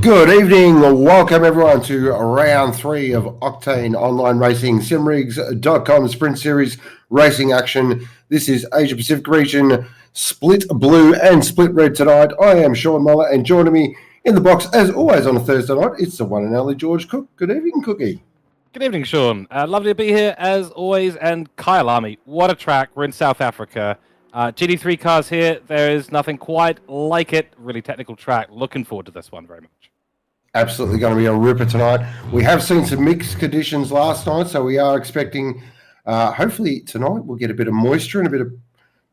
Good evening. Welcome everyone to round 3 of Octane Online Racing, Simrigs.com Sprint Series racing action. This is Asia Pacific region, split blue and split red tonight. I am Sean Muller, and joining me in the box, as always on a Thursday night, it's the one and only George Cook. Good evening, Cookie. Good evening, Sean. Lovely to be here as always. And Kyalami, what a track. We're in South Africa. GT3 cars here. There is nothing quite like it. Really technical track. Looking forward to this one very much. Absolutely going to be a ripper tonight. We have seen some mixed conditions last night, so we are expecting, hopefully tonight we'll get a bit of moisture and a bit of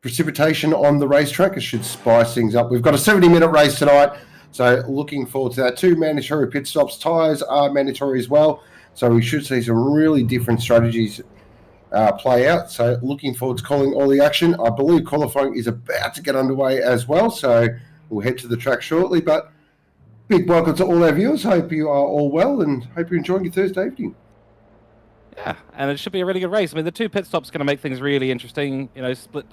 precipitation on the racetrack. It should spice things up. We've got a 70-minute race tonight, so looking forward to that. 2 mandatory pit stops. Tyres are mandatory as well, so we should see some really different strategies play out. So looking forward to calling all the action. I believe qualifying is about to get underway as well, so we'll head to the track shortly. But big welcome to all our viewers. Hope you are all well and hope you're enjoying your Thursday evening. Yeah, and it should be a really good race. I mean, the 2 pit stops going to make things really interesting. You know, split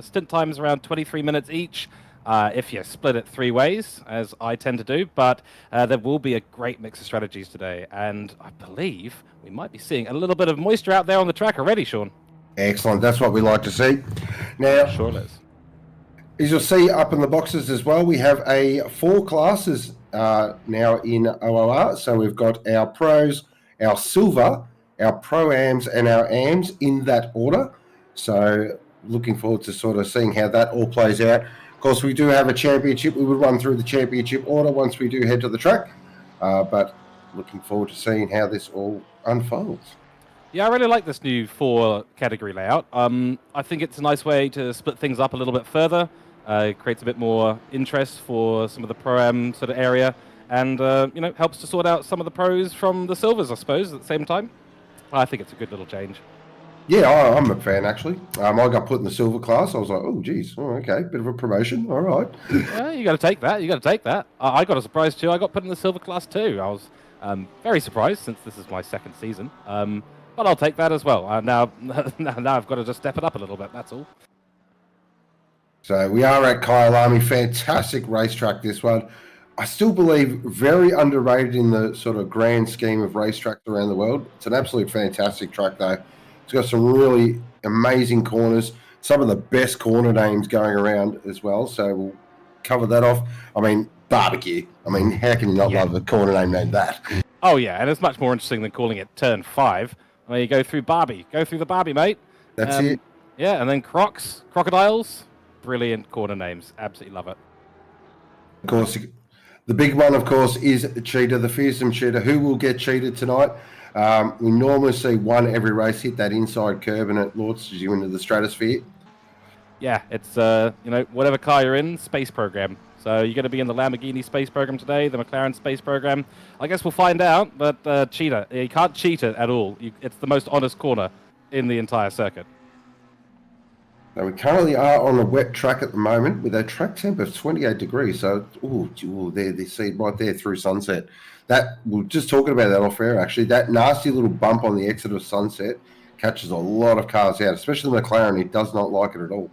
stint times around 23 minutes each. If you split it 3 ways, as I tend to do, but there will be a great mix of strategies today, and I believe we might be seeing a little bit of moisture out there on the track already, Sean. Excellent. That's what we like to see. Now, Sure it is. As you'll see up in the boxes as well, we have 4 classes now in OOR. So we've got our pros, our silver, our pro-ams, and our AMs in that order. So looking forward to sort of seeing how that all plays out. Of course, we do have a championship. We will run through the championship order once we do head to the track. But looking forward to seeing how this all unfolds. Yeah, I really like this new 4 category layout. I think it's a nice way to split things up a little bit further. It creates a bit more interest for some of the pro-am sort of area, and you know, helps to sort out some of the pros from the silvers, I suppose, at the same time. I think it's a good little change. Yeah, I'm a fan, actually. I got put in the silver class. I was like, oh, geez. Oh, okay. Bit of a promotion. All right. Yeah, you got to take that. You got to take that. I got a surprise, too. I got put in the silver class, too. I was very surprised, since this is my 2nd season. But I'll take that as well. Now I've got to just step it up a little bit, that's all. So we are at Kyalami. Fantastic racetrack, this one. I still believe very underrated in the sort of grand scheme of racetracks around the world. It's an absolute fantastic track, though. It's got some really amazing corners, some of the best corner names going around as well. So we'll cover that off. I mean, barbecue. I mean, how can you not love a corner name named that? Oh, yeah, and it's much more interesting than calling it Turn 5. I mean, you go through Barbie. Go through the Barbie, mate. That's it. Yeah, and then Crocs, Crocodiles. Brilliant corner names. Absolutely love it. Of course, the big one, of course, is Cheetah, the fearsome Cheetah. Who will get cheated tonight? We normally see one every race hit that inside curb, and it launches you into the stratosphere. Yeah, it's, you know, whatever car you're in, space program. So you're going to be in the Lamborghini space program today, the McLaren space program. I guess we'll find out, but Cheetah, you can't cheat it at all. It's the most honest corner in the entire circuit. Now, we currently are on a wet track at the moment with a track temp of 28 degrees. So, there, they see it right there through Sunset. That, we're just talking about that off air, actually. That nasty little bump on the exit of Sunset catches a lot of cars out, especially the McLaren. It does not like it at all.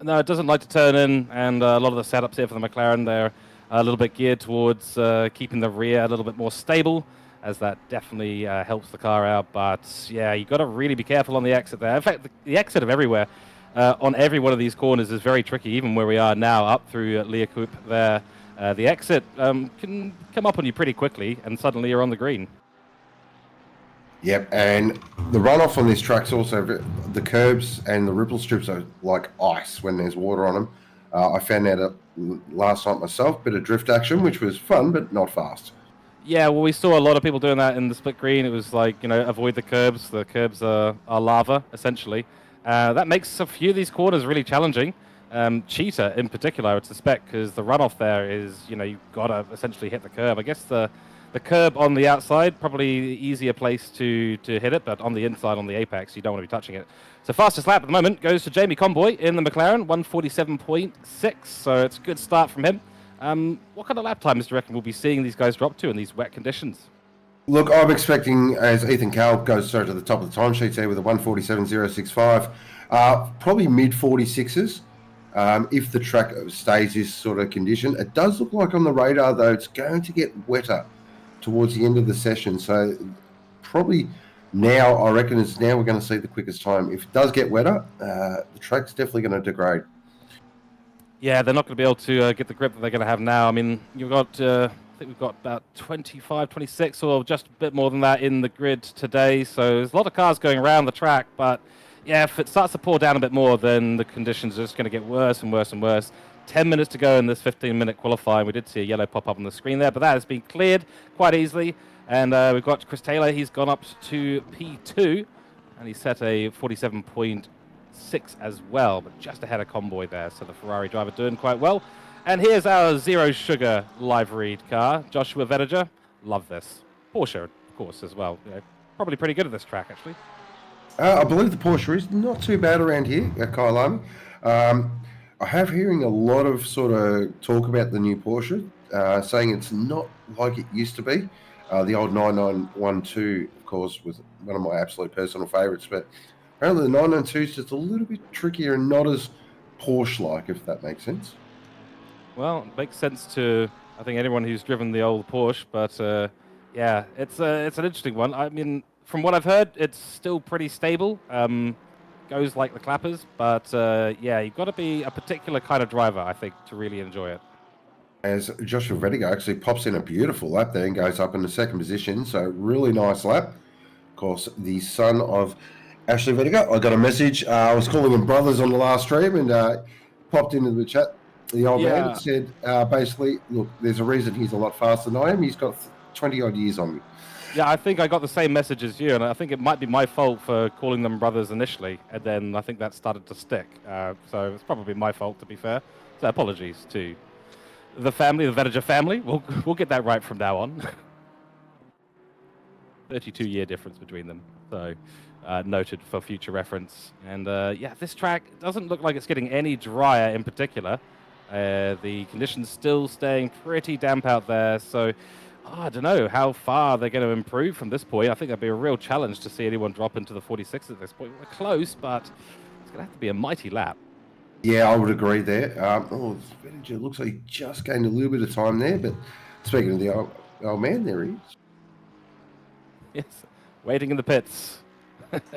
No, it doesn't like to turn in, and a lot of the setups here for the McLaren, they're a little bit geared towards keeping the rear a little bit more stable, as that definitely helps the car out. But, yeah, you've got to really be careful on the exit there. In fact, the exit of everywhere on every one of these corners is very tricky, even where we are now, up through Leeuwkoop there. The exit can come up on you pretty quickly, and suddenly you're on the green. Yep, and the runoff on this track's also, the curbs and the ripple strips are like ice when there's water on them. I found that last night myself, bit of drift action, which was fun, but not fast. Yeah, well, we saw a lot of people doing that in the split green. It was like, you know, avoid the curbs. The curbs are lava, essentially. That makes a few of these corners really challenging. Cheetah, in particular, I would suspect, because the runoff there is, you know, you've got to essentially hit the curb. I guess the curb on the outside, probably the easier place to hit it, but on the inside, on the apex, you don't want to be touching it. So fastest lap at the moment goes to Jamie Conboy in the McLaren, 1:47.6, so it's a good start from him. What kind of lap times do you reckon we'll be seeing these guys drop to in these wet conditions? Look, I'm expecting, as Ethan Cowell goes straight to the top of the timesheets there with a 1:47.065, probably mid 46s. if the track stays this sort of condition. It does look like on the radar, though, it's going to get wetter towards the end of the session. So probably now, I reckon it's now we're going to see the quickest time. If it does get wetter, the track's definitely going to degrade. Yeah, they're not going to be able to get the grip that they're going to have now. I mean, you've got, I think we've got about 25, 26 or just a bit more than that in the grid today. So there's a lot of cars going around the track. But yeah, if it starts to pour down a bit more, then the conditions are just going to get worse and worse and worse. 10 minutes to go in this 15-minute qualifying. We did see a yellow pop up on the screen there, but that has been cleared quite easily. And we've got Chris Taylor. He's gone up to P2, and he set a 47.6 as well, but just ahead of Convoy there. So the Ferrari driver doing quite well. And here's our Zero Sugar live read car, Joshua Vedager. Love this. Porsche, of course, as well. You know, probably pretty good at this track, actually. I believe the Porsche is not too bad around here at Kyalami. I have hearing a lot of sort of talk about the new Porsche, saying it's not like it used to be. The old 9912, of course, was one of my absolute personal favourites, but apparently the 992 is just a little bit trickier and not as Porsche-like, if that makes sense. Well, it makes sense to, I think, anyone who's driven the old Porsche, but yeah, it's an interesting one. I mean, from what I've heard, it's still pretty stable. Goes like the clappers, but yeah, you've got to be a particular kind of driver, I think, to really enjoy it. As Joshua Vedager actually pops in a beautiful lap there and goes up in the second position, so really nice lap. Of course, the son of Ashley Vedager. I got a message. I was calling him brothers on the last stream and popped into the chat. The old man said, basically, look, there's a reason he's a lot faster than I am. He's got 20-odd years on me. Yeah, I think I got the same message as you, and I think it might be my fault for calling them brothers initially, and then I think that started to stick. So it's probably my fault, to be fair. So apologies to the family, the Vedager family. We'll get that right from now on. 32-year difference between them, so noted for future reference. And yeah, this track doesn't look like it's getting any drier in particular. The conditions still staying pretty damp out there, so I don't know how far they're going to improve from this point. I think that'd be a real challenge to see anyone drop into the 46 at this point. We're close, but it's going to have to be a mighty lap. Yeah, I would agree there. Vedager looks like he just gained a little bit of time there, but speaking of the old man, there he is. Yes, waiting in the pits.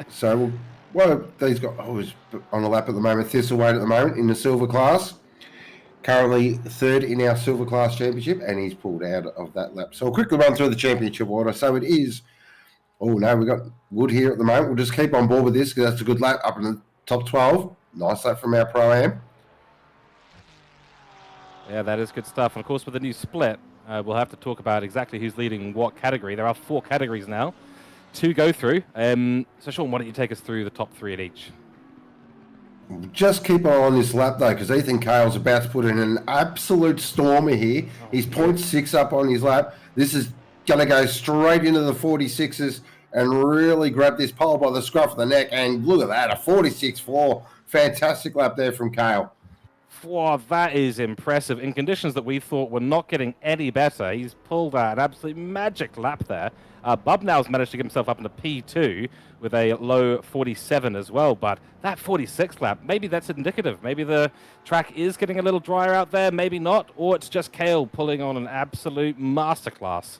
So, well, these got he's on a lap at the moment. Thistlewaite at the moment in the silver class. Currently third in our silver class championship, and he's pulled out of that lap. So I'll quickly run through the championship order. So it is, oh no, we've got Wood here at the moment. We'll just keep on board with this because that's a good lap up in the top 12. Nice lap from our Pro-Am. Yeah, that is good stuff. And of course, with the new split, we'll have to talk about exactly who's leading what category. There are 4 categories now to go through. So Sean, why don't you take us through the top 3 at each? Just keep on this lap, though, because Ethan Cale's about to put in an absolute stormer here. He's 0.6 up on his lap. This is going to go straight into the 46s and really grab this pole by the scruff of the neck. And look at that, a 46.4. Fantastic lap there from Cale. Wow, that is impressive. In conditions that we thought were not getting any better, he's pulled out an absolute magic lap there. Bubnow's managed to get himself up into P2 with a low 47 as well, but that 46 lap, maybe that's indicative. Maybe the track is getting a little drier out there, maybe not, or it's just Cale pulling on an absolute masterclass.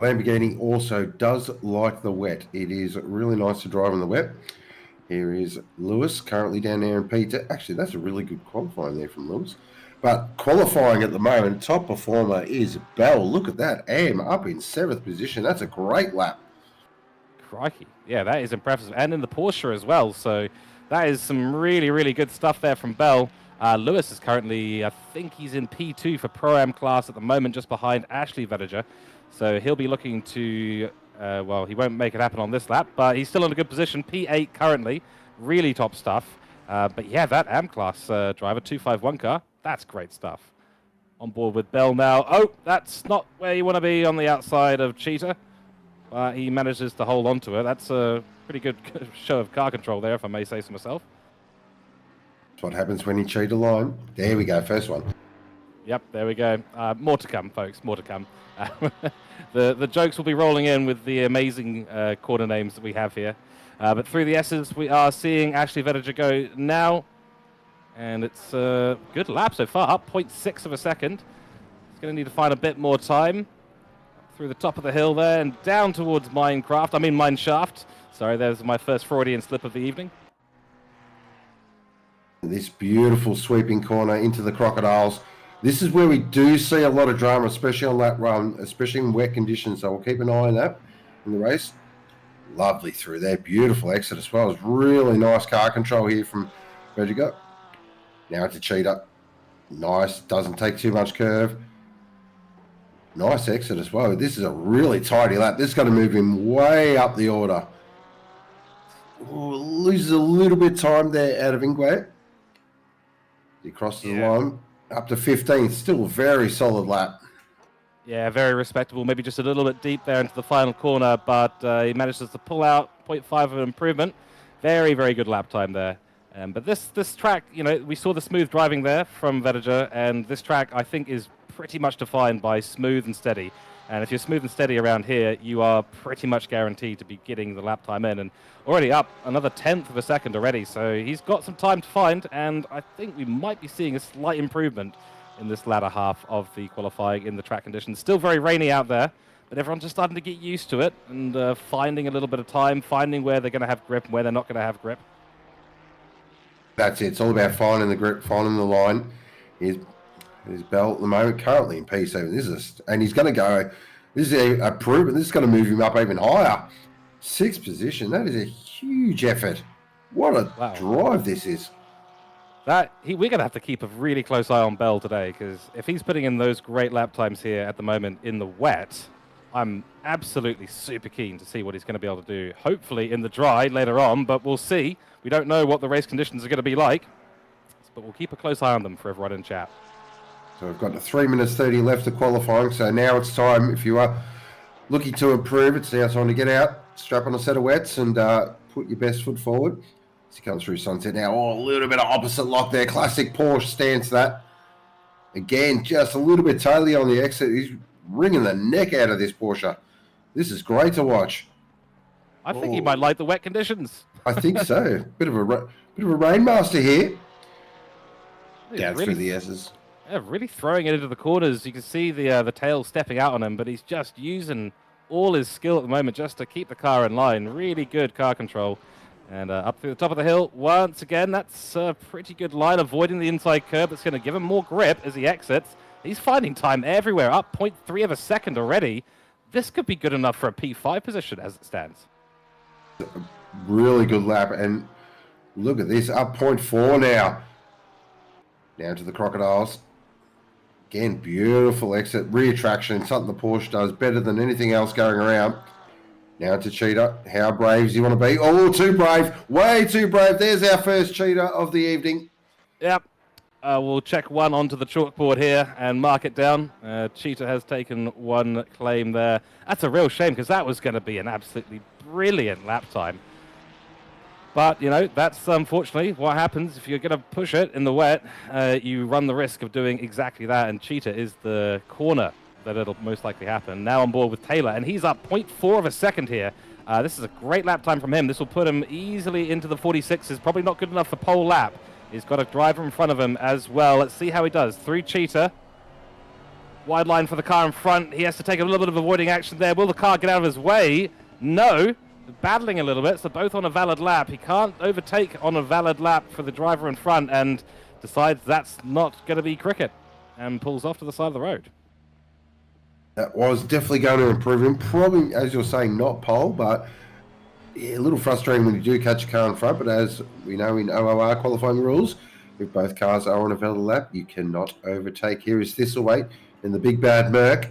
Lamborghini also does like the wet. It is really nice to drive in the wet. Here is Lewis, currently down there in P2. Actually, that's a really good qualifying there from Lewis. But qualifying at the moment, top performer is Bell. Look at that. Am up in 7th position. That's a great lap. Crikey. Yeah, that is impressive. And in the Porsche as well. So that is some really, really good stuff there from Bell. Lewis is currently, I think he's in P2 for Pro-Am class at the moment, just behind Ashley Vedager. So he'll be looking to, well, he won't make it happen on this lap, but he's still in a good position. P8 currently. Really top stuff. But yeah, that AM class driver, 251 car, that's great stuff. On board with Bell now. Oh, that's not where you want to be on the outside of Cheetah. He manages to hold on to it. That's a pretty good show of car control there, if I may say so myself. That's what happens when you cheat a line. There we go, first one. Yep, there we go. More to come, folks, more to come. The jokes will be rolling in with the amazing corner names that we have here. But through the S's, we are seeing Ashley Vedager go now. And it's a good lap so far, up 0.6 of a second. He's going to need to find a bit more time. Through the top of the hill there and down towards Mineshaft. Sorry, there's my first Freudian slip of the evening. This beautiful sweeping corner into the Crocodiles. This is where we do see a lot of drama, especially on that run, especially in wet conditions. So we'll keep an eye on that in the race. Lovely through there. Beautiful exit as well. It's really nice car control here from Vertigo. Now it's a Cheetah. Nice. Doesn't take too much curve. Nice exit as well. This is a really tidy lap. This is going to move him way up the order. Ooh, loses a little bit of time there out of Ingwe. He crosses the line up to 15th. Still a very solid lap. Yeah, very respectable. Maybe just a little bit deep there into the final corner, but he manages to pull out 0.5 of an improvement. Very, very good lap time there. But this track, you know, we saw the smooth driving there from Vedager, and this track, I think, is pretty much defined by smooth and steady. And if you're smooth and steady around here, you are pretty much guaranteed to be getting the lap time in. And already up another 1/10 of a second already. So he's got some time to find, and I think we might be seeing a slight improvement in this latter half of the qualifying in the track conditions. Still very rainy out there, but everyone's just starting to get used to it and finding a little bit of time, finding where they're going to have grip and where they're not going to have grip. That's it. It's all about finding the grip, finding the line. His belt at the moment, currently in P7. And he's going to go. This is a improvement. This is going to move him up even higher. 6th position. That is a huge effort. What a drive this is. We're going to have to keep a really close eye on Bell today, because if he's putting in those great lap times here at the moment in the wet, I'm absolutely super keen to see what he's going to be able to do. Hopefully in the dry later on, but we'll see. We don't know what the race conditions are going to be like, but we'll keep a close eye on them for everyone in chat. So we've got 3 minutes 30 left of qualifying. So now it's time, if you are looking to improve, it's now time to get out, strap on a set of wets, and put your best foot forward. As he comes through Sunset now. Oh, a little bit of opposite lock there. Classic Porsche stance that. Again, just a little bit taily on the exit. He's wringing the neck out of this Porsche. This is great to watch. I think he might like the wet conditions. I think so. Bit of a rainmaster here. Down through the S's. Yeah, really throwing it into the corners. You can see the tail stepping out on him, but he's just using all his skill at the moment just to keep the car in line. Really good car control. And up through the top of the hill, once again, that's a pretty good line, avoiding the inside curb. That's going to give him more grip as he exits. He's finding time everywhere, up 0.3 of a second already. This could be good enough for a P5 position as it stands. Really good lap, and look at this, up 0.4 now. Down to the Crocodiles. Again, beautiful exit, rear traction, something the Porsche does better than anything else going around. Now to Cheetah. How brave does he want to be? Oh, too brave. Way too brave. There's our first Cheetah of the evening. Yep. We'll check one onto the chalkboard here and mark it down. Cheetah has taken one claim there. That's a real shame, because that was going to be an absolutely brilliant lap time. But, you know, that's unfortunately what happens if you're going to push it in the wet. You run the risk of doing exactly that, and Cheetah is the corner that it'll most likely happen. Now on board with Taylor, and he's up 0.4 of a second here. This is a great lap time from him. This will put him easily into the 46s. Probably not good enough for pole lap. He's got a driver in front of him as well. Let's see how he does. Through Cheetah. Wide line for the car in front. He has to take a little bit of avoiding action there. Will the car get out of his way? No. Battling a little bit, so both on a valid lap. He can't overtake on a valid lap for the driver in front, and decides that's not going to be cricket, and pulls off to the side of the road. That was definitely going to improve him. Probably, as you're saying, not pole, but yeah, a little frustrating when you do catch a car in front. But as we know in OOR qualifying rules, if both cars are on a valid lap, you cannot overtake. Here is Thistlewaite in the big bad Merc.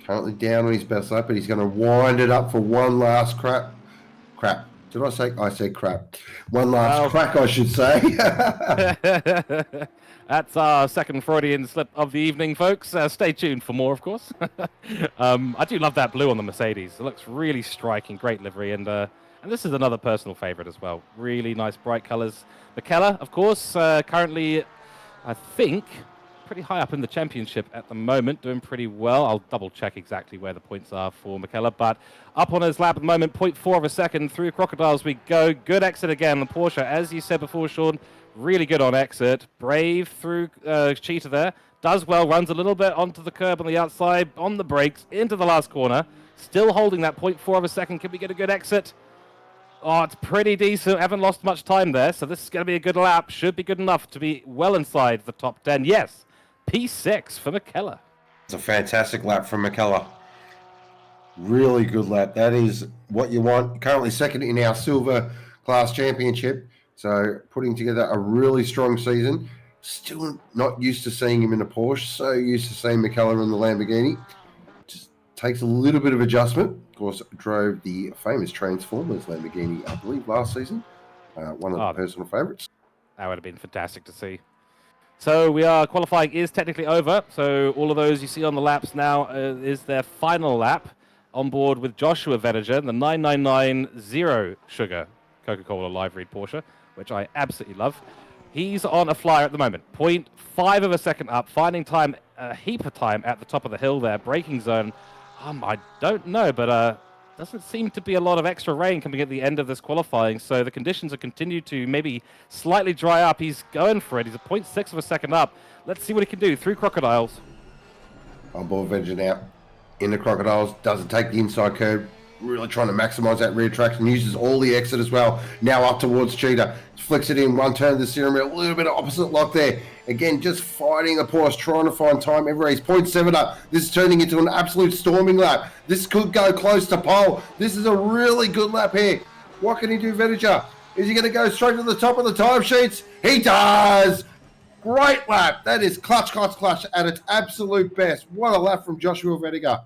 Currently down on his best lap, but he's going to wind it up for one last crap. Did I say? I said crap. One last crack, I should say. That's our second Freudian slip of the evening, folks. Stay tuned for more, of course. I do love that blue on the Mercedes. It looks really striking, great livery, and this is another personal favorite as well. Really nice, bright colors. McKellar, of course, currently, I think, pretty high up in the championship at the moment, doing pretty well. I'll double check exactly where the points are for McKellar, but up on his lap at the moment, 0.4 of a second. Through Crocodiles we go. Good exit again. The Porsche, as you said before, Sean, Really good on exit. Brave through Cheetah there. Does well, runs a little bit onto the curb on the outside, on the brakes, into the last corner. Still holding that 0.4 of a second. Can we get a good exit? Oh, it's pretty decent. Haven't lost much time there, so this is going to be a good lap. Should be good enough to be well inside the top 10. Yes, P6 for McKellar. It's a fantastic lap from McKellar. Really good lap. That is what you want. Currently second in our silver class championship. So putting together a really strong season. Still not used to seeing him in a Porsche. So used to seeing McKellar in the Lamborghini. Just takes a little bit of adjustment. Of course, drove the famous Transformers Lamborghini, I believe, last season. One of the personal favourites. That would have been fantastic to see. So qualifying is technically over. So all of those you see on the laps now is their final lap on board with Joshua Veninger, the 9990 Sugar Coca-Cola Live Read Porsche, which I absolutely love. He's on a flyer at the moment. 0.5 of a second up, finding time, a heap of time at the top of the hill there. Braking zone, I don't know, but doesn't seem to be a lot of extra rain coming at the end of this qualifying, so the conditions have continued to maybe slightly dry up. He's going for it. He's a 0.6 of a second up. Let's see what he can do through Crocodiles. On board Venger now. In the Crocodiles, doesn't take the inside curve. Really trying to maximise that rear traction. Uses all the exit as well. Now up towards Cheetah. Flicks it in, one turn of the steering wheel. A little bit of opposite lock there. Again, just fighting the Porsche, trying to find time every race. 0.7 up. This is turning into an absolute storming lap. This could go close to pole. This is a really good lap here. What can he do, Veninger? Is he going to go straight to the top of the timesheets? He does! Great lap. That is clutch at its absolute best. What a lap from Joshua Veninger.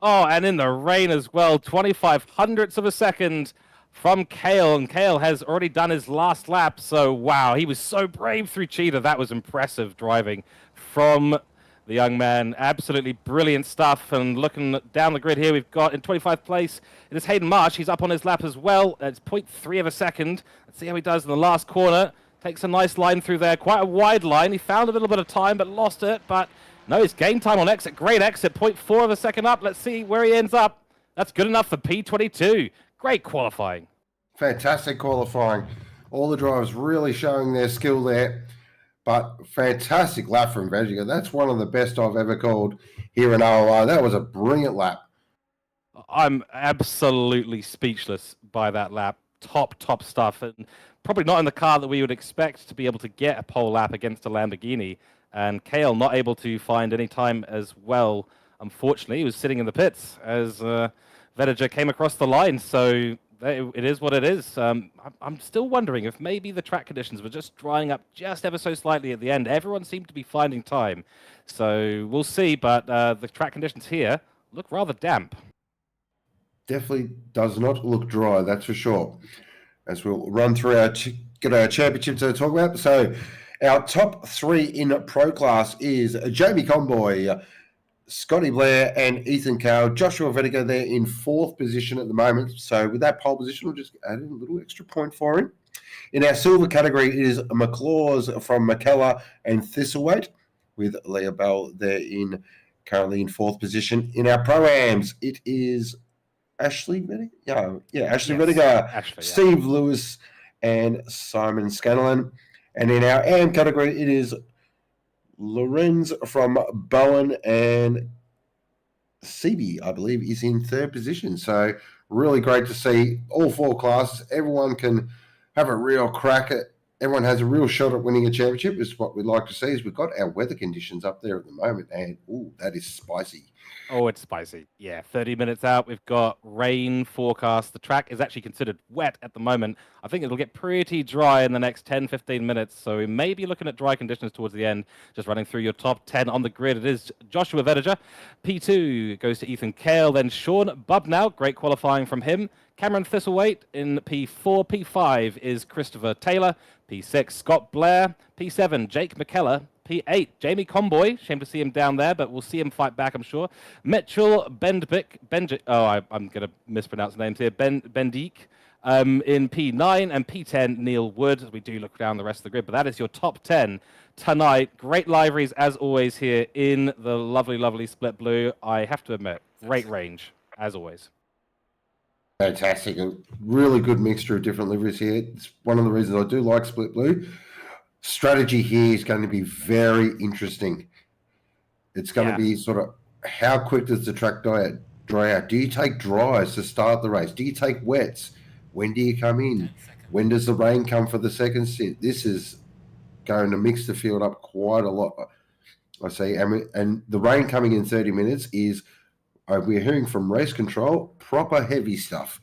Oh, and in the rain as well, 25 hundredths of a second from Kale, and Kale has already done his last lap, so wow, he was so brave through Cheetah. That was impressive driving from the young man. Absolutely brilliant stuff, and looking down the grid here, we've got in 25th place, it is Hayden Marsh. He's up on his lap as well. It's 0.3 of a second. Let's see how he does in the last corner. Takes a nice line through there, quite a wide line. He found a little bit of time, but lost it, but no, he's gained time on exit. Great exit, 0.4 of a second up. Let's see where he ends up. That's good enough for P22. Great qualifying. Fantastic qualifying. All the drivers really showing their skill there. But fantastic lap from Veninger. That's one of the best I've ever called here in OOR. That was a brilliant lap. I'm absolutely speechless by that lap. Top stuff. And probably not in the car that we would expect to be able to get a pole lap against a Lamborghini. And Kale not able to find any time as well. Unfortunately, he was sitting in the pits as Veninger came across the line. So it is what it is. I'm still wondering if maybe the track conditions were just drying up just ever so slightly at the end. Everyone seemed to be finding time. So we'll see. But the track conditions here look rather damp. Definitely does not look dry, that's for sure. As we'll run through our championship to talk about. So our top three in pro class is Jamie Conboy, Scotty Blair, and Ethan Cale. Joshua Veninger there in fourth position at the moment. So with that pole position, we'll just add in a little extra point for him. In our silver category, it is McLaws from McKellar and Thistlewaite, with Leah Bell there currently in fourth position. In our pro-ams, it is Ashley Veninger? Ashley Veninger, Steve Lewis, and Simon Scanlon. And in our AM category, it is Lorenz from Bowen, and Sebi, I believe, is in third position. So really great to see all four classes. Everyone can have a real crack at. Everyone has a real shot at winning a championship. Is what we'd like to see. Is we've got our weather conditions up there at the moment, and that is spicy. Oh, it's spicy. Yeah, 30 minutes out. We've got rain forecast. The track is actually considered wet at the moment. I think it'll get pretty dry in the next 10, 15 minutes. So we may be looking at dry conditions towards the end. Just running through your top 10 on the grid. It is Joshua Veninger. P2 goes to Ethan Cale. Then Sean Bubnow. Great qualifying from him. Cameron Thistlewaite in P4. P5 is Christopher Taylor. P6, Scott Blair. P7, Jake McKellar. P8, Jamie Conboy. Shame to see him down there, but we'll see him fight back, I'm sure. Mitchell Bendik. I'm going to mispronounce the names here. Bendik in P9, and P10, Neil Wood. We do look down the rest of the grid, but that is your top 10 tonight. Great liveries, as always, here in the lovely, lovely Split Blue. I have to admit, great range, as always. Fantastic. A really good mixture of different liveries here. It's one of the reasons I do like Split Blue. strategy here is going to be very interesting. It's going to be sort of how quick does the track dry out? Do you take dries to start the race? Do you take wets? When do you come in? When does the rain come for the second stint? This is going to mix the field up quite a lot, I see. And the rain coming in 30 minutes is, we're hearing from race control, proper heavy stuff.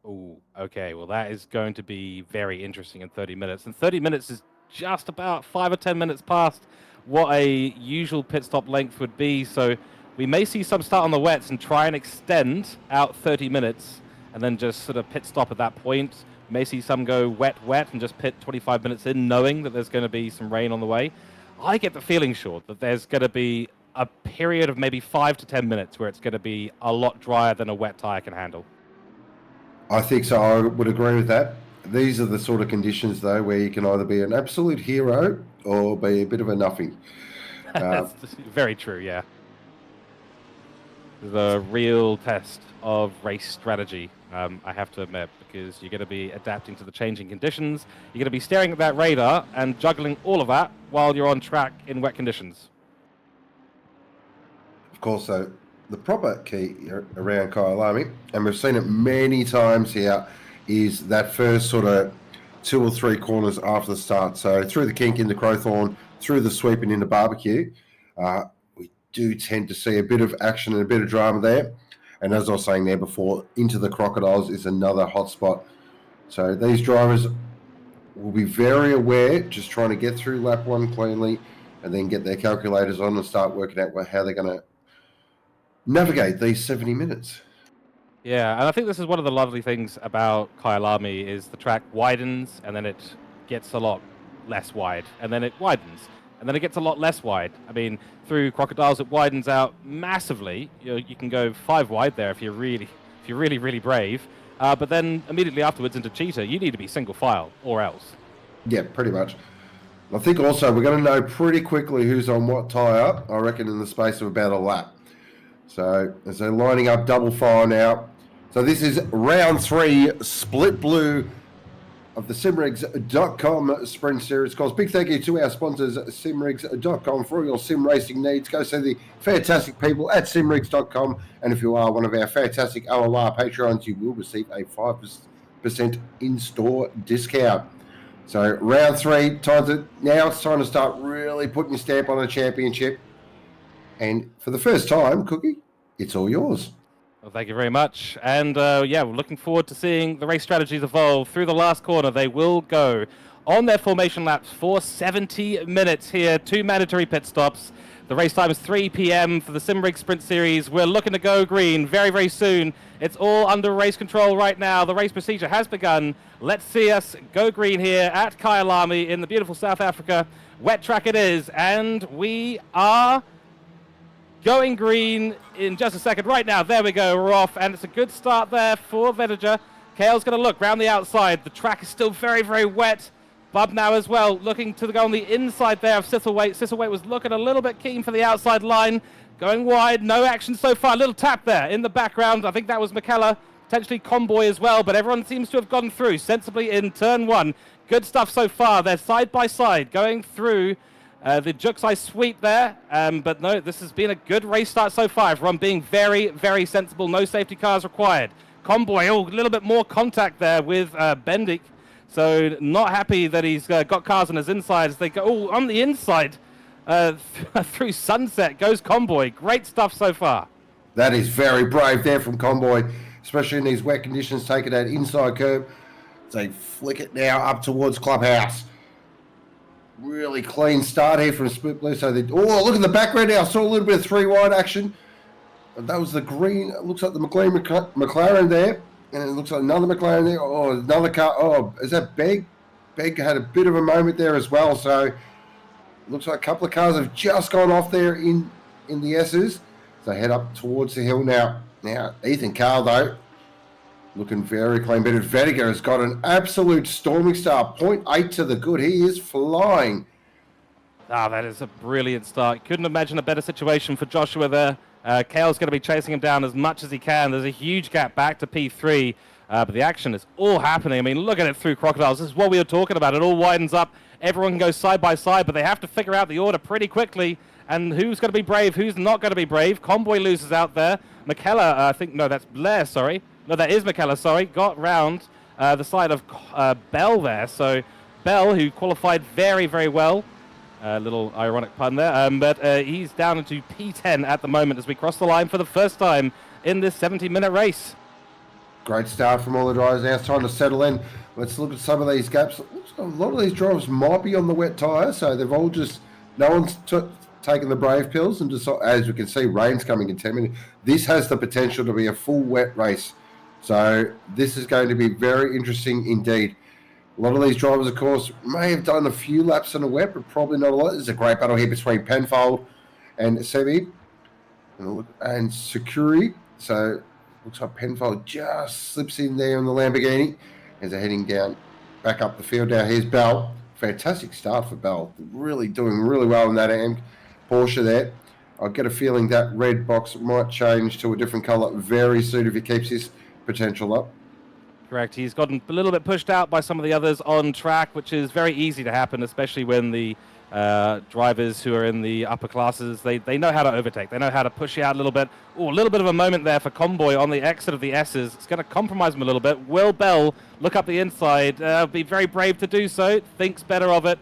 Oh, okay. Well, that is going to be very interesting in 30 minutes. And 30 minutes is just about 5 or 10 minutes past what a usual pit stop length would be. So we may see some start on the wets and try and extend out 30 minutes and then just sort of pit stop at that point. We may see some go wet and just pit 25 minutes in, knowing that there's going to be some rain on the way. I get the feeling, short, that there's going to be a period of maybe 5 to 10 minutes where it's going to be a lot drier than a wet tire can handle. I think so. I would agree with that. These are the sort of conditions, though, where you can either be an absolute hero or be a bit of a nothing. That's very true, yeah. The real test of race strategy, I have to admit, because you're going to be adapting to the changing conditions. You're going to be staring at that radar and juggling all of that while you're on track in wet conditions. Of course, so the proper key around Kyalami, and we've seen it many times here, is that first sort of 2 or 3 corners after the start. So through the kink into Crowthorne, through the sweep and into Barbecue, we do tend to see a bit of action and a bit of drama there. And as I was saying there before, into the Crocodiles is another hot spot. So these drivers will be very aware, just trying to get through lap 1 cleanly and then get their calculators on and start working out how they're going to navigate these 70 minutes. Yeah, and I think this is one of the lovely things about Kyalami is the track widens and then it gets a lot less wide, and then it widens, and then it gets a lot less wide. I mean, through Crocodiles it widens out massively. You can go 5 wide there if you're really brave. But then immediately afterwards into Cheetah, you need to be single file or else. Yeah, pretty much. I think also we're going to know pretty quickly who's on what tyre, I reckon, in the space of about a lap. So as they're lining up double file now. So this is round 3, split blue of the Simrigs.com Sprint Series. Of course, big thank you to our sponsors, Simrigs.com, for all your sim racing needs. Go see the fantastic people at Simrigs.com. And if you are one of our fantastic OLR Patreons, you will receive a 5% in-store discount. So round 3, now it's time to start really putting your stamp on a championship. And for the first time, Cookie, it's all yours. Well, thank you very much. And yeah, we're looking forward to seeing the race strategies evolve through the last corner. They will go on their formation laps for 70 minutes here. 2 mandatory pit stops. The race time is 3 p.m. for the Simrigs Sprint Series. We're looking to go green very, very soon. It's all under race control right now. The race procedure has begun. Let's see us go green here at Kyalami in the beautiful South Africa. Wet track it is, and we are going green in just a second. Right now, there we go, we're off, and it's a good start there for Vedager. Kale's going to look round the outside. The track is still very, very wet. Bub now as well, looking to go on the inside there of Sisselwaite. Sisselwaite was looking a little bit keen for the outside line. Going wide, no action so far. Little tap there in the background. I think that was McKellar, potentially Conboy as well, but everyone seems to have gone through sensibly in turn 1. Good stuff so far. They're side by side going through the Juxai sweep there, but no, this has been a good race start so far. Everyone being very, very sensible. No safety cars required. Conboy, a little bit more contact there with Bendik. So not happy that he's got cars on his inside as they go on the inside through Sunset goes Conboy. Great stuff so far. That is very brave there from Conboy, especially in these wet conditions, taking that inside curb. They flick it now up towards Clubhouse. Really clean start here from Split Blue. So look at the background now. I saw a little bit of 3 wide action. That was the green. It looks like the McLaren there. And it looks like another McLaren there. Oh, another car. Oh, is that Begg? Begg had a bit of a moment there as well. So it looks like a couple of cars have just gone off there in the S's. So head up towards the hill now. Now, Ethan Carl, though, looking very clean. But Vediger has got an absolute storming start. 0.8 to the good. He is flying. That is a brilliant start. Couldn't imagine a better situation for Joshua there. Kale's going to be chasing him down as much as he can. There's a huge gap back to P3, but the action is all happening. I mean, look at it through Crocodiles. This is what we were talking about. It all widens up everyone can go side by side, but they have to figure out the order pretty quickly. And who's going to be brave, who's not going to be brave. Convoy loses out there. McKellar, I think, no, that's Blair, sorry. No, that is McKellar, sorry. Got round the side of Bell there. So Bell, who qualified very, very well. A little ironic pun there. But he's down into P10 at the moment as we cross the line for the first time in this 70-minute race. Great start from all the drivers. Now it's time to settle in. Let's look at some of these gaps. A lot of these drivers might be on the wet tyre, so they've all just... No one's taken the brave pills, and just, as we can see, rain's coming in 10 minutes. This has the potential to be a full wet race. So this is going to be very interesting indeed. A lot of these drivers, of course, may have done a few laps in the wet, but probably not a lot. There's a great battle here between Penfold and Sebi and Securi. So looks like Penfold just slips in there on the Lamborghini as they're heading down, back up the field. Now here's Bell. Fantastic start for Bell. Really doing really well in that Porsche there. I get a feeling that red box might change to a different colour very soon if he keeps his potential up. Correct. He's gotten a little bit pushed out by some of the others on track, which is very easy to happen, especially when the drivers who are in the upper classes, they know how to overtake. They know how to push you out a little bit. Oh, a little bit of a moment there for Convoy on the exit of the S's. It's going to compromise him a little bit. Will Bell look up the inside? Be very brave to do so. Thinks better of it.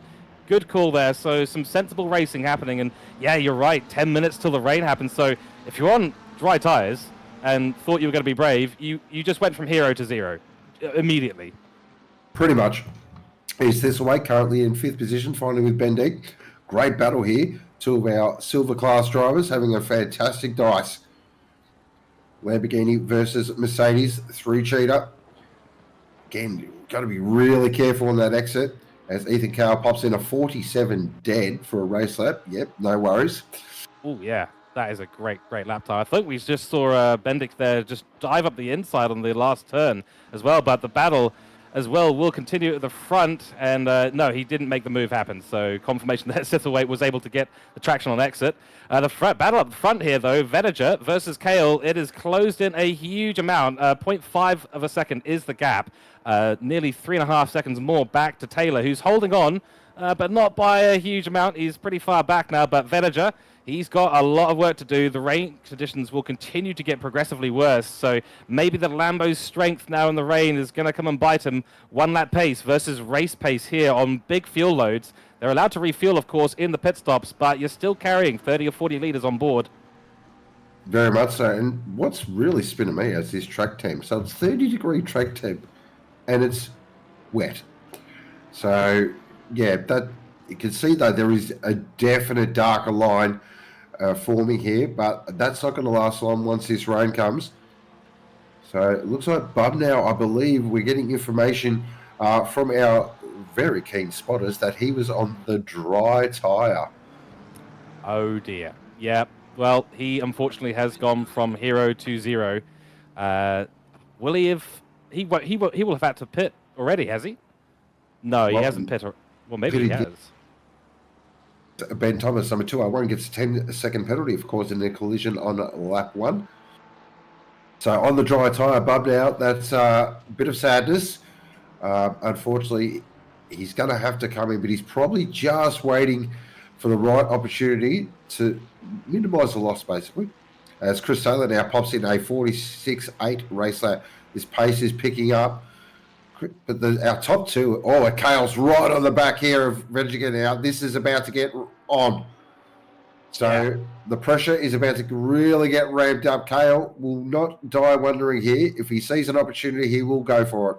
Good call there. So some sensible racing happening. And yeah, you're right. 10 minutes till the rain happens. So if you're on dry tires and thought you were going to be brave, you just went from hero to zero immediately. Pretty much. Is this away currently in 5th position, finally with Bendig. Great battle here. Two of our silver class drivers having a fantastic dice. Lamborghini versus Mercedes, 3-cheater. Again, got to be really careful on that exit as Ethan Carr pops in a 47 dead for a race lap. Yep, no worries. Oh, yeah. That is a great lap time. I think we just saw Bendik there just dive up the inside on the last turn as well, but the battle as well will continue at the front, and no, he didn't make the move happen, so confirmation that Sithaway was able to get the traction on exit. The battle up front here, though, Vedager versus Kale, it is closed in a huge amount. 0.5 of a second is the gap. Nearly 3.5 seconds more back to Taylor, who's holding on, but not by a huge amount. He's pretty far back now, but Vedager, he's got a lot of work to do. The rain conditions will continue to get progressively worse, so maybe the Lambo's strength now in the rain is going to come and bite him. 1 lap pace versus race pace here on big fuel loads. They're allowed to refuel, of course, in the pit stops, but you're still carrying 30 or 40 litres on board. Very much so. And what's really spinning me is this track temp. So it's 30-degree track temp, and it's wet. So, yeah, that you can see, though, there is a definite darker line forming here, but that's not going to last long once this rain comes. So it looks like Bub now, I believe we're getting information from our very keen spotters that he was on the dry tyre. Oh dear. Yeah. Well, he unfortunately has gone from hero to zero. Will he have? He will have had to pit already, has he? No, he hasn't pit. Well, maybe he has. Ben Thomas, number 201, gets a 10-second penalty, of course, in their collision on lap 1. So on the dry tyre, Bub now, that's a bit of sadness. Unfortunately, he's going to have to come in, but he's probably just waiting for the right opportunity to minimise the loss, basically. As Chris Taylor now pops in a 46.8 race lap. His pace is picking up. But our top two, Kale's right on the back here of Regigan now. This is about to get on. So the pressure is about to really get ramped up. Kale will not die wondering here. If he sees an opportunity, he will go for it.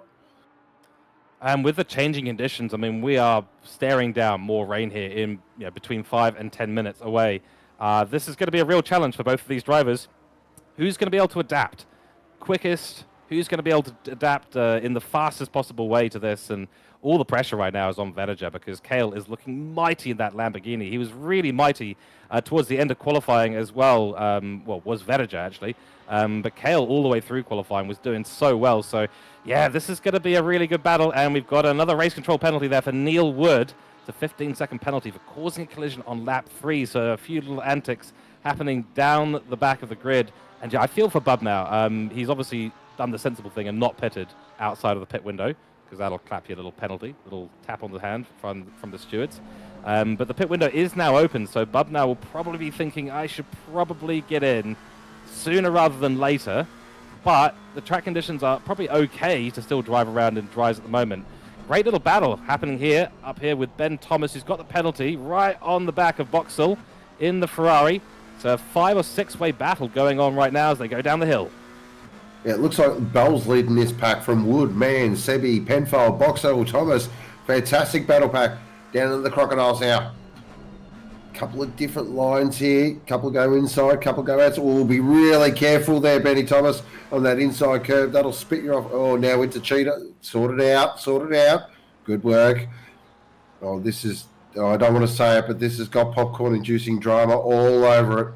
And with the changing conditions, I mean, we are staring down more rain here in between 5 and 10 minutes away. This is going to be a real challenge for both of these drivers. Who's going to be able to adapt quickest? Who's going to be able to adapt in the fastest possible way to this? And all the pressure right now is on Vedager because Kale is looking mighty in that Lamborghini. He was really mighty towards the end of qualifying as well. Was Vedager actually. But Kale all the way through qualifying was doing so well. So, yeah, this is going to be a really good battle. And we've got another race control penalty there for Neil Wood. It's a 15-second penalty for causing a collision on lap 3. So a few little antics happening down the back of the grid. And yeah, I feel for Bub now. He's obviously done the sensible thing and not pitted outside of the pit window. because that'll clap you a little penalty, little tap on the hand from the stewards. But the pit window is now open, so Bub now will probably be thinking, I should probably get in sooner rather than later. But the track conditions are probably okay to still drive around in dries at the moment. Great little battle happening here, up here with Ben Thomas, who's got the penalty right on the back of Boxall in the Ferrari. It's a 5 or 6 way battle going on right now as they go down the hill. Yeah, it looks like Bell's leading this pack from Wood, Mann, Sebi, Penfold, Boxall, Thomas. Fantastic battle pack down in the Crocodiles now. Couple of different lines here. Couple go inside, couple go out. So we'll be really careful there, Benny Thomas, on that inside curve. That'll spit you off. Oh, now into Cheetah. Sort it out. Good work. Oh, this is... Oh, I don't want to say it, but this has got popcorn-inducing drama all over it.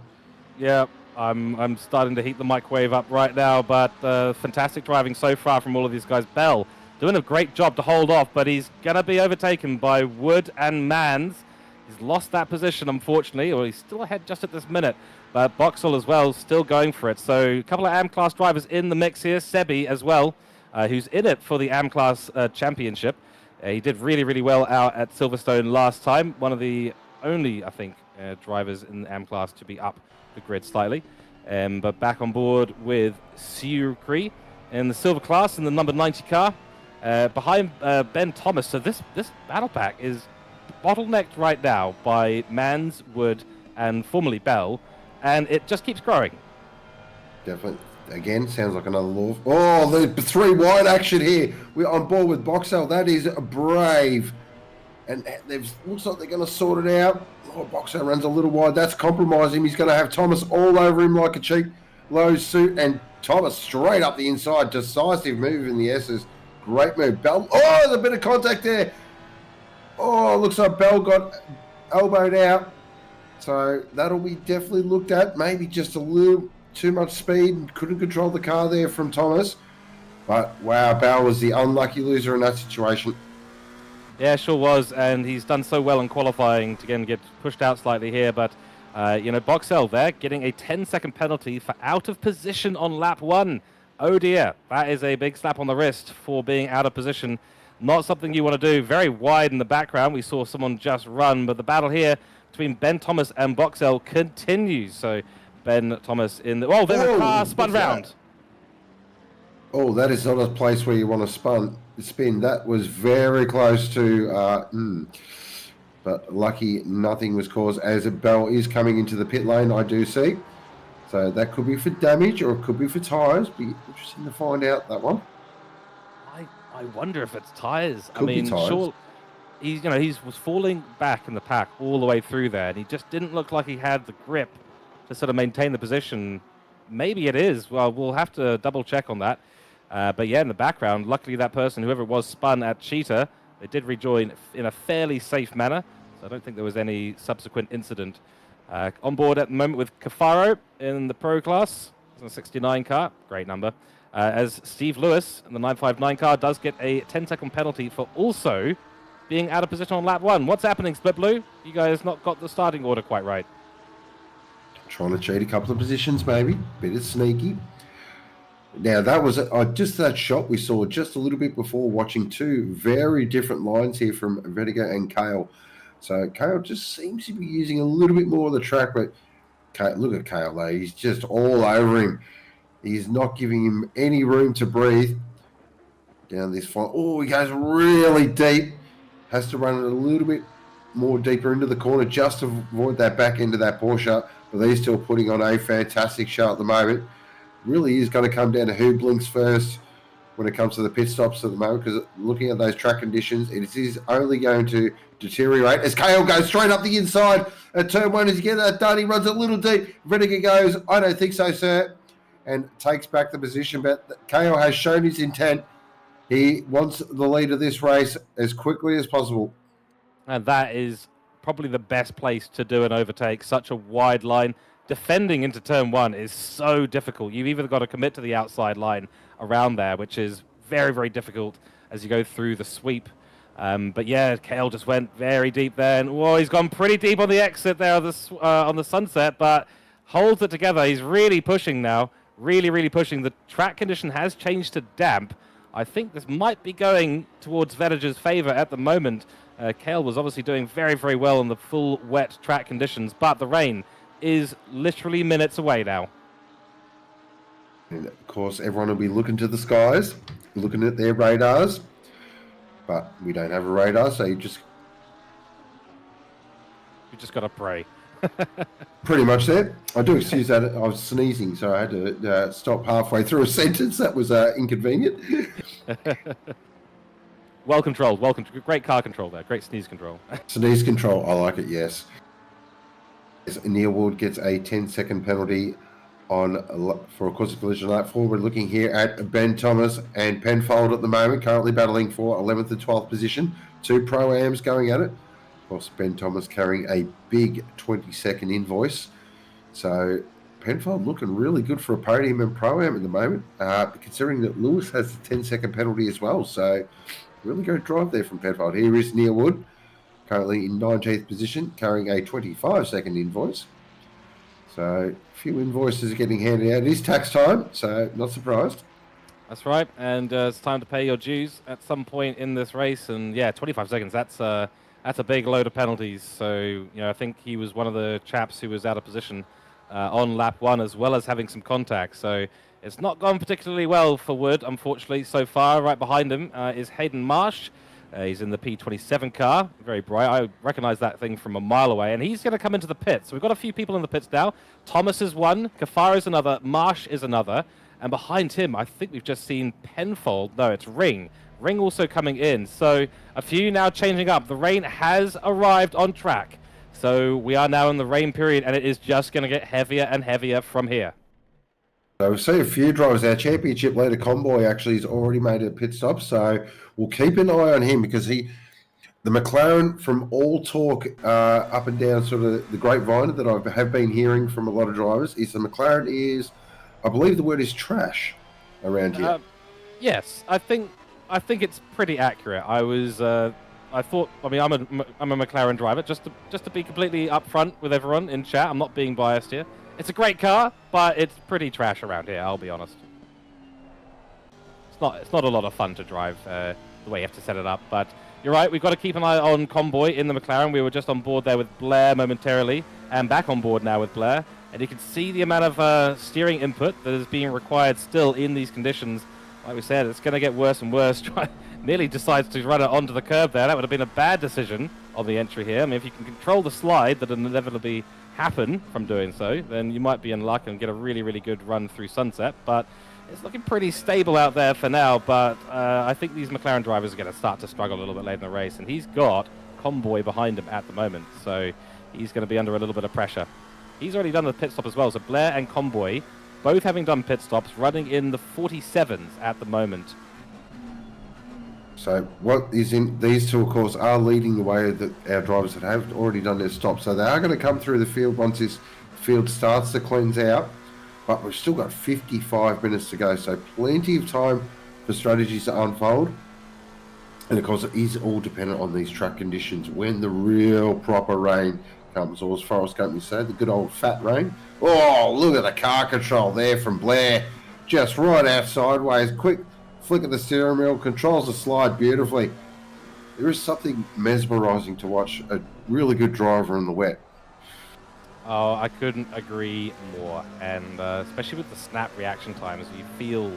Yeah, I'm starting to heat the microwave up right now, but fantastic driving so far from all of these guys. Bell doing a great job to hold off, but he's going to be overtaken by Wood and Mans. He's lost that position, unfortunately, or he's still ahead just at this minute. But Boxall as well, still going for it. So a couple of AM-class drivers in the mix here. Sebi as well, who's in it for the AM-class championship. He did really, really well out at Silverstone last time. One of the only, I think, drivers in the AM-class to be up the grid slightly. But back on board with Siukri in the silver class in the number 90 car. Behind Ben Thomas. So this battle pack is bottlenecked right now by Mans, Wood, and formerly Bell, and it just keeps growing. Definitely. Again, sounds like another law. Oh, the 3 wide action here. We're on board with Boxall. That is brave. And looks like they're going to sort it out. Oh, Boxall runs a little wide. That's compromising him. He's going to have Thomas all over him like a cheap low suit. And Thomas straight up the inside. Decisive move in the S's. Great move. Bell. Oh, there's a bit of contact there. Oh, looks like Bell got elbowed out. So that'll be definitely looked at. Maybe just a little too much speed. Couldn't control the car there from Thomas. But, wow, Bell was the unlucky loser in that situation. Yeah, sure was. And he's done so well in qualifying to again get pushed out slightly here. But, Boxall there getting a 10-second penalty for out of position on lap 1. Oh, dear. That is a big slap on the wrist for being out of position. Not something you want to do. Very wide in the background. We saw someone just run, but the battle here between Ben Thomas and Boxall continues. So Ben Thomas in the... Oh, then the car spun round. Oh, that is not a place where you want to spin. That was very close to... But lucky nothing was caused as Bell is coming into the pit lane, I do see. So that could be for damage or it could be for tyres. Be interesting to find out that one. I wonder if it's tyres. Could be tyres. Sure, he was falling back in the pack all the way through there, and he just didn't look like he had the grip to sort of maintain the position. Maybe it is. Well, we'll have to double check on that. But yeah, in the background, luckily that person, whoever it was, spun at Cheetah. They did rejoin in a fairly safe manner, so I don't think there was any subsequent incident. On board at the moment with Cafaro in the Pro class. It's a 69 car, great number. As Steve Lewis in the 959 car does get a 10-second penalty for also being out of position on lap 1. What's happening, Split Blue? You guys not got the starting order quite right. Trying to cheat a couple of positions, maybe. Bit of sneaky. Now, that was just that shot we saw just a little bit before, watching 2 very different lines here from Vediga and Kale. So Kale just seems to be using a little bit more of the track, but look at Kale, though. He's just all over him. He's not giving him any room to breathe down this flight. Oh, he goes really deep. Has to run it a little bit more deeper into the corner just to avoid that back end of that Porsche. But he's still putting on a fantastic show at the moment. Really is going to come down to who blinks first when it comes to the pit stops at the moment, because looking at those track conditions, it is only going to deteriorate as Kale goes straight up the inside at turn 1. As he gets that done, he runs a little deep. Vinegar goes, I don't think so, sir, and takes back the position. But Kale has shown his intent. He wants the lead of this race as quickly as possible. And that is probably the best place to do an overtake. Such a wide line. Defending into turn 1 is so difficult. You've either got to commit to the outside line around there, which is very, very difficult as you go through the sweep. But yeah, Kale just went very deep there. And whoa, he's gone pretty deep on the exit there on the sunset, but holds it together. He's really pushing now. Really, really pushing. The track condition has changed to damp. I think this might be going towards Vettager's favour at the moment. Kale was obviously doing very, very well in the full wet track conditions, but the rain is literally minutes away now. And of course, everyone will be looking to the skies, looking at their radars. But we don't have a radar, so you just got to pray. pretty much there. I do excuse that. I was sneezing, so I had to stop halfway through a sentence. That was inconvenient. Well controlled. Great car control there. Great sneeze control. Sneeze control. I like it, yes. Neil Wood gets a 10-second penalty for a cause of collision lap 4. We're looking here at Ben Thomas and Penfold at the moment, currently battling for 11th and 12th position. 2 Pro-Ams going at it. Of course, Ben Thomas carrying a big 20-second invoice. So Penfold looking really good for a podium and Pro-Am at the moment, considering that Lewis has the 10-second penalty as well. So really good drive there from Penfold. Here is Neil Wood, currently in 19th position, carrying a 25-second invoice. So a few invoices are getting handed out. It is tax time, so not surprised. That's right, and it's time to pay your dues at some point in this race. And yeah, 25 seconds, that's a big load of penalties. So, I think he was one of the chaps who was out of position on lap 1, as well as having some contact. So it's not gone particularly well for Wood, unfortunately, so far. Right behind him is Hayden Marsh. He's in the P27 car, very bright. I recognize that thing from a mile away, and he's going to come into the pits. So we've got a few people in the pits now. Thomas is one, Kafar is another, Marsh is another, and behind him, I think we've just seen Penfold. No, it's Ring. Ring also coming in. So a few now changing up. The rain has arrived on track. So we are now in the rain period, and it is just going to get heavier and heavier from here. So we've seen a few drivers. Our championship leader, Conboy, actually has already made a pit stop. So we'll keep an eye on him because the McLaren, from all talk up and down sort of the grapevine that I have been hearing from a lot of drivers, is the McLaren is, I believe the word is trash around here. Yes, I think it's pretty accurate. I'm a McLaren driver, just to be completely upfront with everyone in chat. I'm not being biased here. It's a great car, but it's pretty trash around here, I'll be honest. It's not a lot of fun to drive the way you have to set it up, but you're right, we've got to keep an eye on Conboy in the McLaren. We were just on board there with Blair momentarily, and back on board now with Blair. And you can see the amount of steering input that is being required still in these conditions. Like we said, it's going to get worse and worse. Nearly decides to run it onto the curb there. That would have been a bad decision on the entry here. I mean, if you can control the slide that'll inevitably happen from doing so, then you might be in luck and get a really, really good run through Sunset. But it's looking pretty stable out there for now. But I think these McLaren drivers are going to start to struggle a little bit later in the race. And he's got Conboy behind him at the moment. So he's going to be under a little bit of pressure. He's already done the pit stop as well. So Blair and Conboy, both having done pit stops, running in the 47s at the moment. So what is in these two, of course, are leading the way that our drivers that have already done their stops. So they are going to come through the field once this field starts to cleanse out. But we've still got 55 minutes to go. So plenty of time for strategies to unfold. And of course, it is all dependent on these track conditions. When the real proper rain comes, or as Forrest Company say, the good old fat rain. Oh, look at the car control there from Blair. Just right out sideways. Quick flick of the steering wheel, controls the slide beautifully. There is something mesmerising to watch a really good driver in the wet. Oh, I couldn't agree more. And especially with the snap reaction times, you feel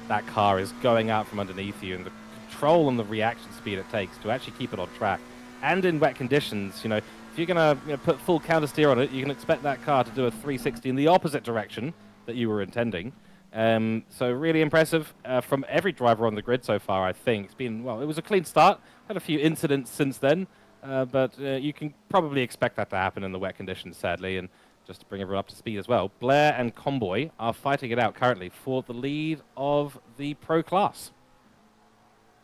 that car is going out from underneath you, and the control and the reaction speed it takes to actually keep it on track. And in wet conditions, if you're going to put full counter steer on it, you can expect that car to do a 360 in the opposite direction that you were intending. So really impressive from every driver on the grid so far, I think. It's been, it was a clean start. Had a few incidents since then, but you can probably expect that to happen in the wet conditions, sadly. And just to bring everyone up to speed as well, Blair and Conboy are fighting it out currently for the lead of the pro class.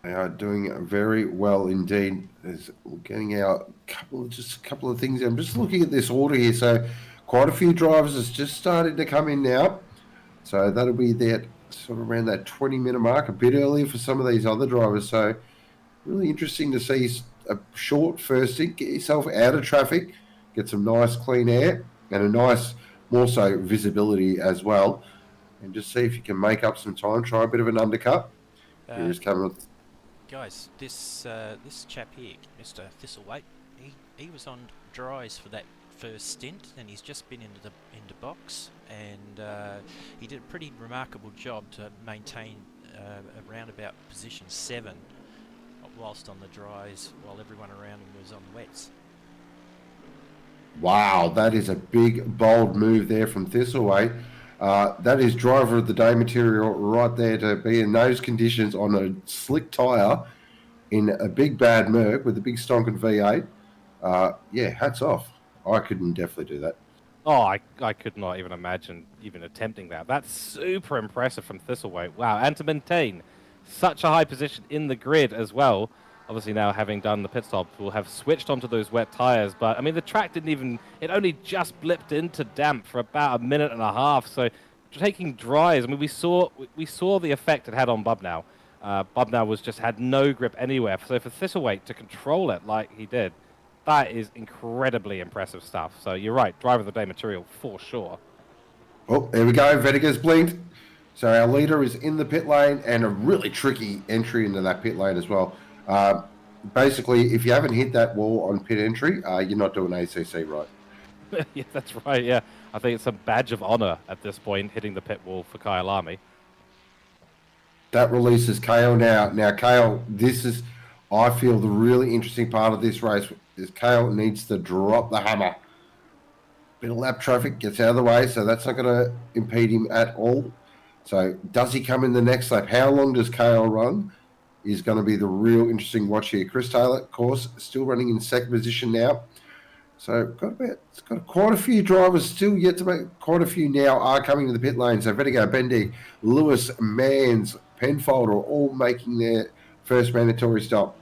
They are doing very well indeed. We're getting out just a couple of things. I'm just looking at this order here. So quite a few drivers is just starting to come in now. So that'll be that sort of around that 20-minute mark, a bit earlier for some of these other drivers. So really interesting to see a short first thing. Get yourself out of traffic, get some nice clean air and a nice, more so, visibility as well. And just see if you can make up some time, try a bit of an undercut. Here is Cameron. Guys, this chap here, Mr. Thistlethwaite, he was on dries for that first stint, and he's just been into box, and he did a pretty remarkable job to maintain around about position 7 whilst on the dries, while everyone around him was on wets. Wow, that is a big, bold move there from Thistlethwaite. That is driver of the day material right there to be in those conditions on a slick tyre in a big bad Merc with a big stonking V8. Yeah, hats off. I couldn't definitely do that. Oh, I could not even imagine even attempting that. That's super impressive from Thistlethwaite. Wow, and to maintain such a high position in the grid as well. Obviously now having done the pit stop, we'll have switched onto those wet tyres. But, I mean, the track didn't even... It only just blipped into damp for about a minute and a half. So taking dries, I mean, we saw the effect it had on Bubnow. Bubnow had no grip anywhere. So for Thistlethwaite to control it like he did, that is incredibly impressive stuff. So you're right, driver of the day material for sure. Oh, there we go. Vediger's blinked. So our leader is in the pit lane, and a really tricky entry into that pit lane as well. Basically, if you haven't hit that wall on pit entry, you're not doing ACC right. Yeah, that's right, yeah. I think it's a badge of honor at this point, hitting the pit wall for Kyalami. That releases Kale now. Now, Kale, this is, I feel, the really interesting part of this race is Kale needs to drop the hammer. Bit of lap traffic gets out of the way, so that's not going to impede him at all. So does he come in the next lap? How long does Kale run? Is going to be the real interesting watch here. Chris Taylor, of course, still running in second position now. So it's got quite a few drivers still yet to make. Quite a few now are coming to the pit lane. So Vediger, Bendig, Lewis, Mans, Penfold are all making their first mandatory stop.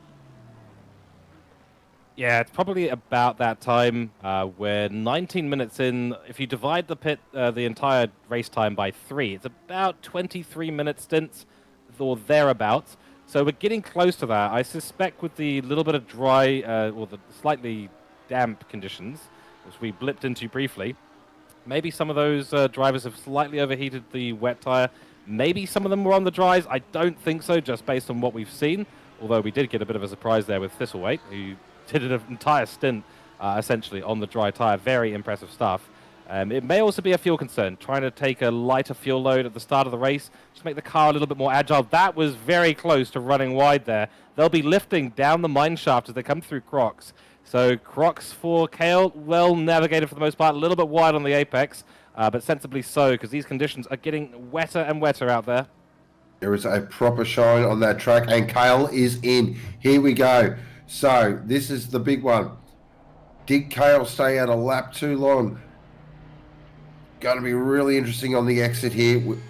Yeah, it's probably about that time where 19 minutes in, if you divide the entire race time by 3, it's about 23-minute stints or thereabouts. So we're getting close to that. I suspect with the little bit of dry or the slightly damp conditions, which we blipped into briefly, maybe some of those drivers have slightly overheated the wet tyre. Maybe some of them were on the dries. I don't think so, just based on what we've seen. Although we did get a bit of a surprise there with Thistlethwaite, who did an entire stint essentially on the dry tyre. Very impressive stuff. It may also be a fuel concern, trying to take a lighter fuel load at the start of the race, just make the car a little bit more agile. That was very close to running wide there. They'll be lifting down the mine shaft as they come through Crocs. So Crocs for Kale, well navigated for the most part, a little bit wide on the apex, but sensibly so, because these conditions are getting wetter and wetter out there. There is a proper shine on that track, and Kale is in. Here we go. So this is the big one. Did Kale stay out a lap too long? Going to be really interesting on the exit here with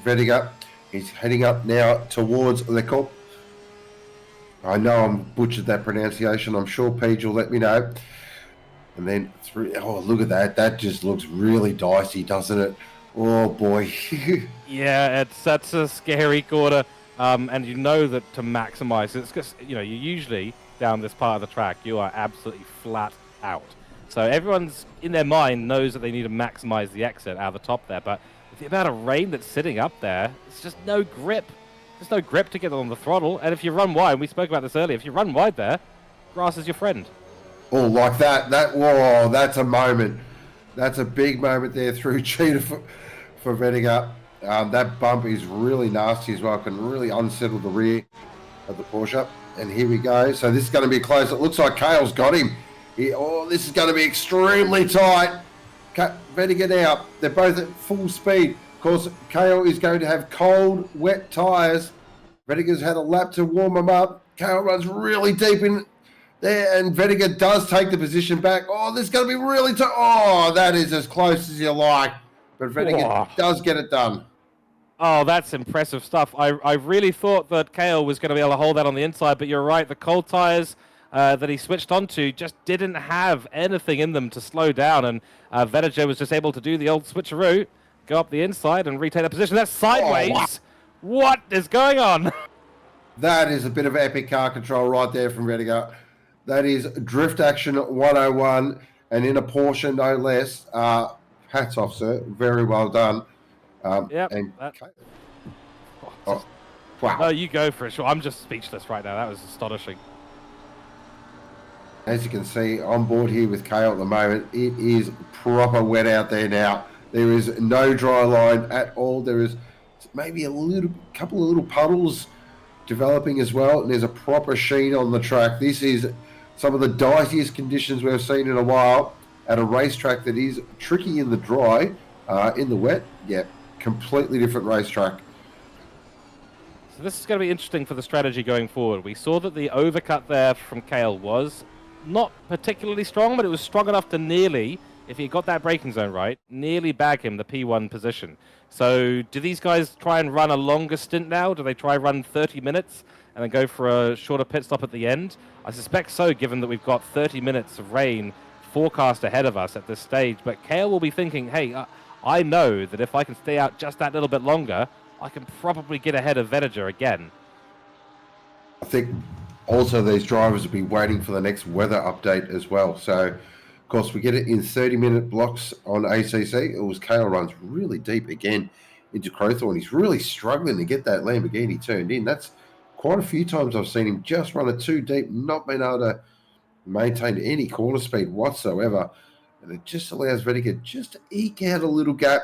Vediger. He's heading up now towards Lekop. I know I'm butchered that pronunciation. I'm sure Paige will let me know. And then through. Oh, look at that. That just looks really dicey, doesn't it? Oh boy. Yeah, that's a scary corner. And you know that to maximize it's because you usually down this part of the track you are absolutely flat out. So everyone's in their mind knows that they need to maximize the exit out of the top there, but with the amount of rain that's sitting up there, it's just no grip. There's no grip to get on the throttle, and if you run wide, we spoke about this earlier, if you run wide there, grass is your friend. Oh, like that. Whoa, that's a moment. That's a big moment there through Cheetah for Vediger. That bump is really nasty as well. Can really unsettle the rear of the Porsche. And here we go. So this is going to be close. It looks like Kale's got him. This is going to be extremely tight. Vediger now. They're both at full speed. Of course, Kale is going to have cold, wet tyres. Vediger's had a lap to warm them up. Kale runs really deep in there, and Vediger does take the position back. Oh, this is going to be really tight. Oh, that is as close as you like. But Vediger does get it done. Oh, that's impressive stuff. I really thought that Kale was going to be able to hold that on the inside, but you're right. The cold tyres that he switched onto just didn't have anything in them to slow down, and Vediger was just able to do the old switcheroo, go up the inside and retake the position. That's sideways. Oh, wow. What is going on? That is a bit of epic car control right there from Vediger. That is drift action 101, and in a Porsche, no less. Hats off, sir. Very well done. Yep. And Wow. No, you go for it. Sure. I'm just speechless right now. That was astonishing. As you can see, on board here with Kale at the moment, it is proper wet out there now. There is no dry line at all. There is maybe couple of little puddles developing as well, and there's a proper sheen on the track. This is some of the diciest conditions we've seen in a while at a racetrack that is tricky in the dry, in the wet. Yeah, completely different racetrack. So this is going to be interesting for the strategy going forward. We saw that the overcut there from Kale was not particularly strong, but it was strong enough to nearly, if he got that braking zone right, nearly bag him the P1 position. So do these guys try and run a longer stint now? Do they try run 30 minutes and then go for a shorter pit stop at the end? I suspect so, given that we've got 30 minutes of rain forecast ahead of us at this stage. But Kale will be thinking, hey, I know that if I can stay out just that little bit longer, I can probably get ahead of Venager again. I think also these drivers will be waiting for the next weather update as well. So, of course, we get it in 30-minute blocks on ACC. It was Kale runs really deep again into Crowthorne. He's really struggling to get that Lamborghini turned in. That's quite a few times I've seen him just run it too deep, not being able to maintain any corner speed whatsoever. And it just allows Venager just to eke out a little gap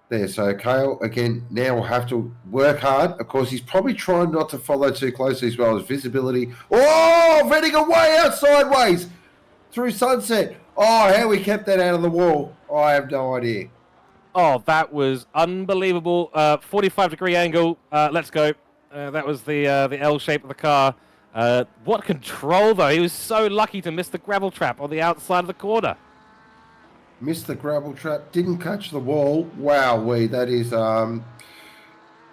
there. So Kale, again, now will have to work hard. Of course, he's probably trying not to follow too closely as well as visibility. Oh, Venager way out sideways through Sunset. Oh, how we kept that out of the wall, I have no idea. Oh, that was unbelievable. 45-degree angle. Let's go. That was the L shape of the car. What control, though. He was so lucky to miss the gravel trap on the outside of the corner. Missed the gravel trap, didn't catch the wall. Wow, that is,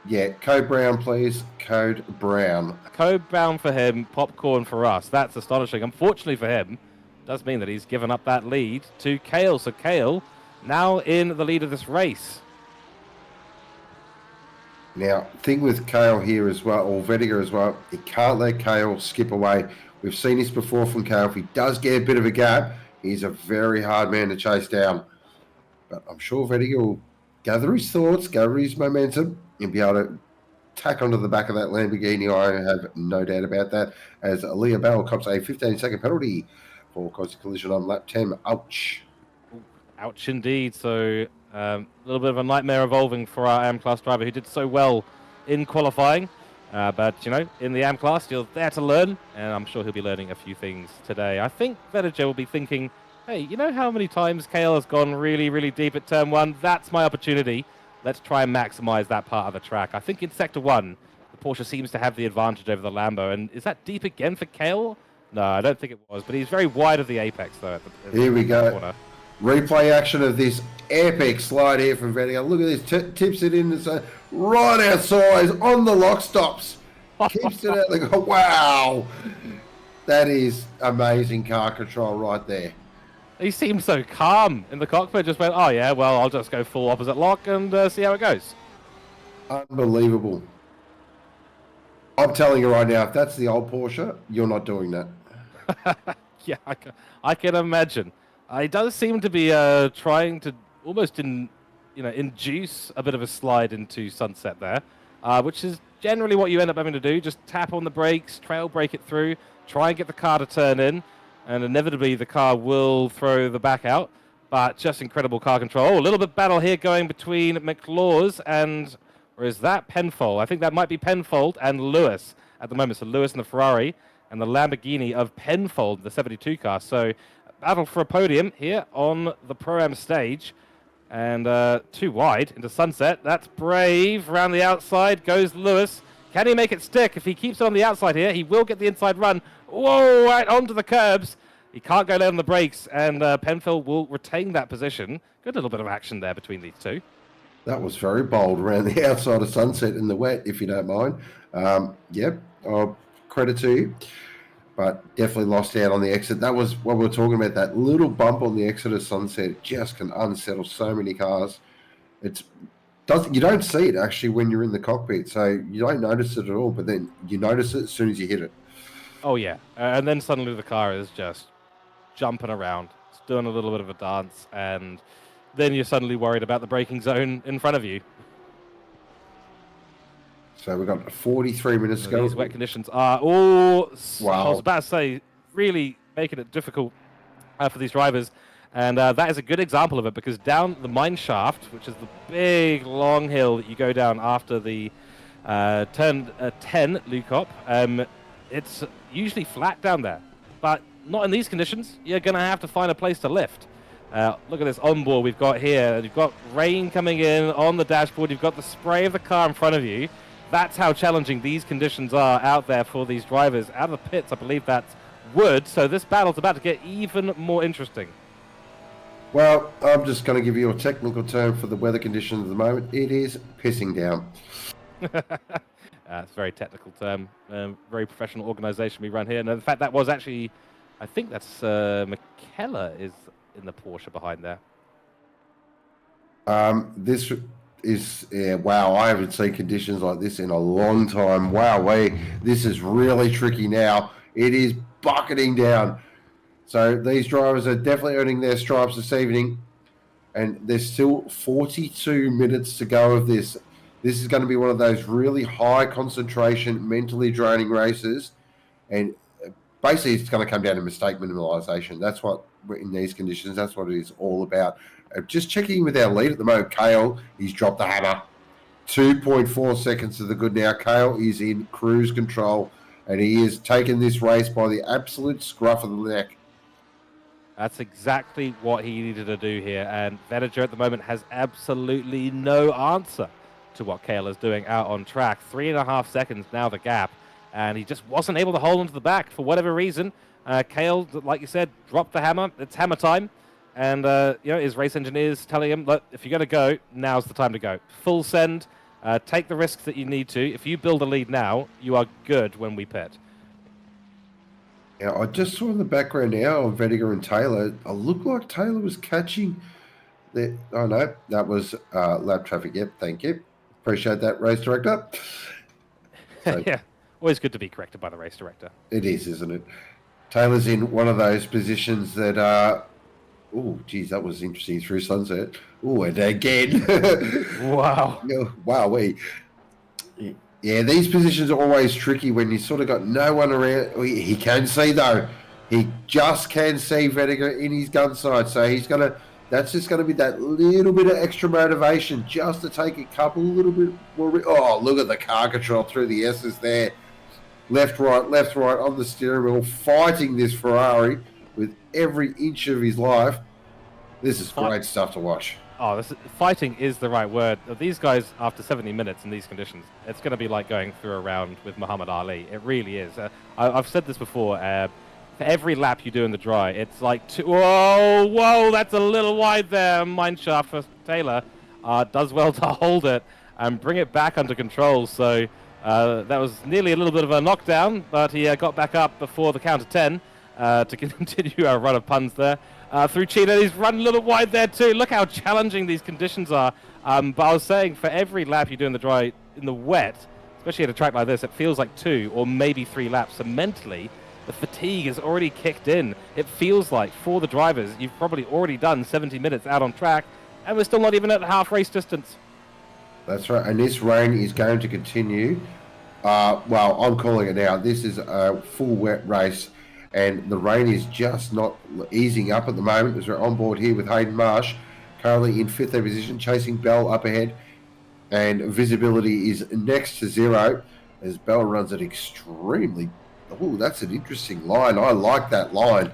yeah, code brown, please. Code brown. Code brown for him, popcorn for us. That's astonishing. Unfortunately for him, does mean that he's given up that lead to Kale. So Kale now in the lead of this race. Now, thing with Kale here as well, or Venager as well, he can't let Kale skip away. We've seen this before from Kale. If he does get a bit of a gap, he's a very hard man to chase down. But I'm sure Venager will gather his thoughts, gather his momentum, and be able to tack onto the back of that Lamborghini. I have no doubt about that. As Leah Bell cops a 15-second penalty for causing collision on lap 10. Ouch. Ouch indeed. So a little bit of a nightmare evolving for our AM class driver who did so well in qualifying. But, you know, in the AM class, you're there to learn, and I'm sure he'll be learning a few things today. I think Venager will be thinking, hey, you know how many times Kale has gone really, really deep at turn 1? That's my opportunity. Let's try and maximize that part of the track. I think in Sector 1, the Porsche seems to have the advantage over the Lambo. And is that deep again for Kale? No, I don't think it was. But he's very wide of the apex, though. Here we go. Corner. Replay action of this epic slide here from Venager. Look at this. Tips it in right outside on the lock stops. Keeps it out. Like, wow. That is amazing car control right there. He seemed so calm in the cockpit. Just went, oh, yeah, well, I'll just go full opposite lock and see how it goes. Unbelievable. I'm telling you right now, if that's the old Porsche, you're not doing that. Yeah, I can imagine. He does seem to be trying to almost induce a bit of a slide into Sunset there, which is generally what you end up having to do. Just tap on the brakes, trail brake it through, try and get the car to turn in, and inevitably the car will throw the back out. But just incredible car control. Oh, a little bit battle here going between McLaws and, or is that Penfold? I think that might be Penfold and Lewis at the moment. So Lewis and the Ferrari and the Lamborghini of Penfold, the 72 car. So battle for a podium here on the Pro-Am stage. And too wide into Sunset. That's brave. Around the outside goes Lewis. Can he make it stick? If he keeps it on the outside here, he will get the inside run. Whoa, right onto the curbs. He can't go late on the brakes, and Penfield will retain that position. Good little bit of action there between these two. That was very bold around the outside of Sunset in the wet, if you don't mind. Yep, credit to you. But definitely lost out on the exit. That was what we were talking about. That little bump on the exit of Sunset just can unsettle so many cars. You don't see it actually when you're in the cockpit, so you don't notice it at all. But then you notice it as soon as you hit it. Oh yeah, and then suddenly the car is just jumping around. It's doing a little bit of a dance, and then you're suddenly worried about the braking zone in front of you. So we've got 43 minutes to go. These wet conditions are all, Wow. I was about to say, really making it difficult for these drivers. And that is a good example of it, because down the mine shaft, which is the big long hill that you go down after the turn 10 Lucop, it's usually flat down there. But not in these conditions. You're going to have to find a place to lift. Look at this onboard we've got here. You've got rain coming in on the dashboard. You've got the spray of the car in front of you. That's how challenging these conditions are out there for these drivers. Out of the pits, I believe that's wood. So this battle's about to get even more interesting. Well, I'm just going to give you a technical term for the weather conditions at the moment. It is pissing down. It's a very technical term. Very professional organisation we run here. And in fact, that was actually, I think that's McKellar is in the Porsche behind there. This is, wow, I haven't seen conditions like this in a long time. Wow, this is really tricky now. It is bucketing down. So these drivers are definitely earning their stripes this evening. And there's still 42 minutes to go of this. This is going to be one of those really high concentration, mentally draining races. And basically, it's going to come down to mistake minimalisation. That's what, in these conditions, that's what it is all about. Just checking with our lead at the moment, Kale, he's dropped the hammer. 2.4 seconds to the good now. Kale is in cruise control, and he is taking this race by the absolute scruff of the neck. That's exactly what he needed to do here. And Venager at the moment has absolutely no answer to what Kale is doing out on track. 3.5 seconds now the gap. And he just wasn't able to hold onto the back for whatever reason. Kale, like you said, dropped the hammer. It's hammer time. And his race engineers telling him, look, if you're going to go, now's the time to go. Full send. Take the risks that you need to. If you build a lead now, you are good when we pit. Yeah, I just saw in the background now of Vediger and Taylor. It looked like Taylor was catching the. Oh no, that was lap traffic. Yep, thank you. Appreciate that, race director. So, yeah, always good to be corrected by the race director. It is, isn't it? Taylor's in one of those positions that oh, geez, that was interesting through sunset. Oh, and again. Wow. Wow, yeah, these positions are always tricky when you sort of got no one around. He can see, though. He just can see Vediger in his gun sight. So he's going to, that's just going to be that little bit of extra motivation just to take a couple little bit more. Oh, look at the car control through the S's there. Left, right on the steering wheel, fighting this Ferrari with every inch of his life. This is great stuff to watch. Oh, fighting is the right word. These guys, after 70 minutes in these conditions, it's going to be like going through a round with Muhammad Ali. It really is. I've said this before. For every lap you do in the dry, it's like whoa, that's a little wide there. Mineshaft for Taylor does well to hold it and bring it back under control. So that was nearly a little bit of a knockdown, but he got back up before the count of 10 to continue our run of puns there. Through Cheetah, he's run a little wide there too. Look how challenging these conditions are. But I was saying, for every lap you do in the dry, in the wet, especially at a track like this, it feels like 2 or maybe 3 laps. So mentally, the fatigue has already kicked in. It feels like, for the drivers, you've probably already done 70 minutes out on track, and we're still not even at half race distance. That's right, and this rain is going to continue. Well, I'm calling it now. This is a full wet race. And the rain is just not easing up at the moment as we're on board here with Hayden Marsh, currently in 5th position, chasing Bell up ahead. And visibility is next to 0 as Bell runs it extremely. Oh, that's an interesting line. I like that line.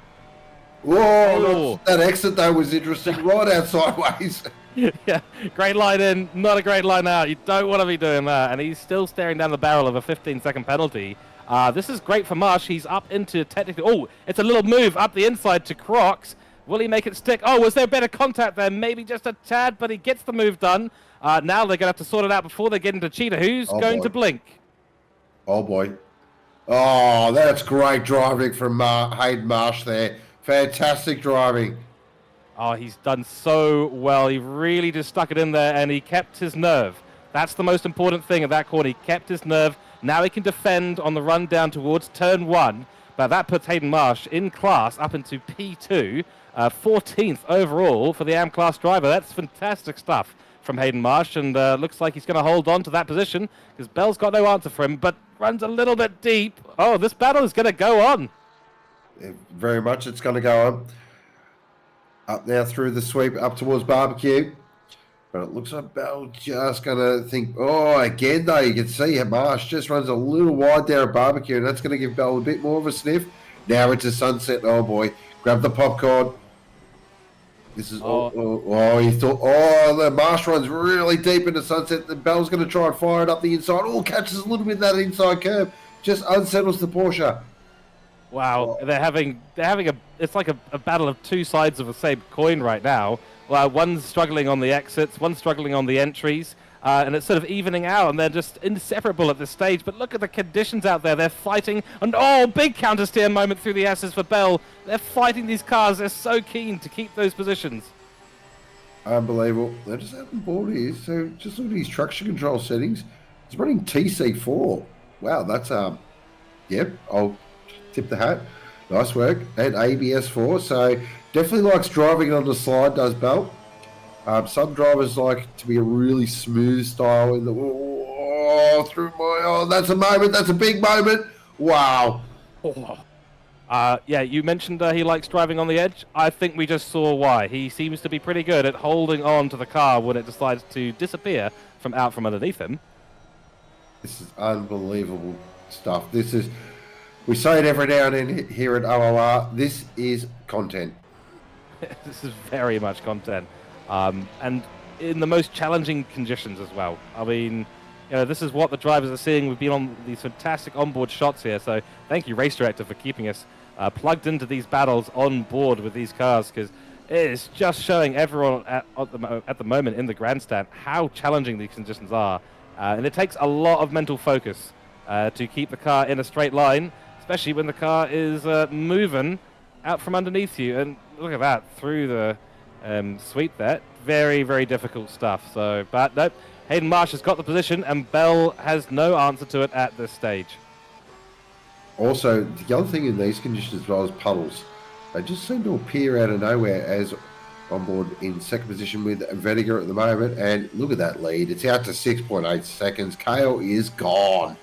Whoa, that exit, though, was interesting. Right out sideways. Yeah, great line in, not a great line out. You don't want to be doing that. And he's still staring down the barrel of a 15-second penalty. This is great for Marsh. He's up into technically... Oh, it's a little move up the inside to Crocs. Will he make it stick? Oh, was there better contact there? Maybe just a tad, but he gets the move done. Now they're going to have to sort it out before they get into Cheetah. Who's going to blink? Oh, boy. Oh, that's great driving from Hayden Marsh there. Fantastic driving. Oh, he's done so well. He really just stuck it in there, and he kept his nerve. That's the most important thing of that corner. He kept his nerve. Now he can defend on the run down towards turn 1, but that puts Hayden Marsh in class up into P2. 14th overall for the AM class driver. That's fantastic stuff from Hayden Marsh, and looks like he's going to hold on to that position because Bell's got no answer for him, but runs a little bit deep. Oh, this battle is going to go on. Yeah, very much it's going to go on. Up now through the sweep up towards Barbecue. But it looks like Bell just going to think, oh, again, though, you can see Marsh just runs a little wide there at Barbecue, and that's going to give Bell a bit more of a sniff. Now into Sunset. Oh, boy. Grab the popcorn. This is, he thought, the Marsh runs really deep into Sunset. The Bell's going to try and fire it up the inside. Oh, catches a little bit of that inside curve. Just unsettles the Porsche. Wow, they're having it's like a battle of two sides of the same coin right now. One's struggling on the exits, one's struggling on the entries, and it's sort of evening out, and they're just inseparable at this stage. But look at the conditions out there. They're fighting, and big counter steer moment through the S's for Bell. They're fighting these cars. They're so keen to keep those positions. Unbelievable. They're just out on board here. So just look at his traction control settings. He's running TC4. Wow, that's yep, I'll tip the hat. Nice work. And ABS4. So definitely likes driving on the slide, does Bell. Some drivers like to be a really smooth style in the that's a moment. That's a big moment. Wow. Yeah, you mentioned he likes driving on the edge. I think we just saw why. He seems to be pretty good at holding on to the car when it decides to disappear from underneath him. This is unbelievable stuff. We say it every now and then here at OOR. This is content. This is very much content. And in the most challenging conditions as well. I mean, this is what the drivers are seeing. We've been on these fantastic onboard shots here. So thank you, Race Director, for keeping us plugged into these battles on board with these cars, because it is just showing everyone at the moment in the grandstand how challenging these conditions are. And it takes a lot of mental focus to keep the car in a straight line, especially when the car is moving out from underneath you. And look at that, through the sweep there. Very, very difficult stuff. So, but nope, Hayden Marsh has got the position, and Bell has no answer to it at this stage. Also, the other thing in these conditions as well is puddles. They just seem to appear out of nowhere, as on board in second position with Vediger at the moment. And look at that lead. It's out to 6.8 seconds. Kale is gone.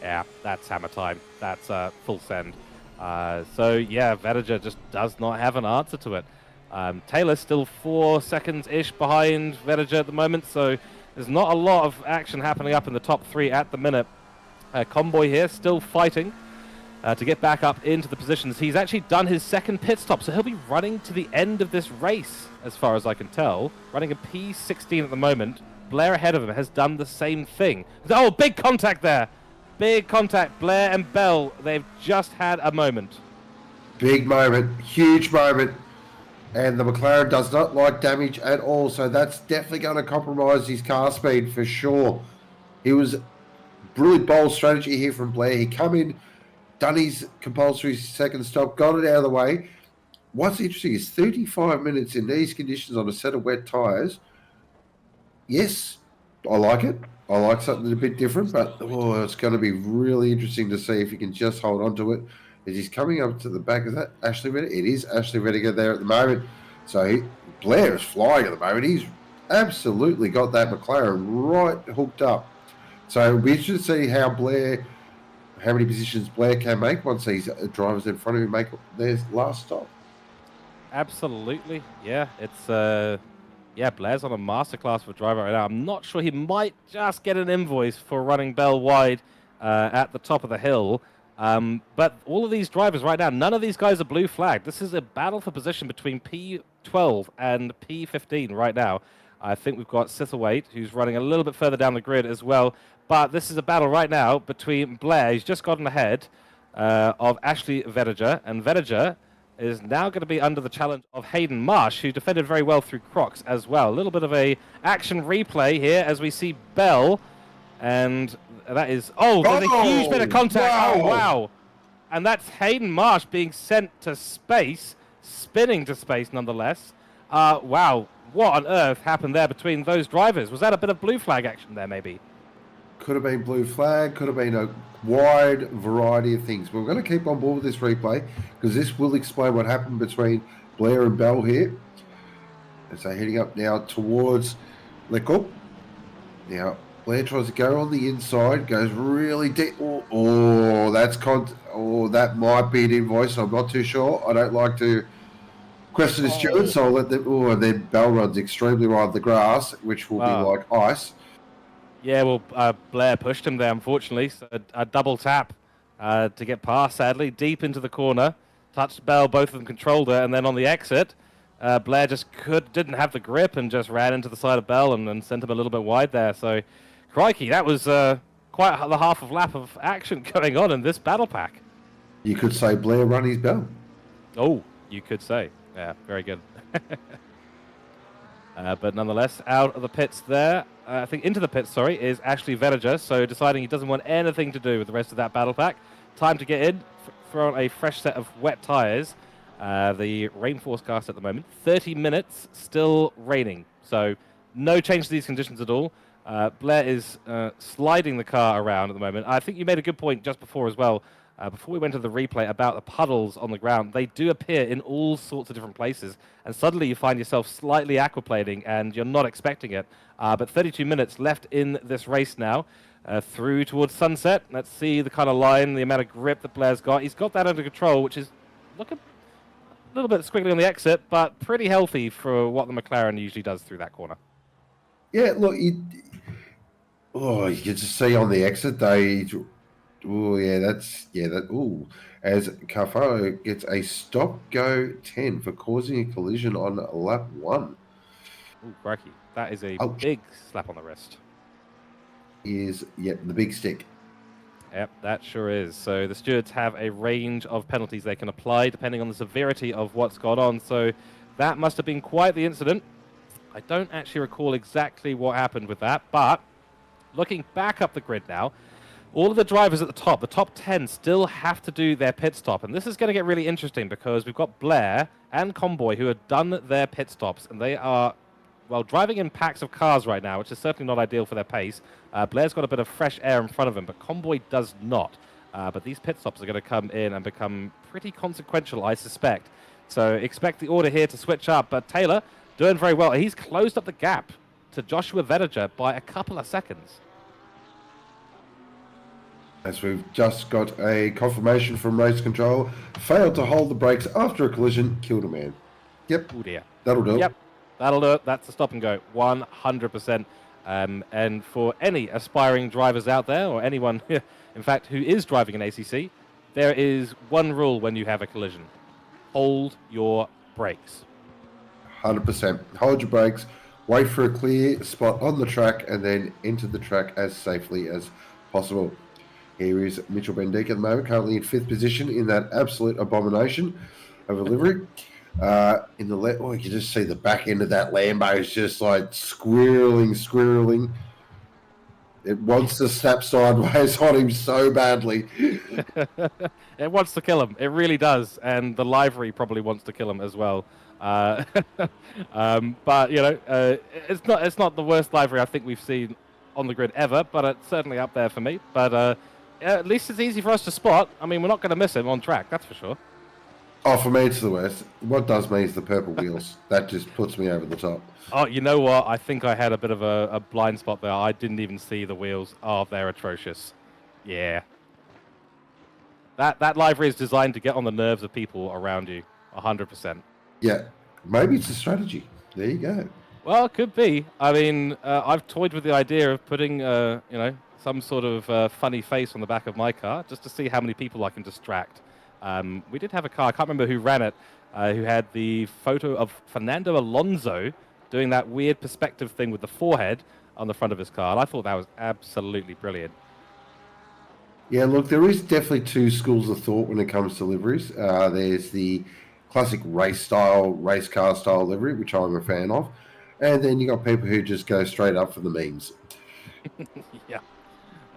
Yeah, that's hammer time. That's full send. So, yeah, Vediger just does not have an answer to it. Taylor's still 4 seconds-ish behind Vediger at the moment, so there's not a lot of action happening up in the top 3 at the minute. Comboy here still fighting to get back up into the positions. He's actually done his second pit stop, so he'll be running to the end of this race, as far as I can tell. Running a P16 at the moment. Blair ahead of him has done the same thing. Oh, big contact there. Big contact. Blair and Bell, they've just had a moment. Big moment. Huge moment. And the McLaren does not like damage at all, so that's definitely going to compromise his car speed for sure. It was brilliant bold strategy here from Blair. He come in, done his compulsory second stop, got it out of the way. What's interesting is 35 minutes in these conditions on a set of wet tyres. Yes, I like it. I like something a bit different, but it's going to be really interesting to see if he can just hold on to it. As he's coming up to the back. Is that Ashley Vediger? It is Ashley Vediger there at the moment. So Blair is flying at the moment. He's absolutely got that McLaren right hooked up. So we should see how many positions Blair can make once these drivers in front of him make their last stop. Absolutely. Yeah, it's Blair's on a masterclass for driver right now. I'm not sure, he might just get an invoice for running Bell wide at the top of the hill. But all of these drivers right now, none of these guys are blue flagged. This is a battle for position between P12 and P15 right now. I think we've got Sitherwaite, who's running a little bit further down the grid as well. But this is a battle right now between Blair, who's just gotten ahead of Ashley Vediger. And Vediger is now going to be under the challenge of Hayden Marsh, who defended very well through Crocs as well. A little bit of a action replay here as we see Bell. And that is... there's a huge bit of contact. Wow. Oh, wow. And that's Hayden Marsh being sent to space, spinning to space nonetheless. Wow. What on earth happened there between those drivers? Was that a bit of blue flag action there, maybe? Could have been blue flag, could have been a wide variety of things. We're going to keep on board with this replay because this will explain what happened between Blair and Bell here. As they're heading up now towards Leco. Now, Blair tries to go on the inside, goes really deep. Oh, that might be an invoice. I'm not too sure. I don't like to question the stewards, so I'll let them. Oh, and then Bell runs extremely wide the grass, which will be like ice. Yeah, well, Blair pushed him there, unfortunately. So a double tap to get past, sadly, deep into the corner. Touched Bell, both of them controlled her, and then on the exit, Blair just didn't have the grip and just ran into the side of Bell and sent him a little bit wide there. So, crikey, that was quite the half of lap of action going on in this battle pack. You could say Blair run his Bell. Oh, you could say. Yeah, very good. But nonetheless, out of the pits there, I think into the pits, sorry, is Ashley Venager. So deciding he doesn't want anything to do with the rest of that battle pack. Time to get in, throw on a fresh set of wet tyres. The rain forecast at the moment, 30 minutes, still raining. So no change to these conditions at all. Blair is sliding the car around at the moment. I think you made a good point just before as well. Before we went to the replay about the puddles on the ground, they do appear in all sorts of different places, and suddenly you find yourself slightly aquaplaning, and you're not expecting it. But 32 minutes left in this race now, through towards sunset. Let's see the kind of line, the amount of grip that Blair's got. He's got that under control, which is looking a little bit squiggly on the exit, but pretty healthy for what the McLaren usually does through that corner. Yeah, look, you can just see on the exit, as Carfaro gets a stop-go 10 for causing a collision on lap 1. Ooh, crikey. That is a big slap on the wrist. The big stick. Yep, that sure is. So the stewards have a range of penalties they can apply depending on the severity of what's gone on. So that must have been quite the incident. I don't actually recall exactly what happened with that, but looking back up the grid now, all of the drivers at the top 10 still have to do their pit stop. And this is going to get really interesting because we've got Blair and Convoy who have done their pit stops, and they are, well, driving in packs of cars right now, which is certainly not ideal for their pace. Blair's got a bit of fresh air in front of him, but Convoy does not. But these pit stops are going to come in and become pretty consequential, I suspect. So expect the order here to switch up. But Taylor doing very well. He's closed up the gap to Joshua Venager by a couple of seconds. As we've just got a confirmation from race control, failed to hold the brakes after a collision, killed a man. Yep. Oh dear. That'll do it. Yep. That'll do it. That's the stop and go. 100%. And for any aspiring drivers out there, or anyone, in fact, who is driving an ACC, there is one rule when you have a collision. Hold your brakes. 100%. Hold your brakes, wait for a clear spot on the track, and then enter the track as safely as possible. Here is Mitchell Bendick at the moment, currently in 5th position in that absolute abomination of a livery. You can just see the back end of that Lambo is just like squirreling. It wants to snap sideways on him so badly. It wants to kill him. It really does. And the livery probably wants to kill him as well. But, it's not the worst livery I think we've seen on the grid ever, but it's certainly up there for me. But at least it's easy for us to spot. I mean, we're not going to miss him on track, that's for sure. Oh, for me, it's the worst. What does me is the purple wheels. That just puts me over the top. Oh, you know what? I think I had a bit of a blind spot there. I didn't even see the wheels. Oh, they're atrocious. Yeah. That livery is designed to get on the nerves of people around you. 100%. Yeah. Maybe it's a strategy. There you go. Well, it could be. I mean, I've toyed with the idea of putting, some sort of funny face on the back of my car just to see how many people I can distract. We did have a car, I can't remember who ran it, who had the photo of Fernando Alonso doing that weird perspective thing with the forehead on the front of his car. And I thought that was absolutely brilliant. Yeah, look, there is definitely two schools of thought when it comes to liveries. There's the classic race car style livery, which I'm a fan of. And then you got people who just go straight up for the memes. Yeah.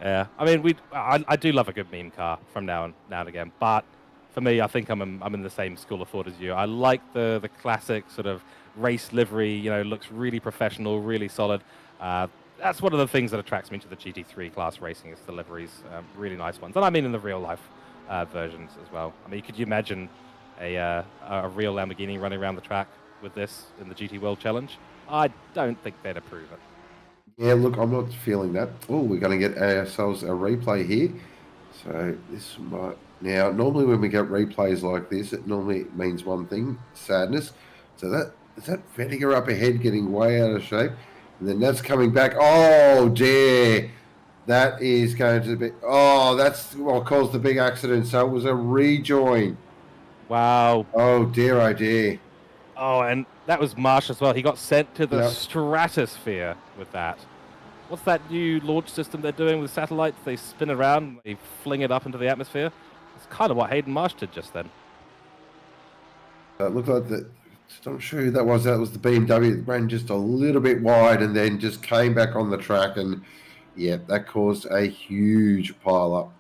Yeah. I mean, I do love a good meme car from now and again. But for me, I think I'm in the same school of thought as you. I like the classic sort of race livery, looks really professional, really solid. That's one of the things that attracts me to the GT3 class racing is the liveries, really nice ones. And I mean in the real life versions as well. I mean, could you imagine a real Lamborghini running around the track with this in the GT World Challenge, I don't think they'd approve it. Yeah, look, I'm not feeling that. Oh, we're going to get ourselves a replay here. So this might... Now, normally when we get replays like this, it normally means one thing, sadness. So is that Vettiger up ahead getting way out of shape? And then that's coming back. Oh, dear. That is going to be... Oh, that's what caused the big accident. So it was a rejoin. Wow. Oh, dear, oh, dear. Oh, and that was Marsh as well. He got sent to the Yep. stratosphere with that. What's that new launch system they're doing with satellites? They spin around, they fling it up into the atmosphere. It's kind of what Hayden Marsh did just then. It looked like that. I'm sure who that was. That was the BMW that ran just a little bit wide and then just came back on the track. And yeah, that caused a huge pile up.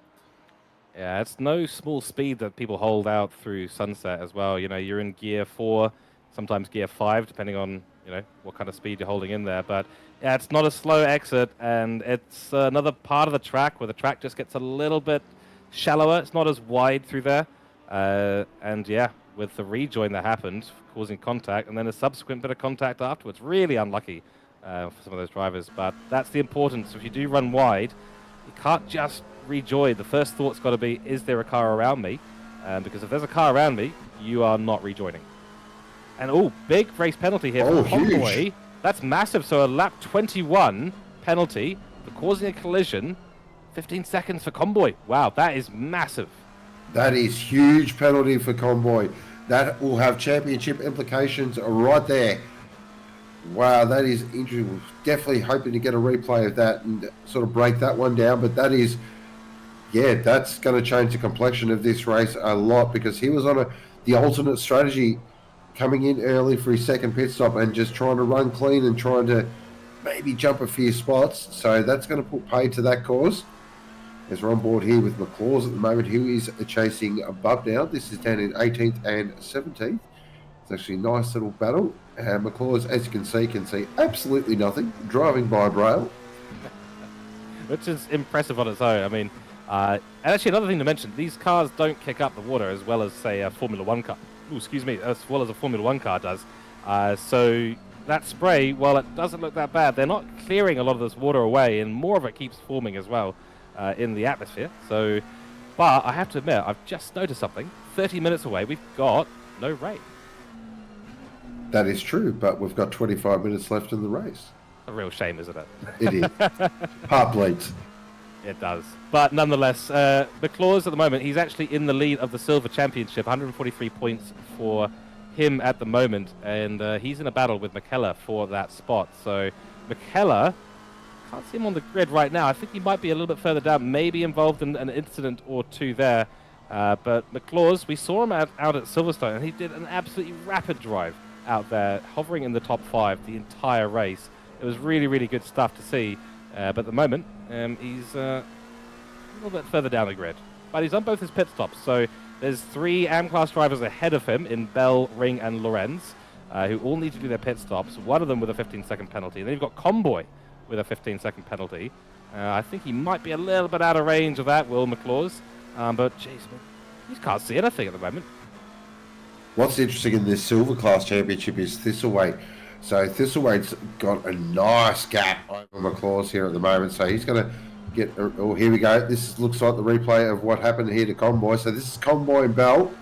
Yeah, it's no small speed that people hold out through Sunset as well. You know, you're in gear 4, sometimes gear 5, depending on, you know, what kind of speed you're holding in there. But yeah, it's not a slow exit, and it's another part of the track where the track just gets a little bit shallower. It's not as wide through there. And yeah, with the rejoin that happened, causing contact, and then a subsequent bit of contact afterwards. Really unlucky for some of those drivers. But that's the importance. If you do run wide, you can't just rejoin. The first thought's got to be, is there a car around me? Because if there's a car around me, you are not rejoining. And oh, big race penalty here for Convoy. Huge. That's massive. So a lap 21 penalty for causing a collision. 15 seconds for Convoy. Wow, that is massive. That is huge penalty for Convoy. That will have championship implications right there. Wow, that is interesting. Definitely hoping to get a replay of that and sort of break that one down. But that is, yeah, that's going to change the complexion of this race a lot, because he was on the alternate strategy, coming in early for his second pit stop and just trying to run clean and trying to maybe jump a few spots. So that's going to put pay to that cause. As we're on board here with McLaws at the moment, who is chasing above now. This is down in 18th and 17th. It's actually a nice little battle. McLaws, as you can see absolutely nothing, driving by braille. Which is impressive on its own. I mean, and actually another thing to mention, these cars don't kick up the water as well as, say, a Formula 1 car. Ooh, excuse me, as well as a Formula 1 car does. So that spray, while it doesn't look that bad, they're not clearing a lot of this water away, and more of it keeps forming as well in the atmosphere. So, but I have to admit, I've just noticed something. 30 minutes away, we've got no rain. That is true, but we've got 25 minutes left in the race. A real shame, isn't it? It is. Heart bleeds. It does. But nonetheless, McLaws at the moment, he's actually in the lead of the Silver Championship, 143 points for him at the moment, and he's in a battle with McKellar for that spot. So McKellar, can't see him on the grid right now. I think he might be a little bit further down, maybe involved in an incident or two there. But McLaws, we saw him out at Silverstone, and he did an absolutely rapid drive out there, hovering in the top 5 the entire race. It was really, really good stuff to see. But at the moment, he's a little bit further down the grid. But he's on both his pit stops. So there's 3 AM-class drivers ahead of him in Bell, Ring, and Lorenz, who all need to do their pit stops, one of them with a 15-second penalty. And then you've got Convoy with a 15-second penalty. I think he might be a little bit out of range of that, Will McLaws. But, jeez, he can't see anything at the moment. What's interesting in this Silver Class Championship is Thistlethwaite. So Thistlewaite's got a nice gap over McLaws here at the moment. So he's going to get... Oh, here we go. This looks like the replay of what happened here to Convoy. So this is Convoy and Bell.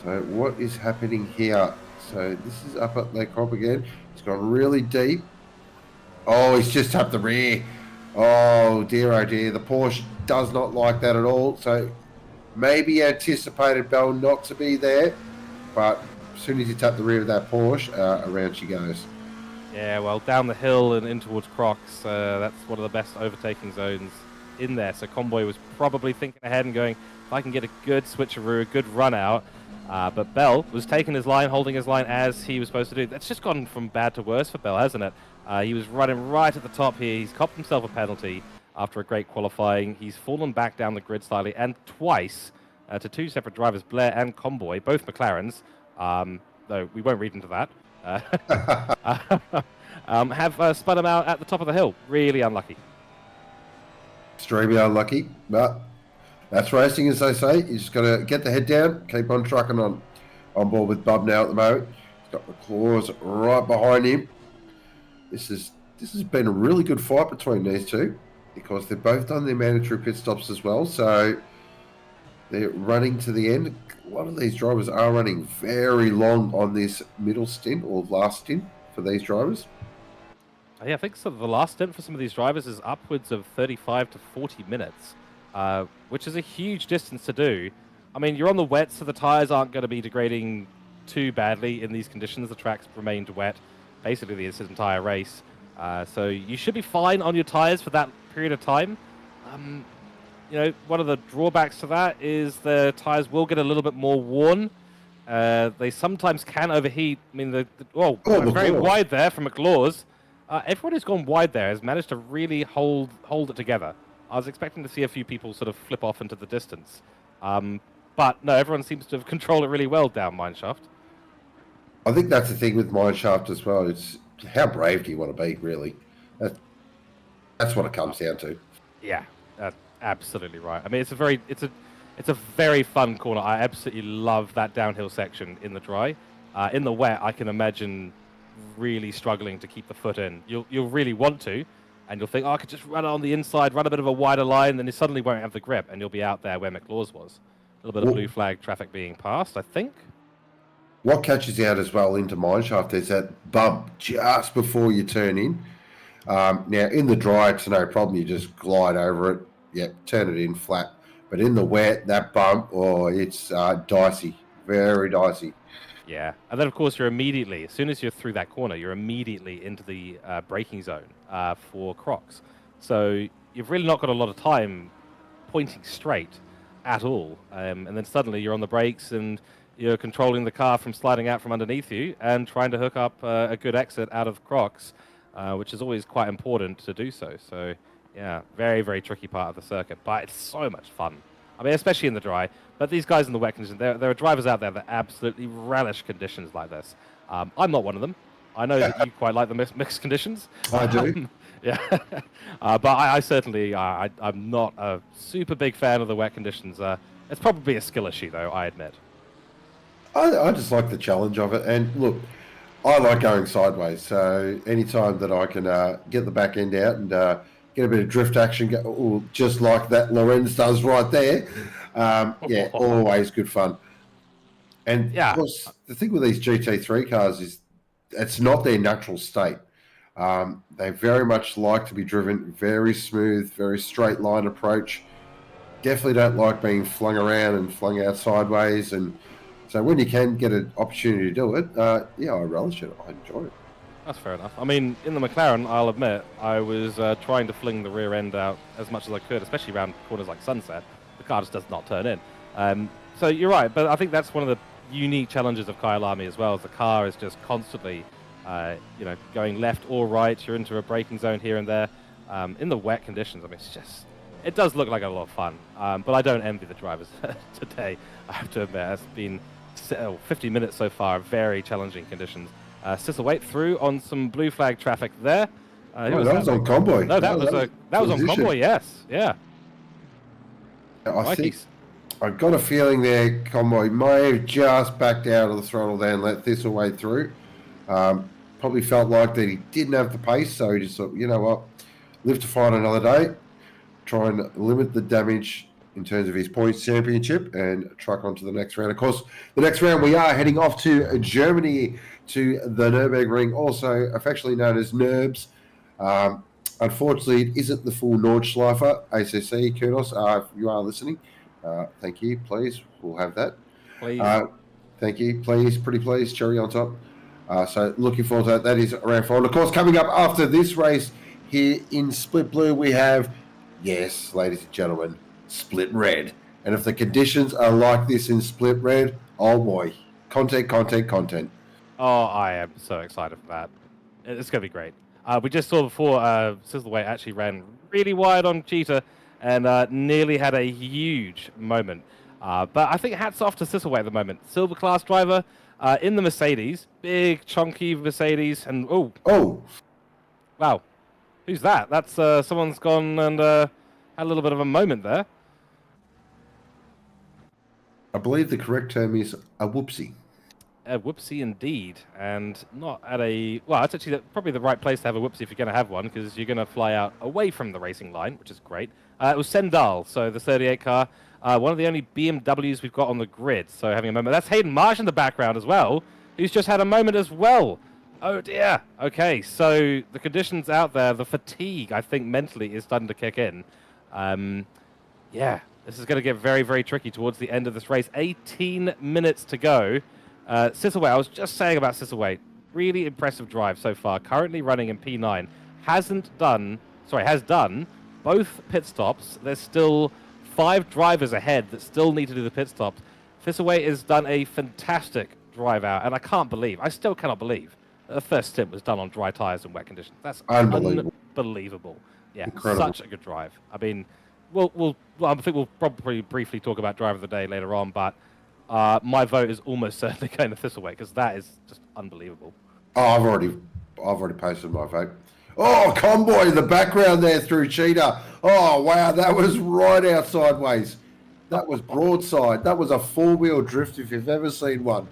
So what is happening here? So this is up at their crop again. He's gone really deep. Oh, he's just tapped the rear. Oh, dear, the Porsche does not like that at all. So maybe anticipated Bell not to be there, but as soon as he tapped the rear of that Porsche, around she goes. Yeah, well, down the hill and in towards Crocs, that's one of the best overtaking zones in there. So Convoy was probably thinking ahead and going, if I can get a good switcheroo, a good run out. But Bell was taking his line, holding his line as he was supposed to do. That's just gone from bad to worse for Bell, hasn't it? He was running right at the top here. He's copped himself a penalty after a great qualifying. He's fallen back down the grid slightly, and twice to 2 separate drivers, Blair and Convoy, both McLarens, though we won't read into that, have spun him out at the top of the hill. Really unlucky. Extremely unlucky, but That's racing, as they say. You just got to get the head down, keep on trucking on. On board with Bob now at the moment. He's got the claws right behind him. This has been a really good fight between these two because they've both done their mandatory pit stops as well. So they're running to the end. A lot of these drivers are running very long on this middle stint or last stint for these drivers. Yeah, I think so. The last stint for some of these drivers is upwards of 35 to 40 minutes, which is a huge distance to do. I mean, you're on the wet, so the tyres aren't going to be degrading too badly in these conditions. The track's remained wet basically this entire race. So you should be fine on your tyres for that period of time. You know, one of the drawbacks to that is the tyres will get a little bit more worn. They sometimes can overheat. I mean, very wide there from McLaws. Everyone who's gone wide there has managed to really hold it together. I was expecting to see a few people sort of flip off into the distance. But no, everyone seems to have controlled it really well down Mineshaft. I think that's the thing with Mineshaft as well. It's how brave do you want to be, really? That's what it comes down to. Yeah, absolutely right. I mean, it's a very fun corner. I absolutely love that downhill section in the dry. In the wet, I can imagine really struggling to keep the foot in. You'll really want to, and you'll think, oh, I could just run it on the inside, run a bit of a wider line, then you suddenly won't have the grip, and you'll be out there where McLaws was. A little bit of blue flag traffic being passed, I think. What catches you out as well into Mineshaft is that bump just before you turn in. Now, in the dry, it's no problem. You just glide over it. Yep, turn it in flat. But in the wet, that bump, it's dicey. Very dicey. Yeah. And then, of course, you're immediately, as soon as you're through that corner, you're immediately into the braking zone for Crocs. So you've really not got a lot of time pointing straight at all. And then suddenly you're on the brakes and you're controlling the car from sliding out from underneath you and trying to hook up a good exit out of Crocs, which is always quite important to do so. So, yeah, very, very tricky part of the circuit, but it's so much fun. I mean, especially in the dry. But these guys in the wet conditions, there are drivers out there that absolutely relish conditions like this. I'm not one of them. I know that you quite like the mixed conditions. I do. Yeah, but I certainly, I'm not a super big fan of the wet conditions. It's probably a skill issue, though, I admit. I just like the challenge of it. And look, I like going sideways. So anytime that I can get the back end out and get a bit of drift action, just like that Lorenz does right there, always good fun. And of course, the thing with these GT3 cars is it's not their natural state. They very much like to be driven very smooth, very straight line approach. Definitely don't like being flung around and flung out sideways. And so when you can get an opportunity to do it, I relish it. I enjoy it. That's fair enough. I mean, in the McLaren, I'll admit, I was trying to fling the rear end out as much as I could, especially around corners like Sunset. The car just does not turn in. So you're right, but I think that's one of the unique challenges of Kyalami as well, is the car is just constantly going left or right. You're into a braking zone here and there. In the wet conditions, I mean, it does look like a lot of fun, but I don't envy the drivers today, I have to admit. It's been 50 minutes so far, very challenging conditions. Sisselwaite through on some blue flag traffic there. That was on Convoy. No, that was on Convoy, yes. Yeah. I think I've got a feeling there Convoy may have just backed out of the throttle there and let Thistleway through. Probably felt like that he didn't have the pace, so he just thought, you know what, live to fight another day, try and limit the damage in terms of his points championship and truck on to the next round. Of course, the next round we are heading off to Germany, to the Nürburgring, also affectionately known as NURBS. Unfortunately, it isn't the full Nordschleife ACC. Kudos, if you are listening. Thank you, please. We'll have that. Please. Thank you, please. Pretty please. Cherry on top. So looking forward to that. That is round 4. And of course, coming up after this race here in Split Blue, we have, yes, ladies and gentlemen, Split Red. And if the conditions are like this in Split Red, oh boy, content. Oh, I am so excited for that. It's going to be great. We just saw before Sisselwaite actually ran really wide on Cheetah and nearly had a huge moment. But I think hats off to Sisselwaite at the moment. Silver class driver in the Mercedes, big chunky Mercedes, and oh, wow, who's that? That's someone's gone and had a little bit of a moment there. I believe the correct term is a whoopsie. A whoopsie indeed, and not at a... Well, it's actually probably the right place to have a whoopsie if you're going to have one, because you're going to fly out away from the racing line, which is great. It was Sendal, so the 38 car, one of the only BMWs we've got on the grid, so having a moment. That's Hayden Marsh in the background as well, who's just had a moment as well. Oh dear. Okay, so the conditions out there, the fatigue, I think mentally is starting to kick in. Yeah, this is going to get very, very tricky towards the end of this race. 18 minutes to go. Sissaway, I was just saying about Sissaway. Really impressive drive so far. Currently running in P9. Has done both pit stops. There's still 5 drivers ahead that still need to do the pit stops. Sissaway has done a fantastic drive out, and I still cannot believe that the first stint was done on dry tires and wet conditions. That's unbelievable. Yeah, Incredible. Such a good drive. I mean, I think we'll probably briefly talk about driver of the day later on, but my vote is almost certainly going to Thistlewaite because that is just unbelievable. Oh, I've already posted my vote. Oh, Convoy in the background there through Cheetah. Oh, wow, that was right out sideways. That was broadside. That was a 4-wheel drift if you've ever seen one.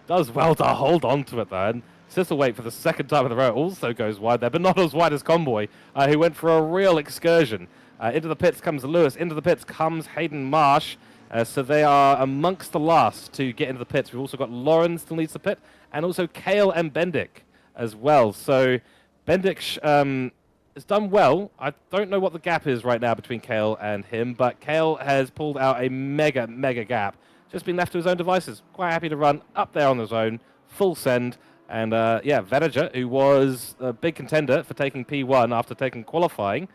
Does well to hold on to it, though. And Thistlewaite, for the second time in a row, also goes wide there, but not as wide as Convoy, who went for a real excursion. Into the pits comes Lewis. Into the pits comes Hayden Marsh. So they are amongst the last to get into the pits. We've also got Lauren still needs the pit, and also Kale and Bendick as well. So Bendick has done well. I don't know what the gap is right now between Kale and him, but Kale has pulled out a mega, mega gap. Just been left to his own devices. Quite happy to run up there on his own, full send. And yeah, Vedager, who was a big contender for taking P1 after taking qualifying,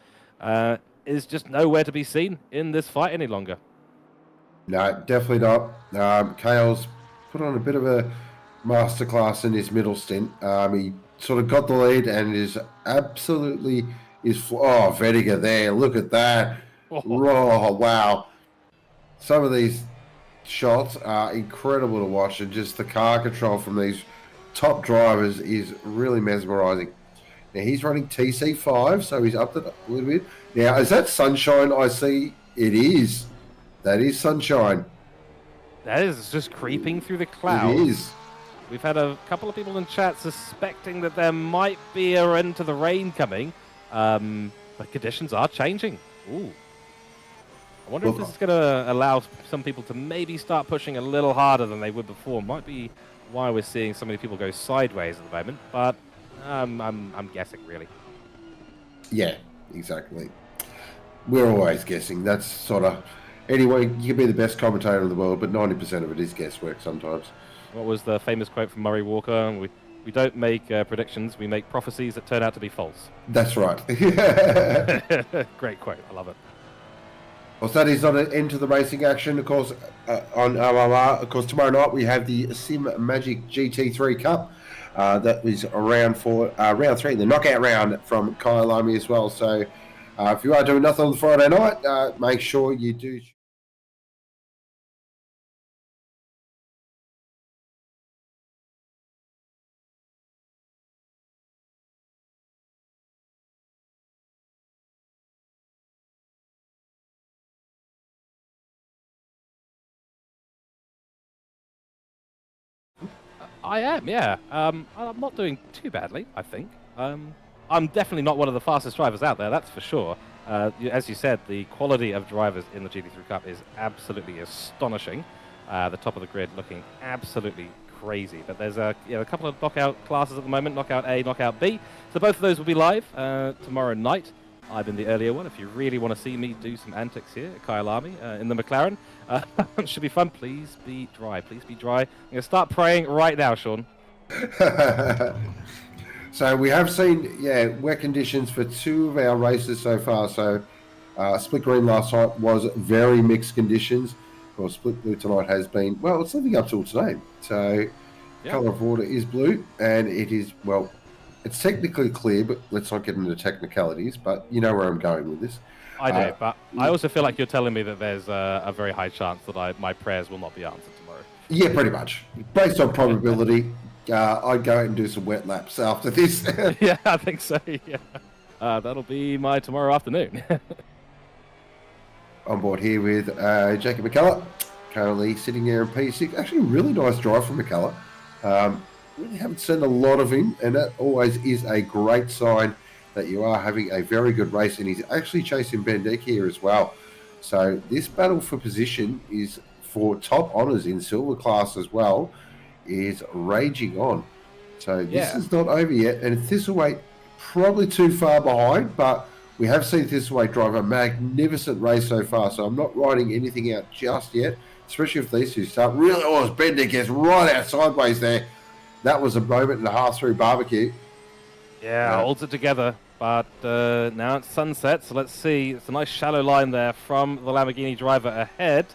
is just nowhere to be seen in this fight any longer. No, definitely not. Kale's put on a bit of a masterclass in his middle stint. He sort of got the lead and is absolutely Vediger there. Look at that. Oh, wow. Some of these shots are incredible to watch, and just the car control from these top drivers is really mesmerizing. Now he's running TC5, so he's upped it a little bit. Now, is that Sunshine I see? It is. That is Sunshine. That is just creeping through the clouds. It is. We've had a couple of people in chat suspecting that there might be an end to the rain coming, but conditions are changing. Ooh. I wonder if this is going to allow some people to maybe start pushing a little harder than they would before. Might be why we're seeing so many people go sideways at the moment, but I'm guessing, really. Yeah, exactly. We're always guessing. That's sort of... Anyway, you can be the best commentator in the world, but 90% of it is guesswork sometimes. What was the famous quote from Murray Walker? We don't make predictions, we make prophecies that turn out to be false. That's right. Great quote, I love it. Well, that is on an end to the racing action. Of course, on RRR, of course, tomorrow night we have the Sim Magic GT3 Cup. That is round 3, the knockout round from Kyalami as well. So if you are doing nothing on Friday night, make sure you do. I am, yeah. I'm not doing too badly, I think. I'm definitely not one of the fastest drivers out there, that's for sure. As you said, the quality of drivers in the GT3 Cup is absolutely astonishing. The top of the grid looking absolutely crazy. But there's a couple of knockout classes at the moment, knockout A, knockout B. So both of those will be live tomorrow night. I'm in the earlier one. If you really want to see me do some antics here at Kyalami in the McLaren, should be fun. Please be dry. Please be dry. I'm going to start praying right now, Sean. So we have seen, wet conditions for 2 of our races so far. So Split Green last night was very mixed conditions. Of course, Split Blue tonight has been, well, it's living up till today. So colour of water is blue, and it is, well, it's technically clear, but let's not get into technicalities, but you know where I'm going with this. I do, but I also feel like you're telling me that there's a very high chance that my prayers will not be answered tomorrow. Yeah, pretty much. Based on probability, I'd go out and do some wet laps after this. Yeah, I think so, yeah. That'll be my tomorrow afternoon. On board here with Jacob McCullough. currently sitting there in P6. Actually, really nice drive from McCullough. Really haven't seen a lot of him, and that always is a great sign that you are having a very good race. And he's actually chasing Ben Deck here as well. So this battle for position is for top honours in silver class as well, is raging on. So this is not over yet, and Thistlethwaite probably too far behind, but we have seen Thistlethwaite drive a magnificent race so far, so I'm not writing anything out just yet, especially if these two start. Really, as Bender gets right out sideways there. That was a moment and a half through barbecue. Yeah, holds it together, but now it's sunset, so let's see. It's a nice shallow line there from the Lamborghini driver ahead.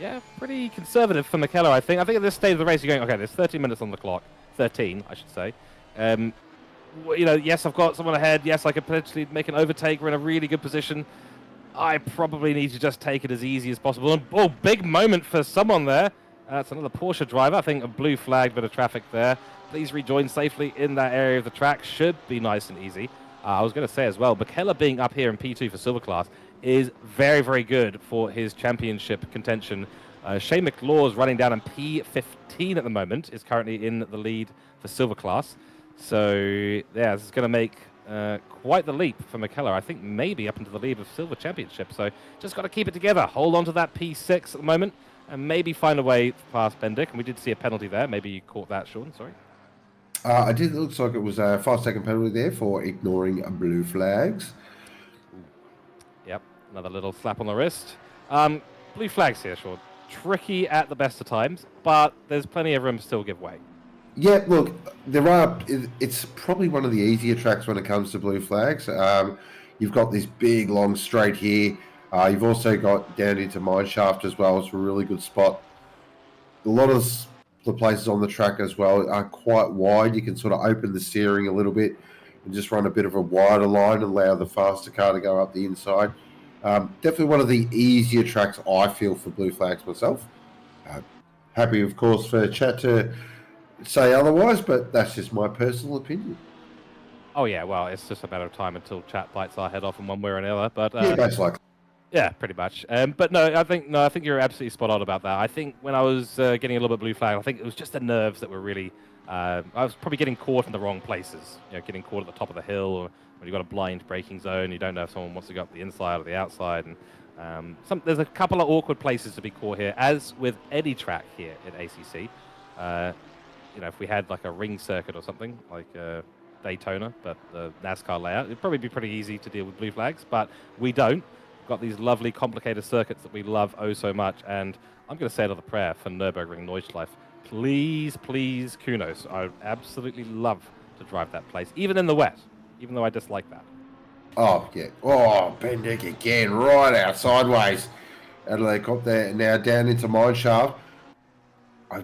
Yeah, pretty conservative for McKellar, I think. I think at this stage of the race, you're going, okay, there's 13 minutes on the clock. 13, I should say. You know, yes, I've got someone ahead. Yes, I could potentially make an overtake. We're in a really good position. I probably need to just take it as easy as possible. And, oh, big moment for someone there. That's another Porsche driver. I think a blue flag, bit of traffic there. Please rejoin safely in that area of the track. Should be nice and easy. I was going to say as well, McKellar being up here in P2 for silver class is very, very good for his championship contention. Shane McLaw's running down in P15 at the moment, is currently in the lead for silver class. So, yeah, this is going to make quite the leap for McKellar. I think maybe up into the lead of silver championship. So, just got to keep it together. Hold on to that P6 at the moment and maybe find a way past Bendick. And we did see a penalty there. Maybe you caught that, Sean. Sorry. I did. It looks like it was a 5-second penalty there for ignoring blue flags. Yep, another little slap on the wrist. Blue flags here, Sean. Tricky at the best of times, but there's plenty of room to still give way. Yeah, look, there are. It's probably one of the easier tracks when it comes to blue flags. You've got this big, long straight here. You've also got down into Mineshaft as well. It's a really good spot. A lot of the places on the track as well are quite wide. You can sort of open the steering a little bit and just run a bit of a wider line and allow the faster car to go up the inside. Definitely one of the easier tracks, I feel, for blue flags myself. Happy, of course, for chat to say otherwise, but that's just my personal opinion. Oh, yeah, well, it's just a matter of time until chat bites our head off in one way or another. But yeah, most likely. Yeah, pretty much. But no, I think you're absolutely spot on about that. I think when I was getting a little bit blue flag, I think it was just the nerves that were really. I was probably getting caught in the wrong places. You know, getting caught at the top of the hill, or when you've got a blind braking zone, you don't know if someone wants to go up the inside or the outside. And there's a couple of awkward places to be caught here, as with any track here at ACC. You know, if we had like a ring circuit or something like Daytona, but the NASCAR layout, it'd probably be pretty easy to deal with blue flags. But we don't. Got these lovely, complicated circuits that we love oh so much, and I'm going to say another prayer for Nürburgring Nordschleife. Please, please, Kunos. I would absolutely love to drive that place, even in the wet, even though I dislike that. Oh, yeah. Oh, Bendick again, right out sideways. Adelaide cop there, now down into Mineshaft. I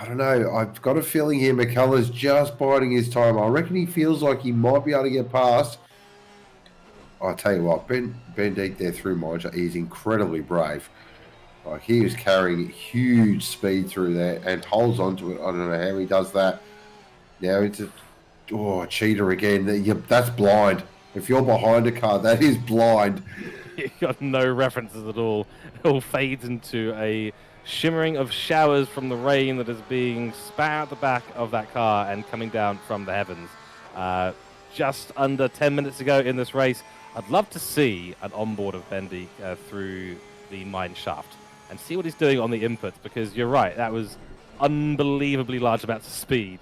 don't know. I've got a feeling here McCullough's just biding his time. I reckon he feels like he might be able to get past. I'll tell you what, Ben Deek there through Mineshaft, he's incredibly brave. Like, he was carrying huge speed through there and holds on to it. I don't know how he does that. Now into, cheater again. That's blind. If you're behind a car, that is blind. You got no references at all. It all fades into a shimmering of showers from the rain that is being spat out the back of that car and coming down from the heavens. Just under 10 minutes ago in this race, I'd love to see an onboard of Bendy through the mine shaft and see what he's doing on the inputs, because you're right, that was unbelievably large amounts of speed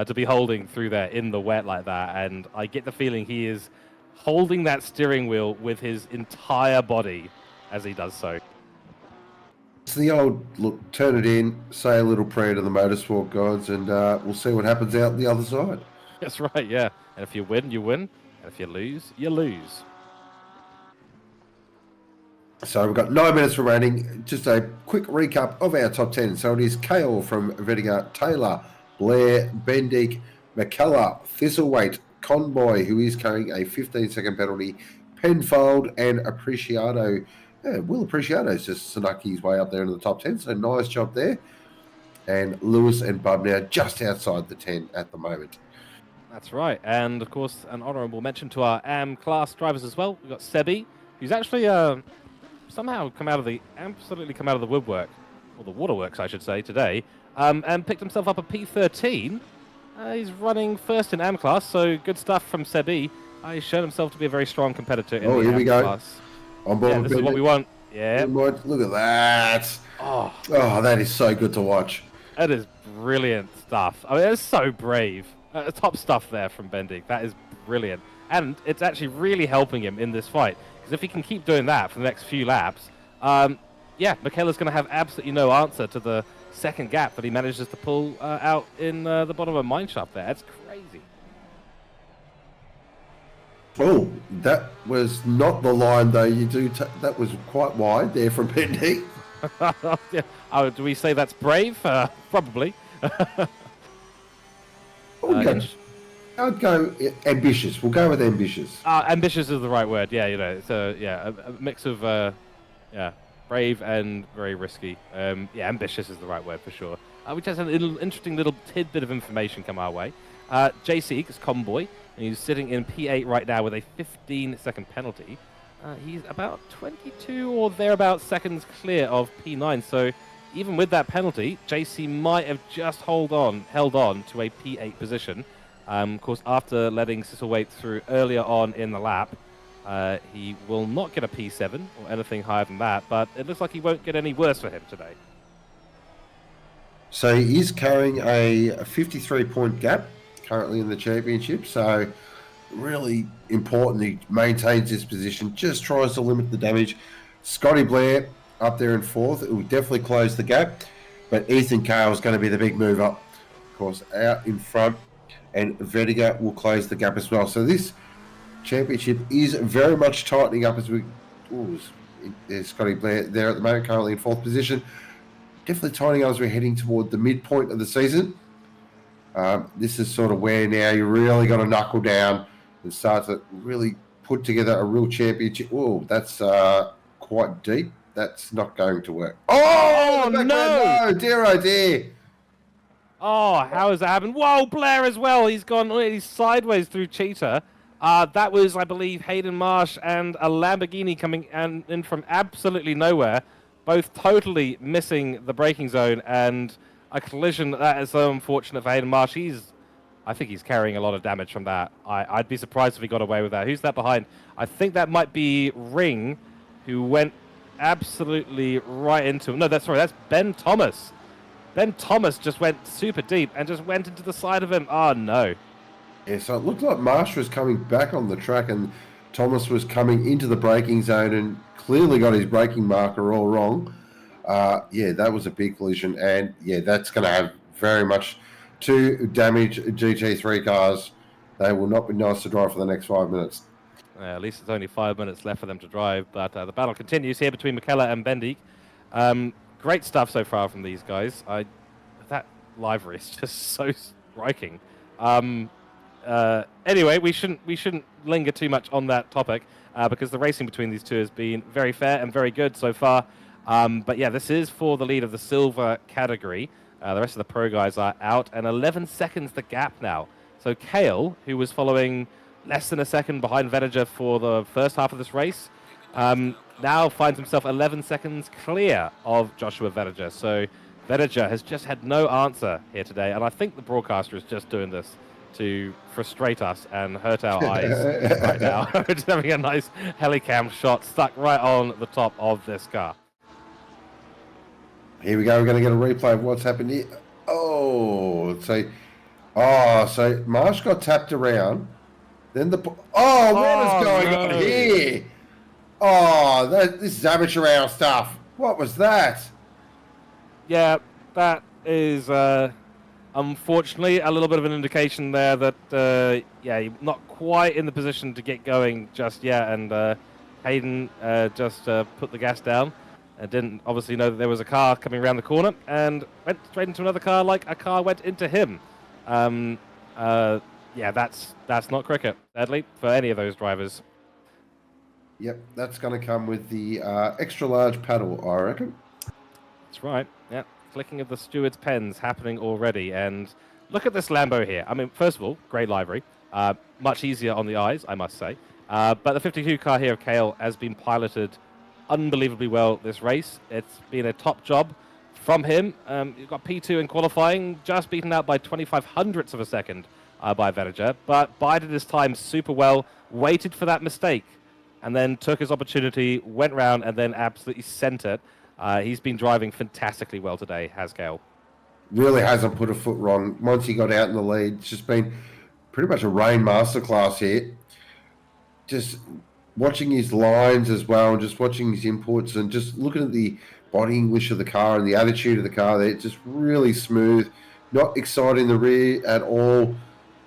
to be holding through there in the wet like that, and I get the feeling he is holding that steering wheel with his entire body as he does so. It's the old, look, turn it in, say a little prayer to the motorsport gods, and we'll see what happens out the other side. That's right, yeah. And if you win, you win. And if you lose, you lose. So we've got 9 minutes remaining. Just a quick recap of our top 10. So it is Kale from Vettinger, Taylor, Blair, Bendick, McCullough, Thistlethwaite, Conboy, who is carrying a 15-second penalty, Penfold, and Appreciado. Yeah, Will Appreciado's just snuck his way up there in the top 10, so nice job there. And Lewis and Bub now just outside the 10 at the moment. That's right. And, of course, an honourable mention to our AM class drivers as well. We've got Sebi, who's actually somehow absolutely come out of the woodwork, or the waterworks, I should say, today, and picked himself up a P13. He's running first in AM class, so good stuff from Sebi. He's shown himself to be a very strong competitor in the here we AM go. class. On board Yeah, this is what we want. Yeah. Look at that. Oh, that is so good to watch. that is brilliant stuff. I mean, it's so brave. Top stuff there from Bendig. That is brilliant. And it's actually really helping him in this fight. Because if he can keep doing that for the next few laps, yeah, Michaela's going to have absolutely no answer to the second gap that he manages to pull out in the bottom of a mine shaft there. That's crazy. Oh, that was not the line, though. That was quite wide there from Bendig. Yeah. Oh, do we say that's brave? Probably. I'd go ambitious. We'll go with ambitious. Ambitious is the right word. Yeah, you know, it's a mix of brave and very risky. Yeah, ambitious is the right word for sure. We just had an interesting little tidbit of information come our way. JC is Comboy, and he's sitting in P8 right now with a 15-second penalty. He's about 22 or thereabouts seconds clear of P9, so even with that penalty, JC might have just held on to a P8 position. Of course, after letting Sisselwaite through earlier on in the lap, he will not get a P7 or anything higher than that, but it looks like he won't get any worse for him today. So he is carrying a 53-point gap currently in the championship, so really important he maintains this position, just tries to limit the damage. Scotty Blair up there in fourth, it will definitely close the gap, but Ethan Cale is going to be the big move up, of course, out in front, and Vediga will close the gap as well. So this championship is very much tightening up as we... there's Scotty Blair there at the moment, currently in fourth position. Definitely tightening up as we're heading toward the midpoint of the season. This is sort of where now you really got to knuckle down and start to really put together a real championship. Oh, that's quite deep. That's not going to work. Oh, no, dear, oh dear. Oh, how has that happened? Whoa, Blair as well. He's gone he's sideways through Cheetah. That was, I believe, Hayden Marsh and a Lamborghini coming in from absolutely nowhere, both totally missing the braking zone, and a collision that is so unfortunate for Hayden Marsh. I think he's carrying a lot of damage from that. I'd be surprised if he got away with that. Who's that behind? I think that might be Ring, who went absolutely right into him. No, that's Ben Thomas. Ben Thomas just went super deep and just went into the side of him. Oh, no. Yeah, so it looked like Marsh was coming back on the track and Thomas was coming into the braking zone and clearly got his braking marker all wrong. Yeah, that was a big collision, and yeah, that's going to have very much to damage GT3 cars. They will not be nice to drive for the next 5 minutes. At least it's only 5 minutes left for them to drive, but the battle continues here between Michaela and Bendig. Great stuff so far from these guys. That livery is just so striking. Anyway, we shouldn't linger too much on that topic because the racing between these two has been very fair and very good so far. But yeah, this is for the lead of the silver category. The rest of the pro guys are out, and 11 seconds the gap now. So Kale, who was following less than a second behind Vedager for the first half of this race, now finds himself 11 seconds clear of Joshua Vedager. So Vedager has just had no answer here today, and I think the broadcaster is just doing this to frustrate us and hurt our eyes right now. We're just having a nice helicam shot stuck right on the top of this car. Here we go. We're going to get a replay of what's happened here. So Marsh got tapped around. Then what is going on here? This is amateur hour stuff. What was that? Yeah, that is unfortunately a little bit of an indication there that you're not quite in the position to get going just yet, and Hayden just put the gas down. Didn't obviously know that there was a car coming around the corner and went straight into another car like a car went into him. Yeah, that's not cricket, sadly, for any of those drivers. Yep, that's going to come with the extra large paddle, I reckon. That's right. Yeah, clicking of the steward's pens happening already. And look at this Lambo here. I mean, first of all, great livery. Much easier on the eyes, I must say. But the 52 car here of Kale has been piloted unbelievably well this race. It's been a top job from him. You've got P2 in qualifying, just beaten out by 25 hundredths of a second by Venager, but bided his time super well, waited for that mistake, and then took his opportunity, went round, and then absolutely sent it. He's been driving fantastically well today, has Kale. Really hasn't put a foot wrong. Once he got out in the lead, it's just been pretty much a rain masterclass here. Just watching his lines as well, and just watching his inputs, and just looking at the body English of the car and the attitude of the car there. It's just really smooth, not exciting the rear at all.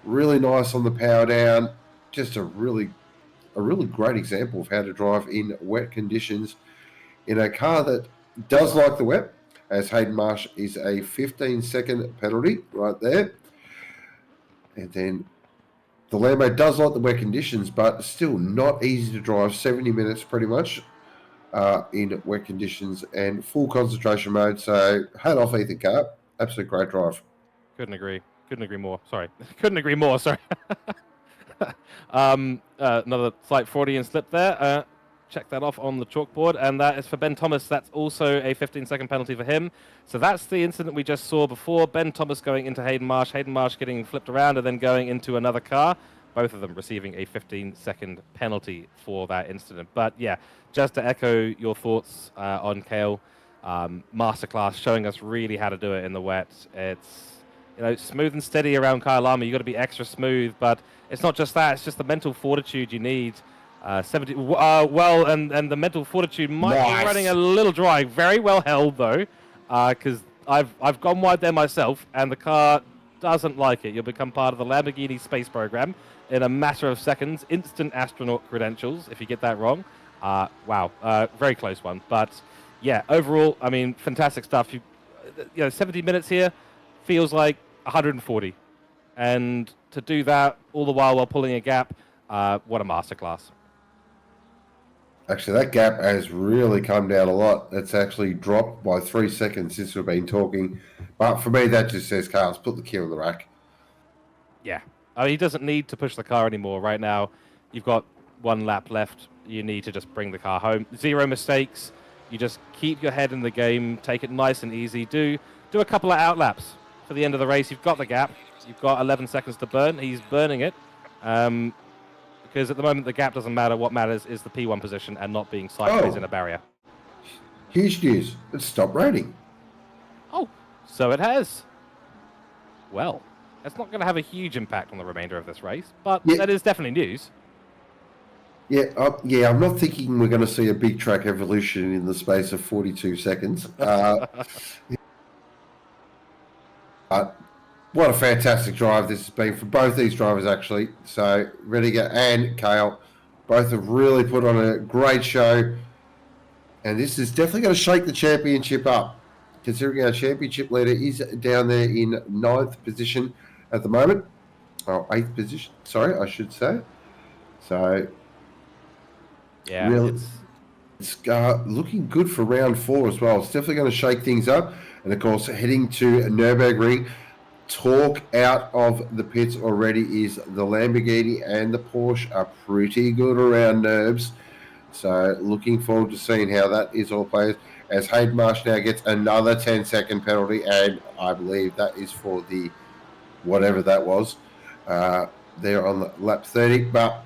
Really nice on the power down. Just a really great example of how to drive in wet conditions in a car that does like the wet, as Hayden Marsh is a 15-second penalty right there. And then the Lambo does like the wet conditions, but still not easy to drive. 70 minutes pretty much in wet conditions and full concentration mode. So hat off Ethan Carr. Absolute great drive. Couldn't agree more. Sorry. Couldn't agree more. Sorry. Another slight Freudian slip there. Check that off on the chalkboard, and that is for Ben Thomas. That's also a 15-second penalty for him. So that's the incident we just saw before. Ben Thomas going into Hayden Marsh getting flipped around and then going into another car. Both of them receiving a 15-second penalty for that incident. But yeah, just to echo your thoughts on Kale, masterclass, showing us really how to do it in the wet. It's smooth and steady around Kyalami. You've got to be extra smooth, but it's not just that. It's just the mental fortitude you need. 70 and the mental fortitude might be running a little dry. Very well held though, because I've gone wide there myself, and the car doesn't like it. You'll become part of the Lamborghini space program in a matter of seconds. Instant astronaut credentials if you get that wrong. Wow, very close one. But yeah, overall, I mean, fantastic stuff. 70 minutes here feels like 140, and to do that all the while pulling a gap, what a masterclass. Actually, that gap has really come down a lot. It's actually dropped by 3 seconds since we've been talking. But for me, that just says, Carl's put the key on the rack. Yeah. I mean, he doesn't need to push the car anymore. Right now, you've got 1 lap left. You need to just bring the car home. 0 mistakes. You just keep your head in the game. Take it nice and easy. Do a couple of out laps for the end of the race. You've got the gap. You've got 11 seconds to burn. He's burning it. Because at the moment, the gap doesn't matter. What matters is the P1 position and not being sideways in a barrier. Huge news. It's stopped raining. Oh, so it has. Well, it's not going to have a huge impact on the remainder of this race, but that is definitely news. Yeah, I'm not thinking we're going to see a big track evolution in the space of 42 seconds. What a fantastic drive this has been for both these drivers, actually. So, Rediger and Kale both have really put on a great show. And this is definitely going to shake the championship up, considering our championship leader is down there in 9th position at the moment. Oh, 8th position, sorry, I should say. So, yeah, really, it's looking good for round 4 as well. It's definitely going to shake things up. And, of course, heading to Nürburgring. Talk out of the pits already is the Lamborghini and the Porsche are pretty good around Nerbs. So looking forward to seeing how that is all played as Hayden Marsh now gets another 10-second penalty, and I believe that is for the whatever that was there on the lap 30. But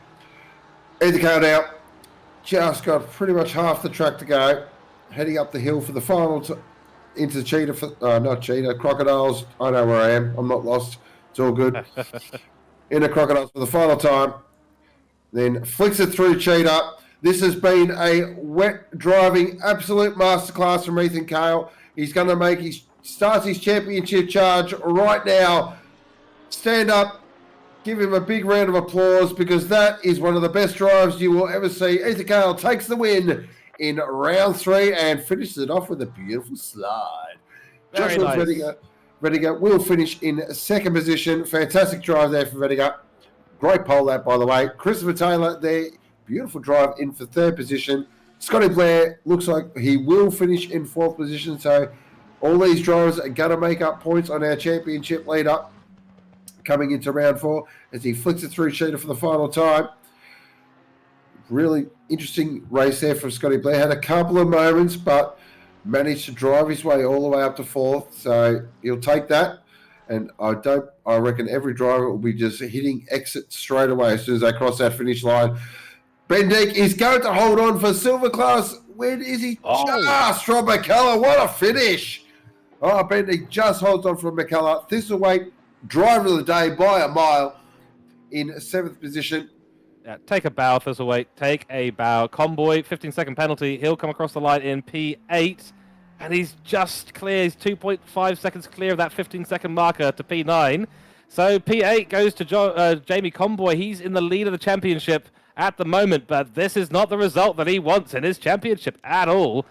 either car now, just got pretty much half the track to go, heading up the hill for the final into Crocodiles. I know where I am. I'm not lost. It's all good. Into Crocodiles for the final time. Then flicks it through Cheetah. This has been a wet driving absolute masterclass from Ethan Kale. He's going to starts his championship charge right now. Stand up. Give him a big round of applause, because that is one of the best drives you will ever see. Ethan Kale takes the win in round 3 and finishes it off with a beautiful slide. Very nice. Rediger will finish in 2nd position. Fantastic drive there for Rediger. Great pole lap, by the way. Christopher Taylor there. Beautiful drive in for 3rd position. Scotty Blair looks like he will finish in 4th position. So all these drivers are going to make up points on our championship leader coming into round 4 as he flicks it through Cheetah for the final time. really interesting race there from Scotty Blair. Had a couple of moments, but managed to drive his way all the way up to fourth. So he'll take that. And I reckon every driver will be just hitting exit straight away as soon as they cross that finish line. Bendick is going to hold on for silver class. When is he? Just from McCullough. What a finish. Oh, Bendick just holds on from McCullough. Thistlethwaite, driver of the day by a mile in 7th position. Yeah, take a bow, Thistlethwaite. Take a bow. Convoy, 15-second penalty. He'll come across the line in P8. And he's just clear. He's 2.5 seconds clear of that 15-second marker to P9. So P8 goes to Jamie Convoy. He's in the lead of the championship at the moment, but this is not the result that he wants in his championship at all.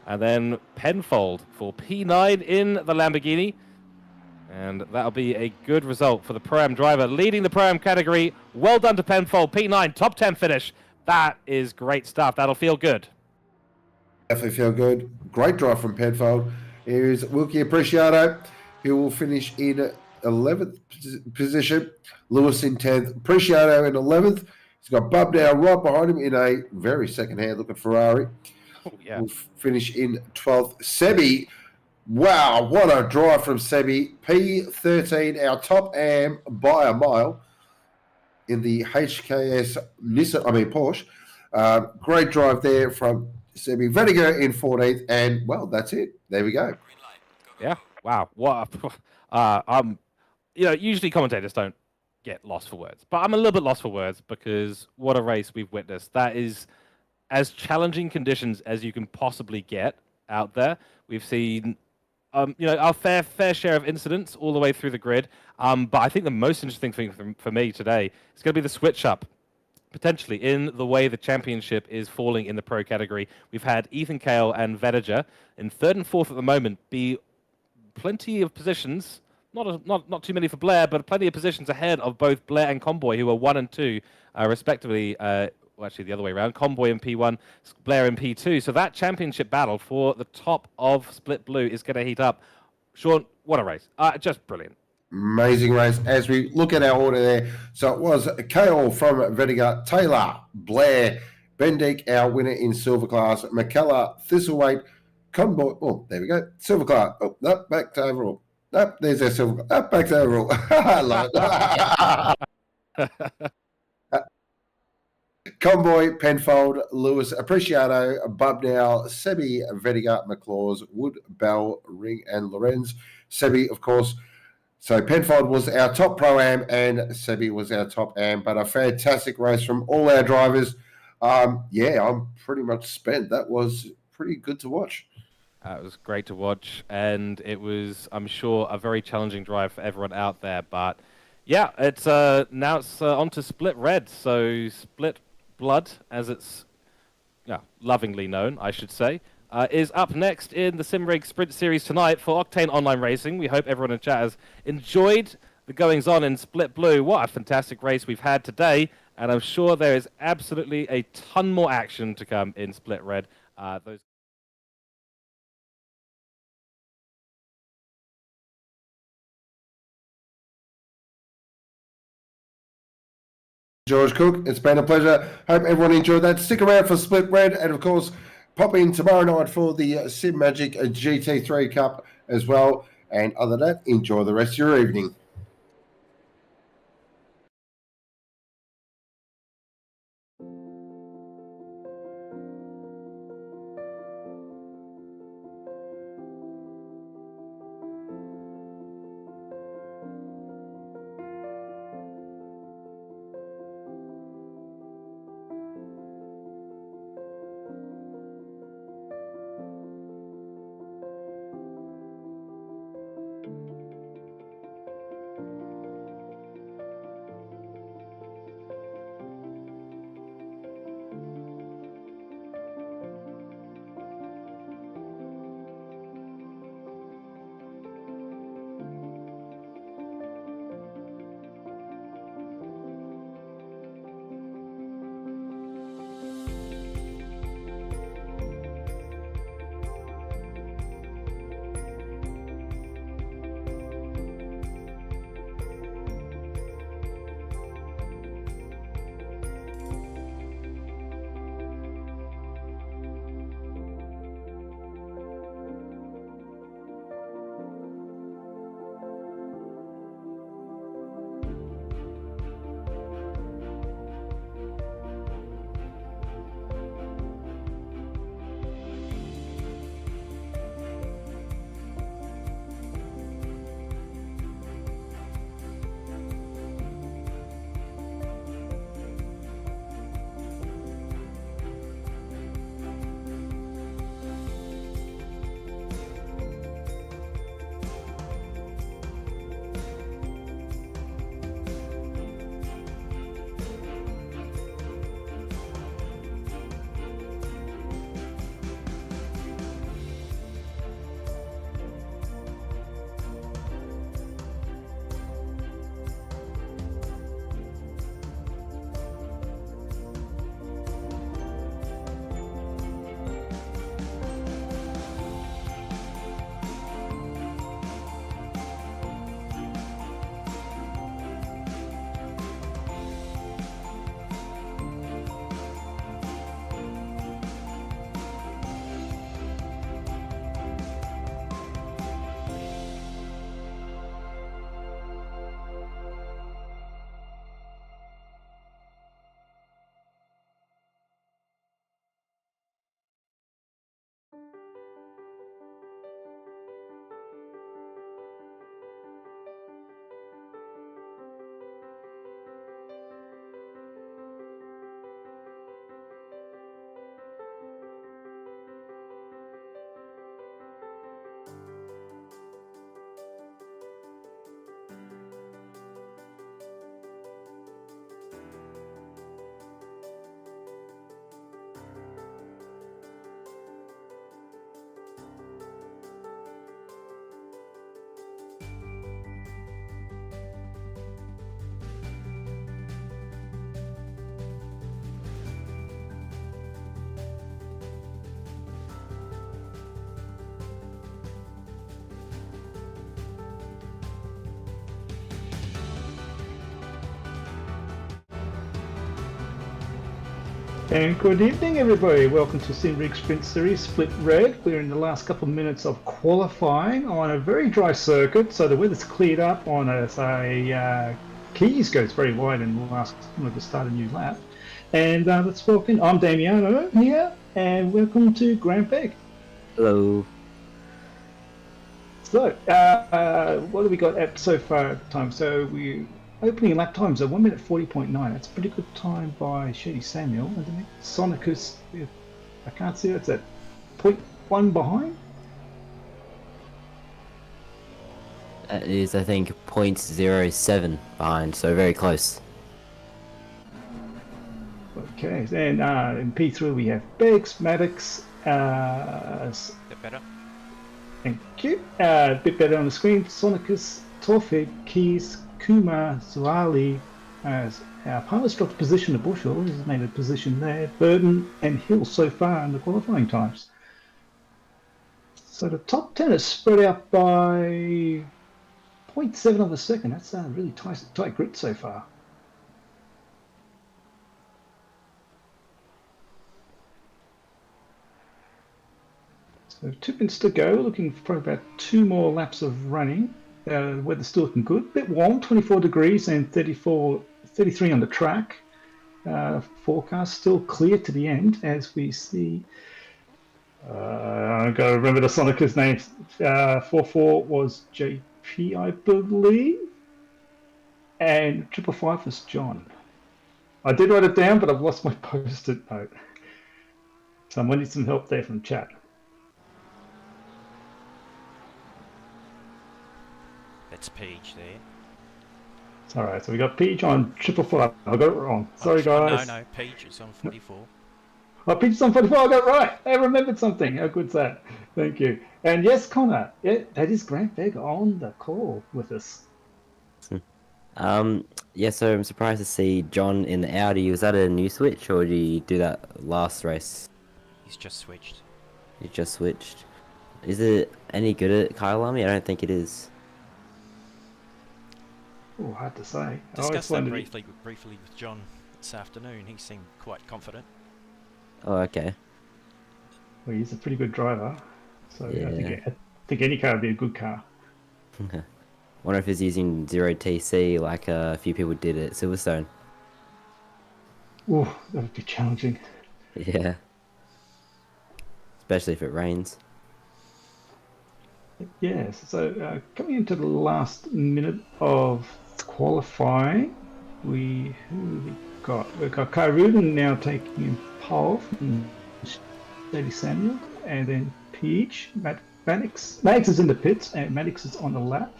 And then Penfold for P9 in the Lamborghini. And that'll be a good result for the Pro-Am driver leading the Pro-Am category. Well done to Penfold. P9, top 10 finish. That is great stuff. That'll feel good. Definitely feel good. Great drive from Penfold. Here's Wilkie Appreciato. He will finish in 11th position. Lewis in 10th. Appreciato in 11th. He's got Bub now right behind him in a very second-hand looking Ferrari. Oh, yeah. Will finish in 12th. Sebi. Wow, what a drive from Sebi. P13, our top am by a mile in the HKS Porsche. Great drive there from Sebi. Veniger in 14th, and well, that's it. There we go. Yeah. Wow. What? Usually commentators don't get lost for words, but I'm a little bit lost for words because what a race we've witnessed. That is as challenging conditions as you can possibly get out there. We've seen, our fair share of incidents all the way through the grid. But I think the most interesting thing for me today is going to be the switch up. Potentially, in the way the championship is falling in the pro category. We've had Ethan Kale and Vediger in 3rd and 4th at the moment be plenty of positions, not too many for Blair, but plenty of positions ahead of both Blair and Convoy, who are 1 and 2, respectively. Actually, the other way around. Convoy in P1, Blair in P2. So that championship battle for the top of Split Blue is going to heat up. Sean, what a race. Just brilliant. Amazing race. As we look at our order there, so it was Kale from Vediger, Taylor, Blair, Bendick, our winner in silver class, McKellar, Thistlethwaite, Convoy. Oh, there we go. Silver class. Oh, no, back to overall. No, there's our silver class. Oh, back to overall. I love it. Convoy, Penfold, Lewis, Appreciato, Bubnow, Sebi, Vediger, McLaws, Wood, Bell, Ring, and Lorenz. Sebi, of course. So Penfold was our top Pro-Am and Sebi was our top Am, but a fantastic race from all our drivers. I'm pretty much spent. That was pretty good to watch. It was great to watch, and it was, I'm sure, a very challenging drive for everyone out there. But yeah, it's now it's on to Split Red. So Split Blood, as it's lovingly known, I should say, is up next in the Simrigs Sprint Series tonight for Octane Online Racing. We hope everyone in chat has enjoyed the goings-on in Split Blue. What a fantastic race we've had today, and I'm sure there is absolutely a ton more action to come in Split Red. George Cook, it's been a pleasure. Hope everyone enjoyed that. Stick around for Split Red, and of course, pop in tomorrow night for the Sim Magic GT3 Cup as well. And other than that, enjoy the rest of your evening. And good evening, everybody. Welcome to Simrigs Sprint Series Split Red. We're in the last couple of minutes of qualifying on a very dry circuit, so the weather's cleared up on us. Keys goes very wide in the last minute to start a new lap. And let's welcome. I'm Damiano here, and welcome to Grand Peg. Hello. So, what have we got at so far at the time? So we opening lap times are 1 minute 40.9. That's a pretty good time by Shady Samuel. And then Sonicus, I can't see that's at 0.1 behind. That is, I think, 0.07 behind, so very close. Okay, then in P3 we have Beggs, Maddox, Bit better. thank you. A bit better on the screen. Sonicus, Torfig, Keys, Kumar, Zuali, as our pilot's dropped position to Bushel, he's made a position there. Burden and Hill so far in the qualifying times. So the top 10 is spread out by 0.7 of a second. That's a really tight grid so far. So 2 minutes to go, looking for probably about 2 more laps of running. The weather's still looking good. A bit warm, 24 degrees and 33 on the track. Forecast still clear to the end as we see. I've got to remember the Sonicus name. 44 was JP, I believe. And 555 was John. I did write it down, but I've lost my post-it note. So I might need some help there from chat. That's Peach there. All right, so we got Peach on 555. I got it wrong. Sorry, guys. No, Peach is on 44. Oh, Peach is on 44. I got it right. I remembered something. How good's that? Thank you. And yes, Connor, yeah, that is Grant Begg on the call with us. Yeah, so I'm surprised to see John in the Audi. Was that a new switch, or did he do that last race? He's just switched. He just switched. Is it any good at Kyalami? I don't think it is. Oh, hard to say. Discussed that briefly with John this afternoon. He seemed quite confident. Oh, okay. Well, he's a pretty good driver. So Yeah. I think any car would be a good car. Wonder if he's using 0TC like a few people did at Silverstone. Oh, that would be challenging. Yeah. Especially if it rains. Yes, so coming into the last minute of qualifying, who have we got? We've got Kai Rudin now taking pole from Shady Samuel, and then Peach, Maddox is in the pits, and Maddox is on the lap.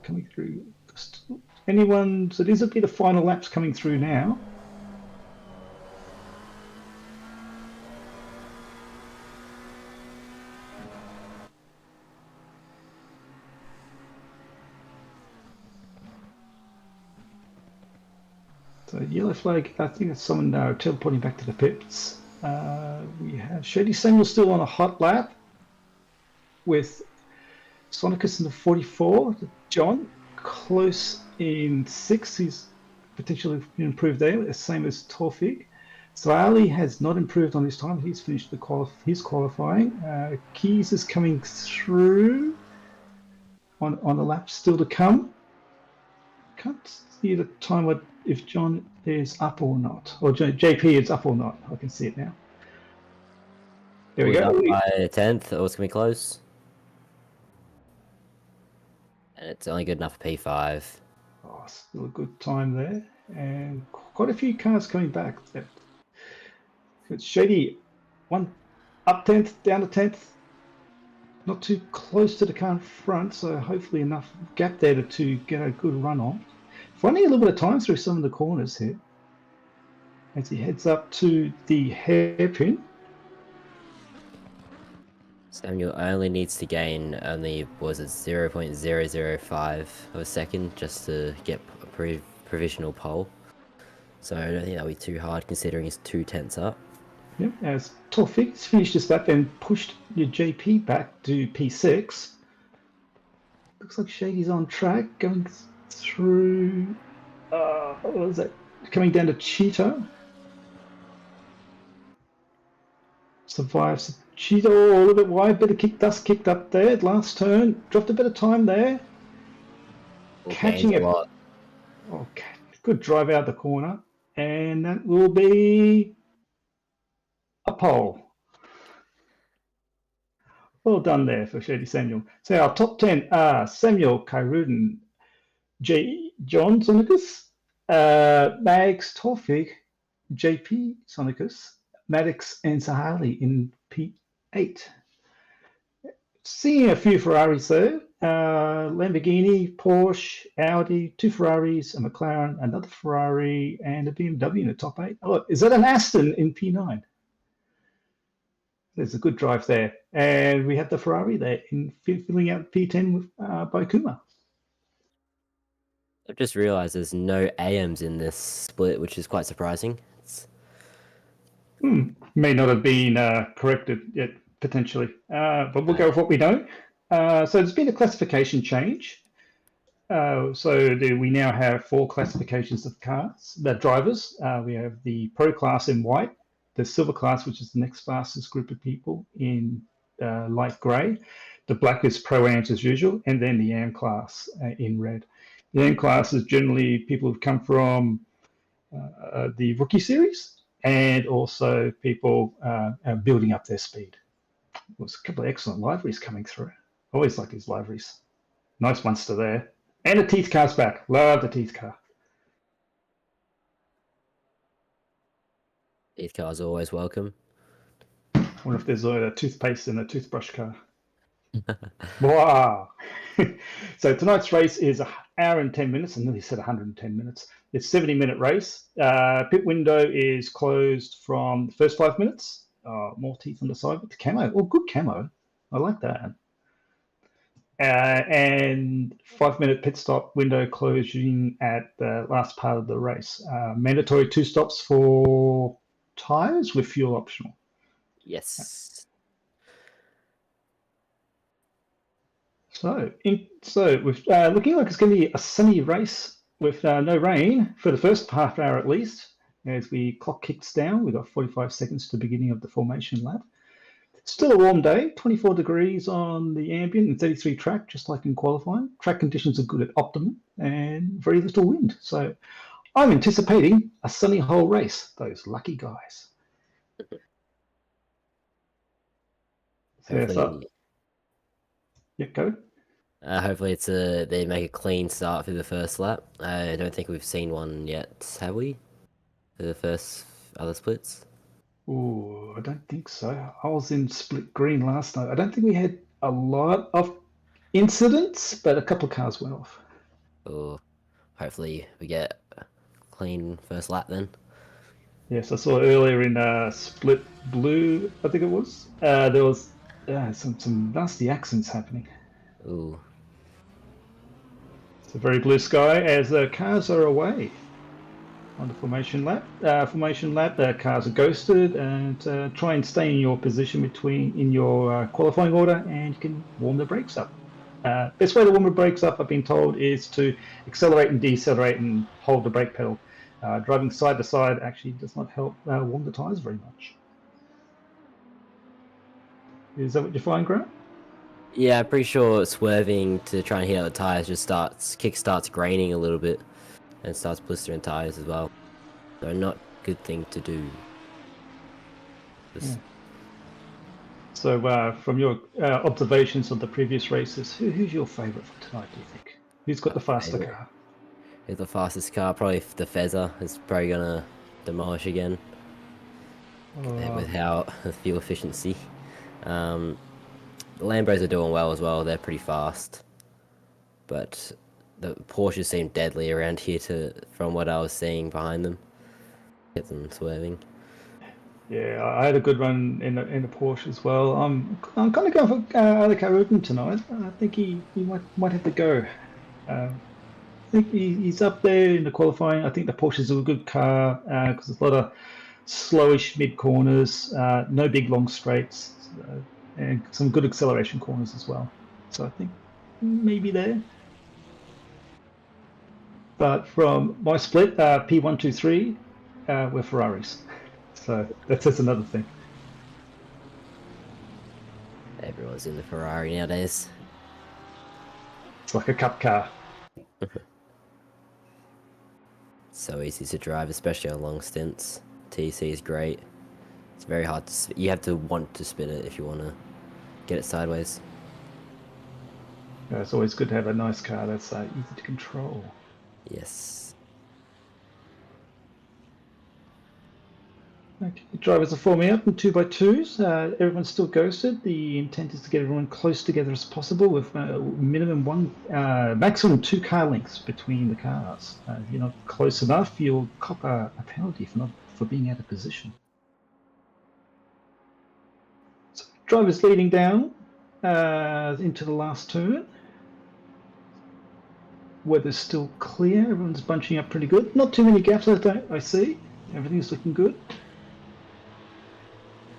Coming through. Anyone? So these will be the final laps coming through now. So yellow flag, I think it's someone teleporting back to the pits. We have Shady Samuel still on a hot lap with Sonicus in the 44. John close in 6. He's potentially improved there, the same as Torfig. So Ali has not improved on his time. He's finished his qualifying. Keys is coming through on the lap still to come. Can't see the time if John is up or not, or JP is up or not. I can see it now. There we go. By a 10th, or it's going to be close. And it's only good enough for P5. Oh, still a good time there. And quite a few cars coming back. It's Shady, one up 10th, down to 10th. Not too close to the car in front, so hopefully enough gap there to get a good run on. Finding a little bit of time through some of the corners here as he heads up to the hairpin. Samuel only needs to gain only, was it 0.005 of a second just to get a provisional pole. So I don't think that'll be too hard considering he's 2 tenths up. Yep, as Torfig's finished his lap and pushed your JP back to P6. Looks like Shady's on track, going through, what was that? Coming down to Cheetah. Survives. She's a little bit wide, bit of dust kicked up there. Last turn, dropped a bit of time there. Catching gains it. a lot. Okay, good drive out the corner, and that will be a pole. Well done there for Shady Samuel. So our top 10 are Samuel Kairuden, John Sonicus, Mags Torfig, JP Sonicus, Maddox and Sahali in P8. Seeing a few Ferraris there. Lamborghini, Porsche, Audi, 2 Ferraris, a McLaren, another Ferrari, and a BMW in the top 8. Oh, look, is that an Aston in P9? There's a good drive there. And we have the Ferrari there in filling out P10 with, by Kuma. I've just realised there's no AMs in this split, which is quite surprising. May not have been corrected yet, potentially. But we'll go with what we know. So there's been a classification change. We now have 4 classifications of cars, the drivers. We have the Pro class in white, the Silver class, which is the next fastest group of people, in light grey. The black is Pro-Ams as usual, and then the AM class in red. The AM class is generally people who've come from the Rookie Series, and also people building up their speed. There's a couple of excellent liveries coming through. Always like these liveries. Nice monster there. And the teeth car's back. Love the teeth car. Teeth cars are always welcome. I wonder if there's a toothpaste in a toothbrush car. Wow. So tonight's race is 1 hour and 10 minutes. I nearly said 110 minutes. It's a 70-minute race. Pit window is closed from the first 5 minutes. More teeth on the side with the camo. Oh, good camo. I like that. And 5-minute pit stop window closing at the last part of the race. Mandatory 2 stops for tyres with fuel optional. Yes. So with looking like it's going to be a sunny race with no rain for the first half hour at least. As we clock kicks down, we've got 45 seconds to the beginning of the formation lap. Still a warm day, 24 degrees on the ambient and 33 track, just like in qualifying. Track conditions are good at optimum and very little wind. So I'm anticipating a sunny whole race. Those lucky guys. Yeah, go. Hopefully they make a clean start through the first lap. I don't think we've seen one yet, have we? For the first other splits? Oh, I don't think so. I was in split green last night. I don't think we had a lot of incidents, but a couple of cars went off. Or hopefully we get a clean first lap then. Yes, I saw earlier in split blue, I think it was. There was some nasty accidents happening. Ooh. It's a very blue sky as the cars are away on the formation lap. The cars are ghosted, and try and stay in your position in your qualifying order, and you can warm the brakes up. Best way to warm the brakes up, I've been told, is to accelerate and decelerate and hold the brake pedal. Driving side to side actually does not help warm the tyres very much. Is that what you're finding, Grant? Yeah, I'm pretty sure swerving to try and hit out the tyres just kick-starts graining a little bit and starts blistering tyres as well. So not a good thing to do. Yeah. So from your observations of the previous races, who's your favourite for tonight, do you think? Who's got the faster car? Who's the fastest car? Probably the Fezzer is probably going to demolish again. With how the fuel efficiency. The Lambos are doing well as well. They're pretty fast. But the Porsches seem deadly around here from what I was seeing behind them. Get them swerving. Yeah, I had a good run in the Porsche as well. I'm kind of going for Alec Aruden tonight. I think he might have to go. I think he's up there in the qualifying. I think the Porsche is a good car because there's a lot of slowish mid corners, no big long straights, and some good acceleration corners as well. So I think maybe there. But from my split, P1, 2, 3, we're Ferraris. So that's another thing. was in the Ferrari nowadays. It's like a cup car. So easy to drive, especially on long stints. TC is great. It's very hard to you have to want to spin it if you want to get it sideways. It's always good to have a nice car that's easy to control. Yes. Okay, drivers are forming up in 2x2s. Everyone's still ghosted. The intent is to get everyone close together as possible with maximum 2 car lengths between the cars. If you're not close enough, you'll cop a penalty for being out of position. So drivers leading down into the last turn. Weather's still clear. Everyone's bunching up pretty good. Not too many gaps I see. Everything's looking good.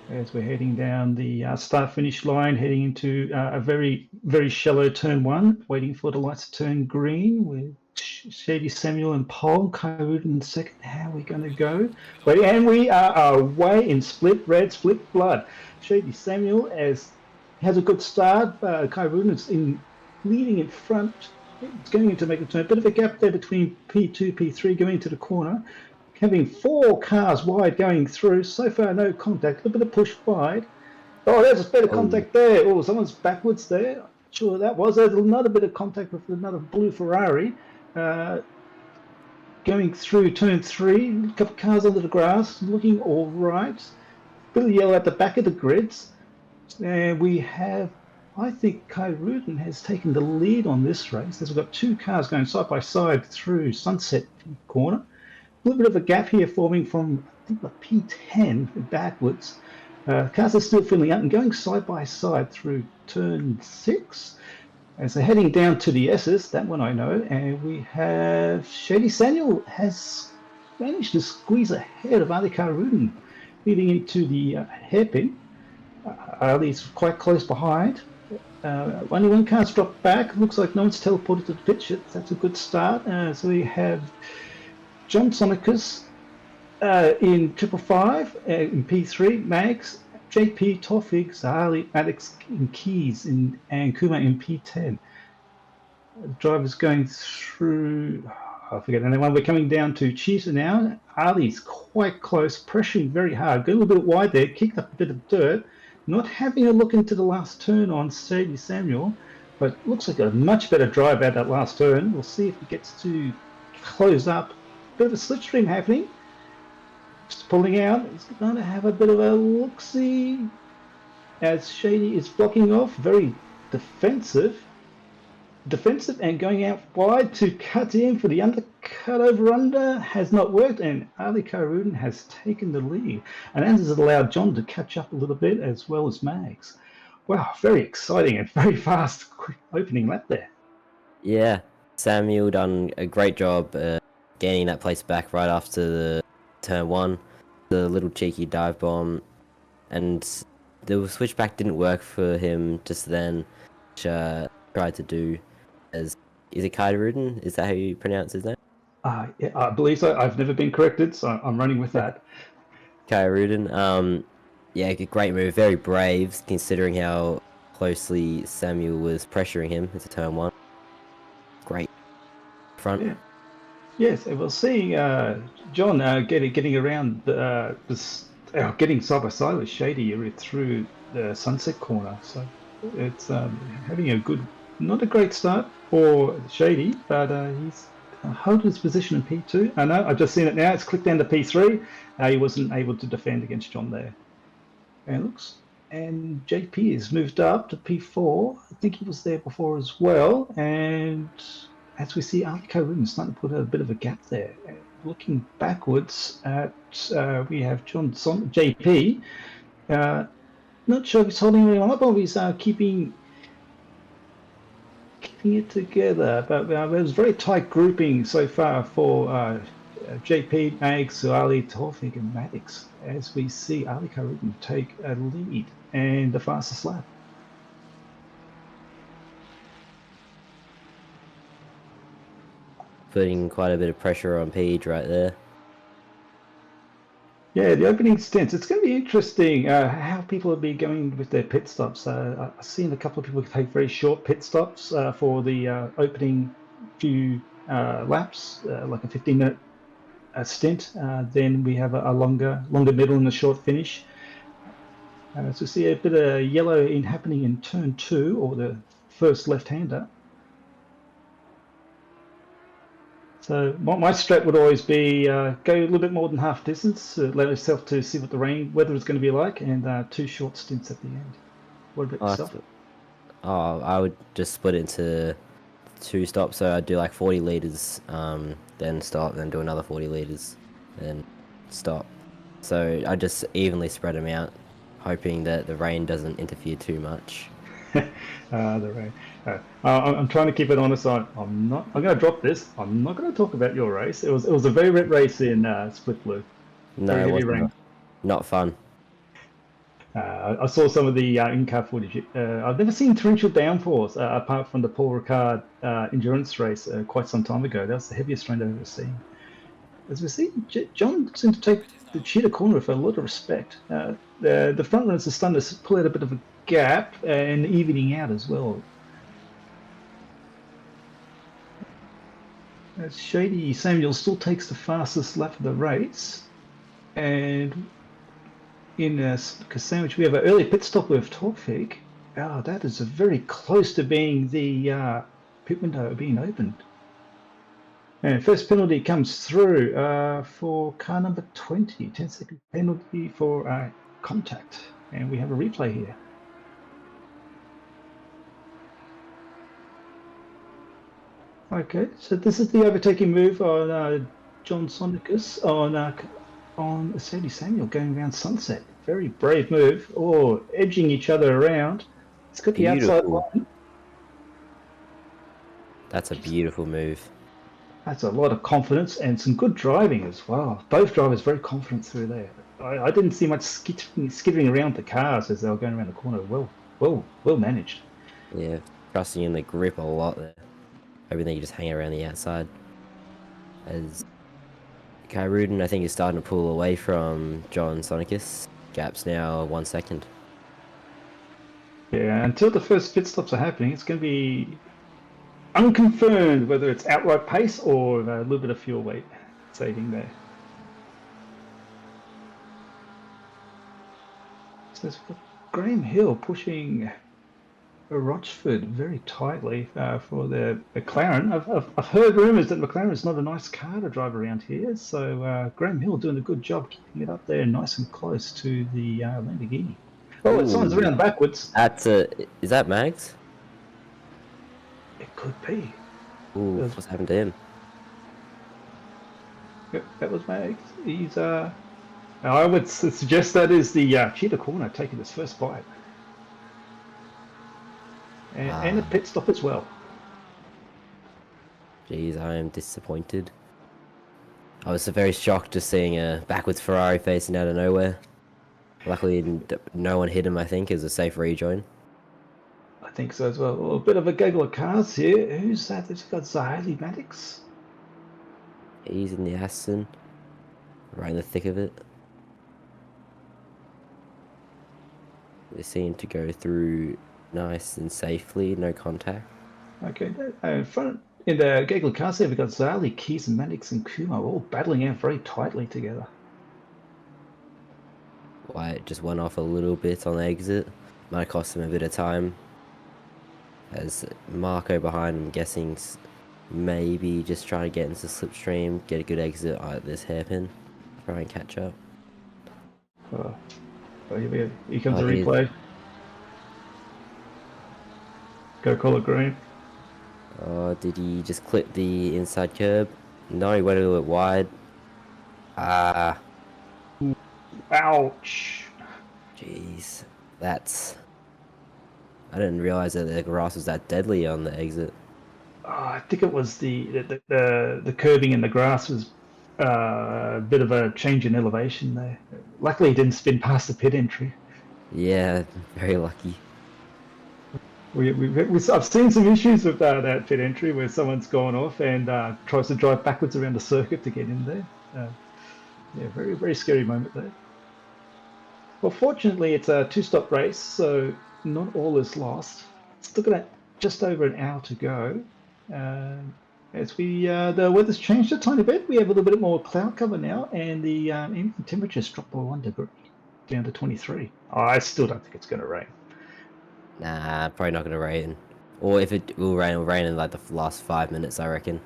As we're heading down the start-finish line, heading into a very, very shallow turn 1, waiting for the lights to turn green with Shady Samuel and Paul, Code in second. How are we going to go? And we are away in split red, split blood. Shady Samuel has a good start. Kyrun is leading in front. It's going into make a turn. Bit of a gap there between P2, P3 going into the corner. Having 4 cars wide going through. So far, no contact. A little bit of push wide. Oh, there's a bit of contact there. Oh, someone's backwards there. Not sure that was. There's another bit of contact with another blue Ferrari. Going through turn 3. A couple of cars under the grass. Looking all right. Bit of yellow at the back of the grids. And we have, I think Kai Rudin has taken the lead on this race. As we've got 2 cars going side by side through Sunset Corner. A little bit of a gap here forming from, I think, the P10 backwards. Cars are still filling up and going side by side through turn 6. As they're heading down to the S's, that one I know, and we have Shady Samuel has managed to squeeze ahead of Ali Karudin, leading into the hairpin. Ali's quite close behind. Only one car's dropped back. Looks like no one's teleported to the pit. That's a good start. So we have John Sonicus in 555, in P3, Mags, JP, Toffig, Zahali, Alex in Keys, and Kuma in P10. The driver's going through, I forget anyone. We're coming down to Cheetah now. Ali's quite close, pressuring very hard. Got a little bit wide there, kicked up a bit of dirt. Not having a look into the last turn on Sadie Samuel, but looks like a much better drive at that last turn. We'll see if he gets to close up. Bit of a slipstream happening. Just pulling out. He's going to have a bit of a look-see as Shady is blocking off. Very defensive and going out wide to cut in for the undercut over under has not worked, and Ali Karudin has taken the lead, and that has allowed John to catch up a little bit as well as Mags. Wow, very exciting and very fast, quick opening lap there. Yeah, Samuel done a great job gaining that place back right after the turn 1, the little cheeky dive bomb, and the switchback didn't work for him just then, which tried to do as, is it Kai Rudin? Is that how you pronounce his name? Yeah, I believe so. I've never been corrected, so I'm running with that. Kai Rudin, yeah, great move, very brave considering how closely Samuel was pressuring him into turn 1. Great front. Yeah. Yes, we'll see John getting around getting side by side with Shady through the Sunset Corner. So it's having a good, not a great start for Shady, but he's holding his position in P2. I know, I've just seen it now. It's clicked down to P3. He wasn't able to defend against John there. And JP has moved up to P4. I think he was there before as well. And as we see, Ali Karun is starting to put a bit of a gap there. Looking backwards at, we have JP. Not sure if he's holding anyone up or he's keeping it together. But there was very tight grouping so far for JP, Mags, Ali, Torfig, and Maddox. As we see Ali Karun take a lead and the fastest lap. Putting quite a bit of pressure on Page right there. Yeah, the opening stints. It's going to be interesting how people will be going with their pit stops. I've seen a couple of people take very short pit stops for the opening few laps, like a 15-minute stint. Then we have a longer middle and a short finish. So we see a bit of yellow happening in turn 2, or the first left-hander. So my strat would always be go a little bit more than half distance, allow yourself to see what the weather is going to be like, and 2 short stints at the end. What about yourself? I would just split it into 2 stops. So I'd do like 40 liters, then stop, then do another 40 liters, then stop. So I just evenly spread them out, hoping that the rain doesn't interfere too much. The rain. I'm trying to keep it honest. I'm going to drop this. I'm not going to talk about your race. It was a very wet race in Split Blue. No, very it heavy wasn't. rain. Not fun. I saw some of the in-car footage. I've never seen torrential downpours apart from the Paul Ricard endurance race quite some time ago. That was the heaviest rain I've ever seen. As we see, John seemed to take the cheetah corner with a lot of respect. The front runners are starting to pull out a bit of a gap and evening out as well. Shady Samuel still takes the fastest lap of the race, and in Sandwich we have an early pit stop with Torfig. That is very close to being the pit window being opened. And first penalty comes through for car number 20, 10-second penalty for contact, and we have a replay here. Okay, so this is the overtaking move on John Sonicus on Sadie Samuel going around Sunset. Very brave move. Oh, edging each other around. It's got the outside line. That's a beautiful move. That's a lot of confidence and some good driving as well. Both drivers very confident through there. I didn't see much skittering around the cars as they were going around the corner. Well managed. Yeah, trusting in the grip a lot there. Everything you just hang around the outside. As Kai Rudin, I think, is starting to pull away from John Sonicus. Gap's now 1 second. Yeah, until the first pit stops are happening, it's going to be unconfirmed whether it's outright pace or a little bit of fuel weight saving there. So it's got Graham Hill pushing Rochford very tightly for the McLaren. I've heard rumours that McLaren is not a nice car to drive around here, so Graham Hill doing a good job keeping it up there nice and close to the Lamborghini. Oh, it sounds around backwards. Is that Mags? It could be. Ooh, what's happened to him? Yep, that was Mags. He's I would suggest that is the cheetah corner taking his first bite. And a pit stop as well. Jeez, I am disappointed. I was very shocked just seeing a backwards Ferrari facing out of nowhere. Luckily, no one hit him, I think. It was a safe rejoin. I think so as well. A bit of a gaggle of cars here. Who's that? It's got Zahali Maddox. He's in the Aston. Right in the thick of it. They seem to go through nice and safely, no contact. Okay, in front in the gaggle cars here, we've got Zali, Keys, and Maddox and Kumo all battling out very tightly together. White just went off a little bit on the exit. Might cost him a bit of time. As Marco behind, I'm guessing maybe just trying to get into the slipstream, get a good exit at this hairpin, try and catch up. Oh, here comes the replay. Go call it green. Oh, did he just clip the inside curb? No, he went a little bit wide. Ouch. Jeez, that's... I didn't realize that the grass was that deadly on the exit. I think it was the curbing in the grass was a bit of a change in elevation there. Luckily, he didn't spin past the pit entry. Yeah, very lucky. I've seen some issues with that pit entry where someone's gone off and tries to drive backwards around the circuit to get in there. Yeah, very, very scary moment there. Well, fortunately, it's a two-stop race, so not all is lost. Still got just over an hour to go. As the weather's changed a tiny bit, we have a little bit more cloud cover now, and the ambient temperature's dropped by 1 degree, down to 23. I still don't think it's going to rain. Nah, probably not gonna rain. Or if it will rain in like the last 5 minutes, I reckon.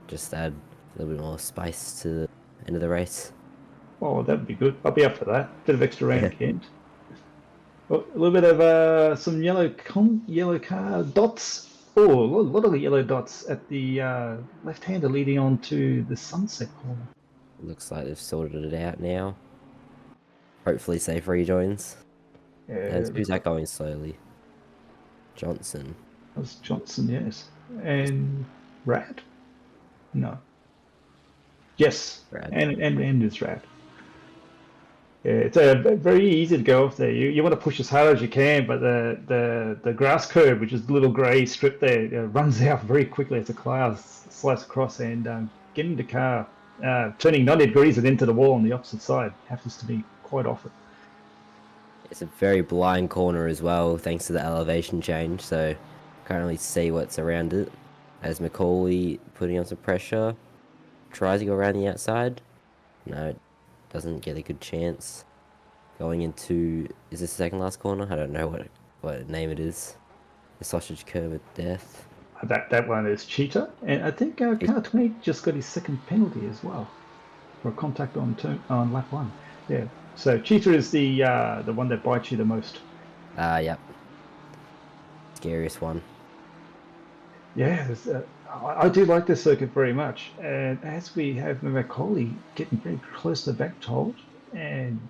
Just add a little bit more spice to the end of the race. Oh, that'd be good. I'll be up for that. Bit of extra rain at the end. Oh, a little bit of some yellow car dots. Oh, a lot of yellow dots at the left-hander leading on to the sunset corner. Looks like they've sorted it out now. Hopefully safe rejoins. And who's that going slowly? Johnson. That was Johnson, yes. And Rad? No. Yes. Rad. And it's Rad. Yeah, it's very easy to go off there. You want to push as hard as you can, but the grass curb, which is the little grey strip there, runs out very quickly as the cloud slides across, and getting the car turning 90 degrees and into the wall on the opposite side happens to be quite often. It's a very blind corner as well, thanks to the elevation change, so can't really see what's around it. As Macaulay putting on some pressure, tries to go around the outside. No, doesn't get a good chance. Going into, is this the second last corner? I don't know what name it is. The sausage curve of death. That one is Cheetah, and I think car 20 just got his second penalty as well for contact on lap 1. Yeah. So Cheetah is the one that bites you the most. Yep. Scariest one. Yeah, I do like this circuit very much. And as we have Macaulay getting very close to the back told and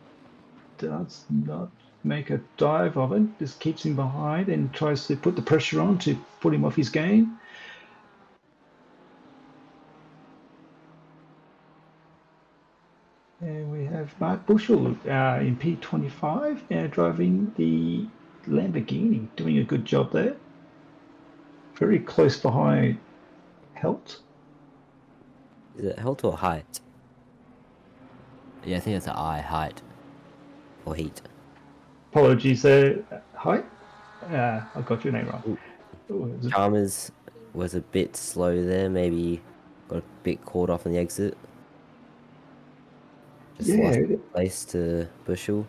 does not make a dive of it, just keeps him behind and tries to put the pressure on to put him off his game. And we have Mark Bushell in P25 driving the Lamborghini, doing a good job there. Very close behind Helt. Is it Helt or Height? Yeah, I think it's an I, Height. Or Heat. Apologies there. Hi. I got your name wrong. Chalmers was a bit slow there, maybe got a bit caught off on the exit. Just lost place to Bushell,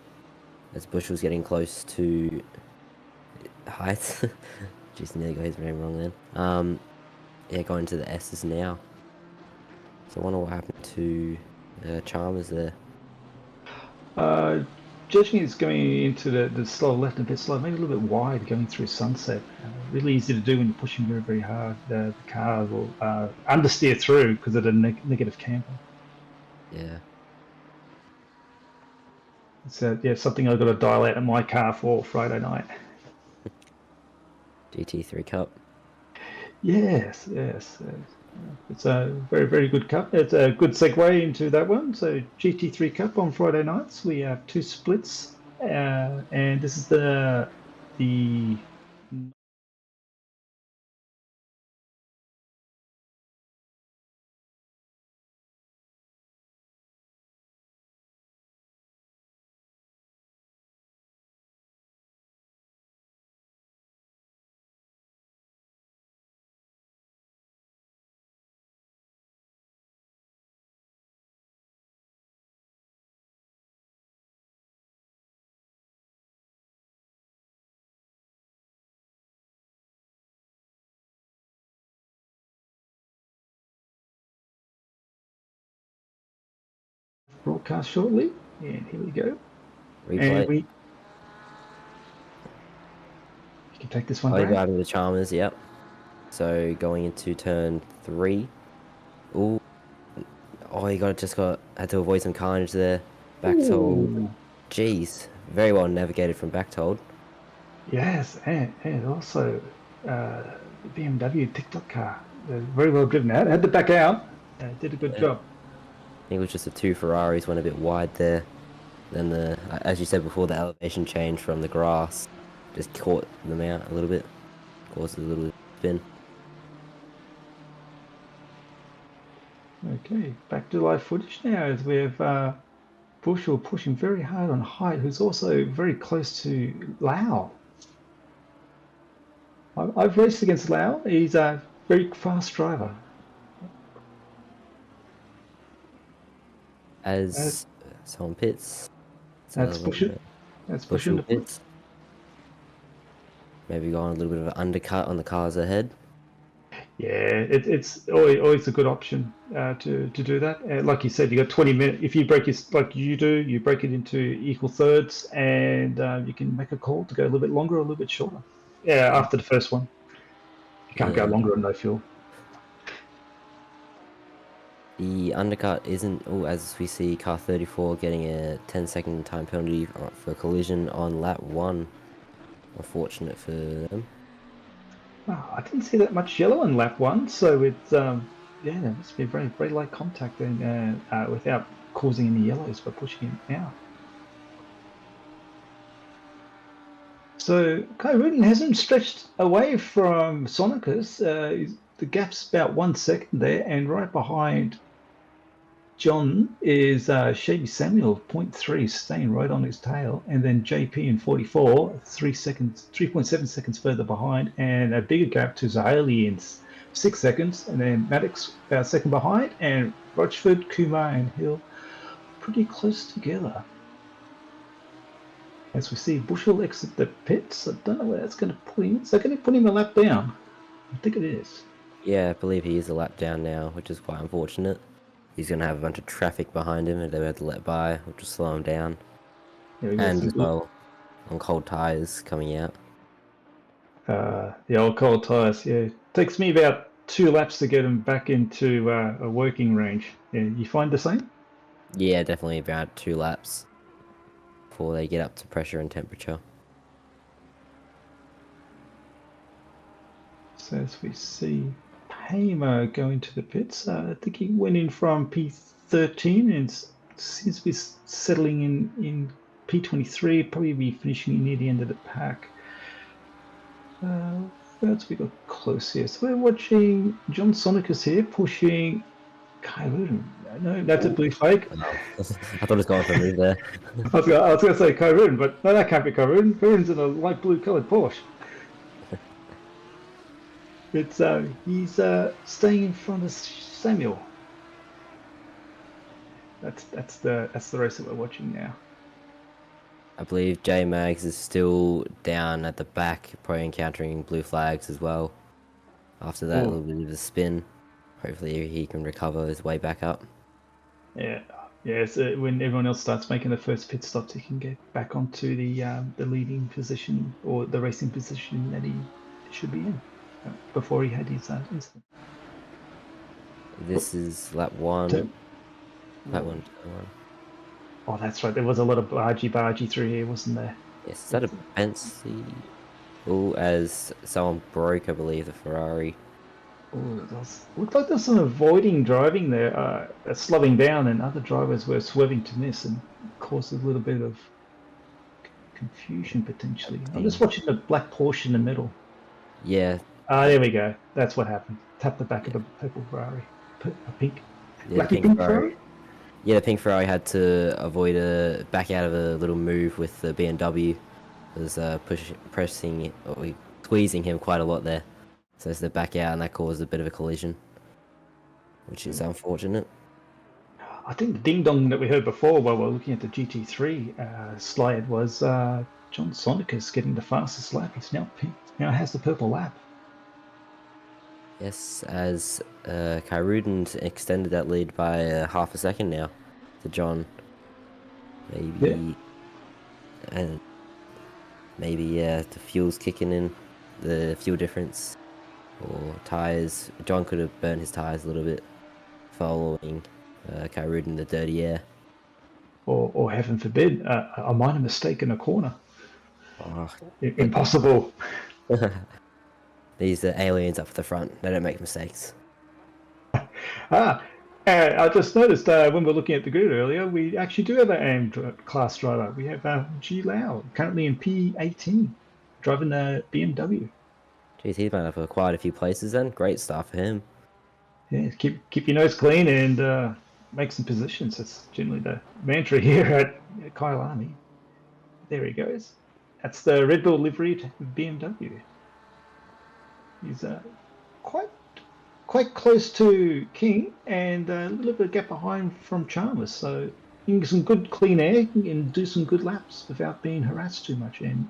as Bushell's getting close to Height. Just nearly got his name wrong then. Yeah, going to the S's now. So I wonder what happened to Chalmers there. Judging is going into the slow left and a bit slow, maybe a little bit wide going through Sunset. Really easy to do when you're pushing very, very hard. The car will understeer through because of the negative camber. Yeah. It's something I've got to dial out in my car for Friday night. GT3 Cup. Yes. It's a very, very good cup. It's a good segue into that one. So GT3 Cup on Friday nights. We have 2 splits, and this is the broadcast shortly. And here we go. Replay. And you can take this one back. back. Out of the Chalmers, yep. So going into turn 3. Ooh. Oh, he had to avoid some carnage there. Backtold. Jeez. Very well navigated from Backtold. Yes, and also the BMW TikTok car. Very well driven out. Had to back out. Did a good job. I think it was just the 2 Ferraris went a bit wide there. Then as you said before, the elevation change from the grass just caught them out a little bit. Caused a little spin. Okay, back to live footage now as we have Bushel pushing very hard on Height, who's also very close to Lau. I've raced against Lau. He's a very fast driver. As someone pits. That's Bushel. That's Bushel Bushel. pits. Maybe going a little bit of an undercut on the cars ahead. Yeah, it's always a good option to do that. Like you said, you got 20 minutes. If you break it like you do, you break it into equal thirds, and you can make a call to go a little bit longer or a little bit shorter. Yeah, after the first one, you can't go longer on no fuel. The undercut isn't, as we see car 34 getting a 10-second time penalty for collision on lap 1. Unfortunate for them. Oh, I didn't see that much yellow in lap 1, so it's yeah, there must be very very light contact and without causing any yellows by pushing it out. So Kai Rudin hasn't stretched away from Sonicus. The gap's about 1 second there, and right behind John is Shady Samuel, 0.3, staying right on his tail, and then JP in 44, 3.7 seconds further behind, and a bigger gap to Zahali in 6 seconds, and then Maddox about a second behind, and Rochford, Kumar, and Hill pretty close together. As we see Bushel exit the pits, I don't know where that's going to put him. Is that going to put him a lap down? I think it is. Yeah, I believe he is a lap down now, which is quite unfortunate. He's going to have a bunch of traffic behind him and they had to let by, which will slow him down. Yeah, And as well, on cold tyres coming out. The old cold tyres, yeah. Takes me about 2 laps to get him back into a working range. Yeah, you find the same? Yeah, definitely about 2 laps before they get up to pressure and temperature. So as we see Hamer going to the pits, I think he went in from P13 and seems to be settling in P23, probably be finishing near the end of the pack. That's we got close here. So we're watching John Sonicus here pushing Kyrudin. No, that's a blue flag. I thought it was going for a move there. I was going to say Kyrudin, but no, that can't be Kyrudin. Kyrudin's in a light blue coloured Porsche. It's he's staying in front of Samuel. That's the race that we're watching now. I believe J Mags is still down at the back, probably encountering blue flags as well. After that, a little bit of a spin. Hopefully he can recover his way back up. Yeah. So when everyone else starts making the first pit stops, he can get back onto the leading position or the racing position that he should be in before he had his incident. This is lap 1. Lap 1. Oh, that's right. There was a lot of bargy through here, wasn't there? Yes, is that a Bentley? Oh, as someone broke, I believe, the Ferrari. Oh, looked like there's some avoiding driving there, slowing down, and other drivers were swerving to miss and caused a little bit of confusion potentially. I'm just watching the black Porsche in the middle. Yeah. There we go. That's what happened. Tap the back of the purple Ferrari. A pink. Yeah, Blacky pink Ferrari? Yeah, the pink Ferrari had to avoid back out of a little move with the BMW. It was squeezing him quite a lot there. So it's the back out, and that caused a bit of a collision, which is unfortunate. I think the ding dong that we heard before while we're looking at the GT3 slide was John Sonicus getting the fastest lap. He's now pink. Now has the purple lap. Yes, as Kyrudin extended that lead by half a second now to John. Maybe, and maybe the fuel's kicking in, the fuel difference, or tyres. John could have burnt his tyres a little bit following Kyrudin the dirty air. Or heaven forbid, a minor mistake in a corner. Oh. Impossible. These are aliens up the front. They don't make mistakes. I just noticed when we were looking at the grid earlier, we actually do have an AM class driver. We have G Lau, currently in P18, driving the BMW. Jeez, he's been up for quite a few places then. Great start for him. Yeah, keep your nose clean and make some positions. That's generally the mantra here at Kyalami. There he goes. That's the Red Bull liveried BMW. He's quite close to King and a little bit of gap behind from Chalmers. So he can get some good clean air and do some good laps without being harassed too much. And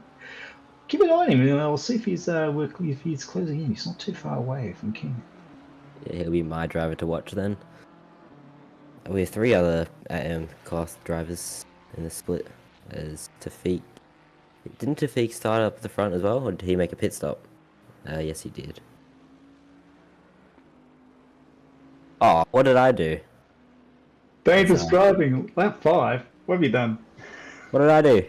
keep an eye on him, and I'll see if he's closing in. He's not too far away from King. Yeah, he'll be my driver to watch then. We have 3 other class drivers in the split. As Tafiq. Didn't Tafiq start up the front as well, or did he make a pit stop? Yes, he did. Oh, what did I do? Dangerous driving, lap 5. What have you done? What did I do?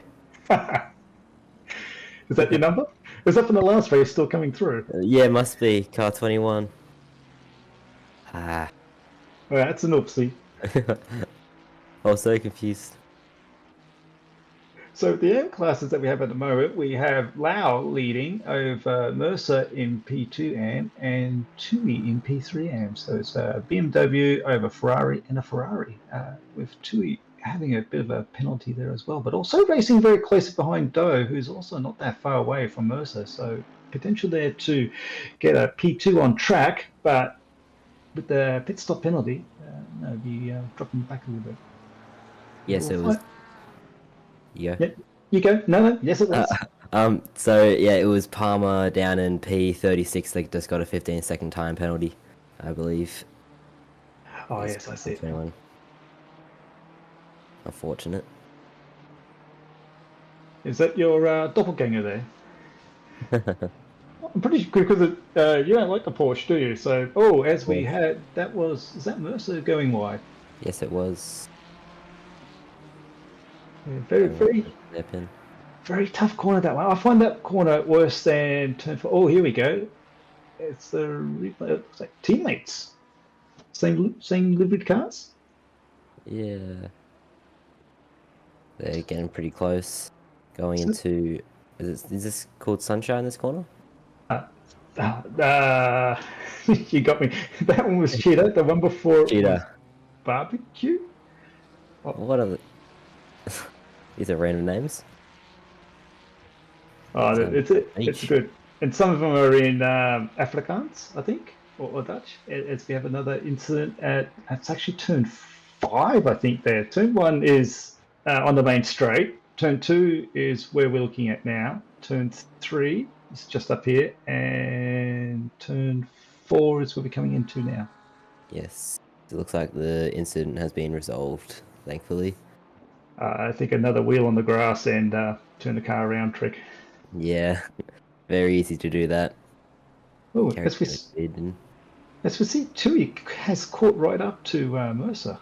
Is that your number? Is that from the last race still coming through? Yeah, must be car 21. Ah. Well, that's an oopsie. I was so confused. So the AM classes that we have at the moment, we have Lau leading over Mercer in P2 AM and Tui in P3 AM. So it's a BMW over Ferrari and a Ferrari, with Tui having a bit of a penalty there as well, but also racing very closely behind Doe, who's also not that far away from Mercer. So potential there to get a P2 on track, but with the pit stop penalty, be dropping back a little bit. Yes, it was. Yeah. You go. No. Yes, it was. So yeah, it was Palmer down in P36. They just got a 15-second time penalty, I believe. Oh yes, I see it. 21. Unfortunate. Is that your doppelganger there? I'm pretty sure because you don't like the Porsche, do you? So, as we had, is that Mercer going wide? Yes, it was. Yeah, very tough corner that one. I find that corner worse than turn 4. Oh, here we go. It's the replay. It looks like teammates. Same liveried cars. Yeah. They're getting pretty close. Going into. Is this called Sunshine? This corner? You got me. That one was Cheetah. The one before Cheetah. Barbecue. Oh. What are the? These are random names. Oh, it's good. And some of them are in Afrikaans, I think, or Dutch. As we have another incident it's actually turn 5, I think. There, turn 1 is on the main straight. Turn 2 is where we're looking at now. Turn 3 is just up here, and turn 4 is where we're coming into now. Yes, it looks like the incident has been resolved, thankfully. I think another wheel on the grass and turn the car around trick. Yeah, very easy to do that. Oh, as we see, Tui has caught right up to Mercer.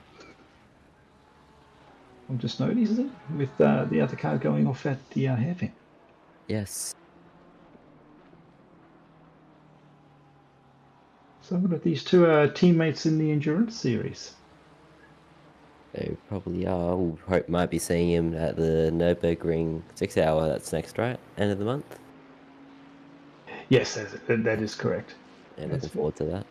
I'm just noticing with the other car going off at the hairpin. Yes. So what are these two teammates in the Endurance Series? They probably are. We might be seeing him at the Nürburgring 6 hour. That's next, right? End of the month? Yes, that is correct. Yeah, looking forward to that.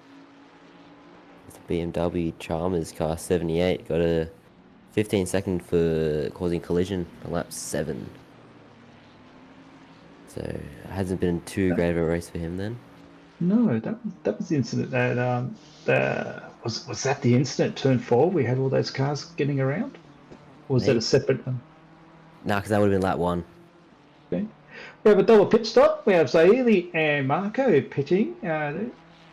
It's a BMW Chalmers car 78. Got a 15-second for causing collision on lap 7. So it hasn't been too great of a race for him then. No, that was the incident that was that the incident turn 4? We had all those cars getting around, or was that a separate one? No, because that would have been lap 1. Okay. We have a double pit stop. We have Zaili and Marco pitting. A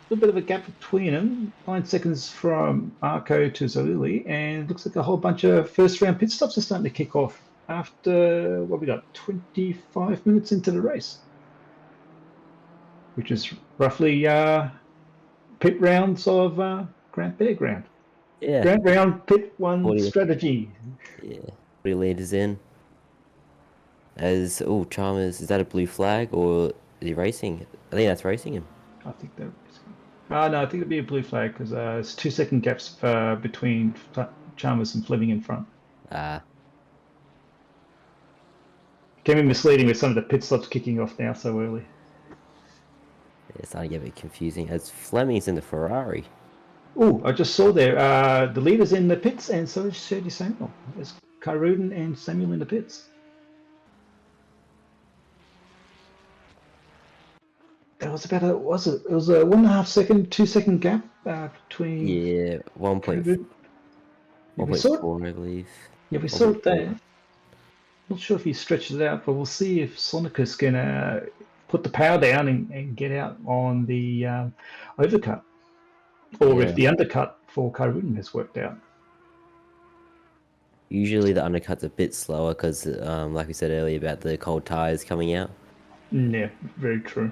little bit of a gap between them, 9 seconds from Marco to Zaili, and it looks like a whole bunch of first round pit stops are starting to kick off after what we got 25 minutes into the race, which is roughly pit rounds of Grand Fairground. Yeah. Grand Round Pit 1 40. strategy. Yeah. 40 leaders in. As Chalmers, is that a blue flag or is he racing? I think that's racing him. I think that. No, I think it'd be a blue flag because it's 2 second gaps between Chalmers and Fleming in front. Ah. Can be misleading with some of the pit stops kicking off now so early. It's starting to get a bit confusing as Fleming's in the Ferrari. Oh, I just saw there. The leader's in the pits, and so is Shady Samuel. There's Kyrudin and Samuel in the pits. There was about it was a 1.5 second, 2 second gap between. Yeah, 1.4, Yeah, we saw it. I believe. Yeah, we saw it 1.4. there. Not sure if he stretched it out, but we'll see if Sonicus can put the power down and get out on the overcut, or if Yeah. the undercut for Kyrudin has worked out. Usually the undercut's a bit slower because, like we said earlier, about the cold tires coming out. Yeah, very true.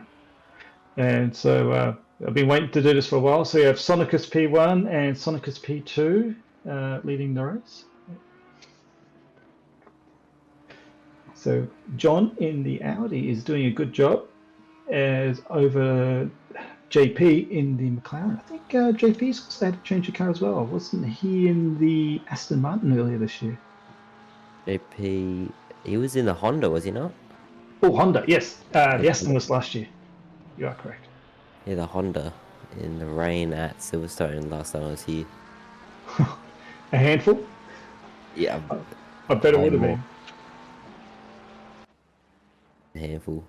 And so I've been waiting to do this for a while. So you have Sonicus P1 and Sonicus P2 leading the race. So John in the Audi is doing a good job as over JP in the McLaren. I think JP's also had to change the car as well. Wasn't he in the Aston Martin earlier this year? JP, he was in the Honda, was he not? Oh, Honda, yes. The Aston was last year. You are correct. Yeah, the Honda in the rain at Silverstone last time I was here. A handful? Yeah, I bet it Way would have more. been. a handful.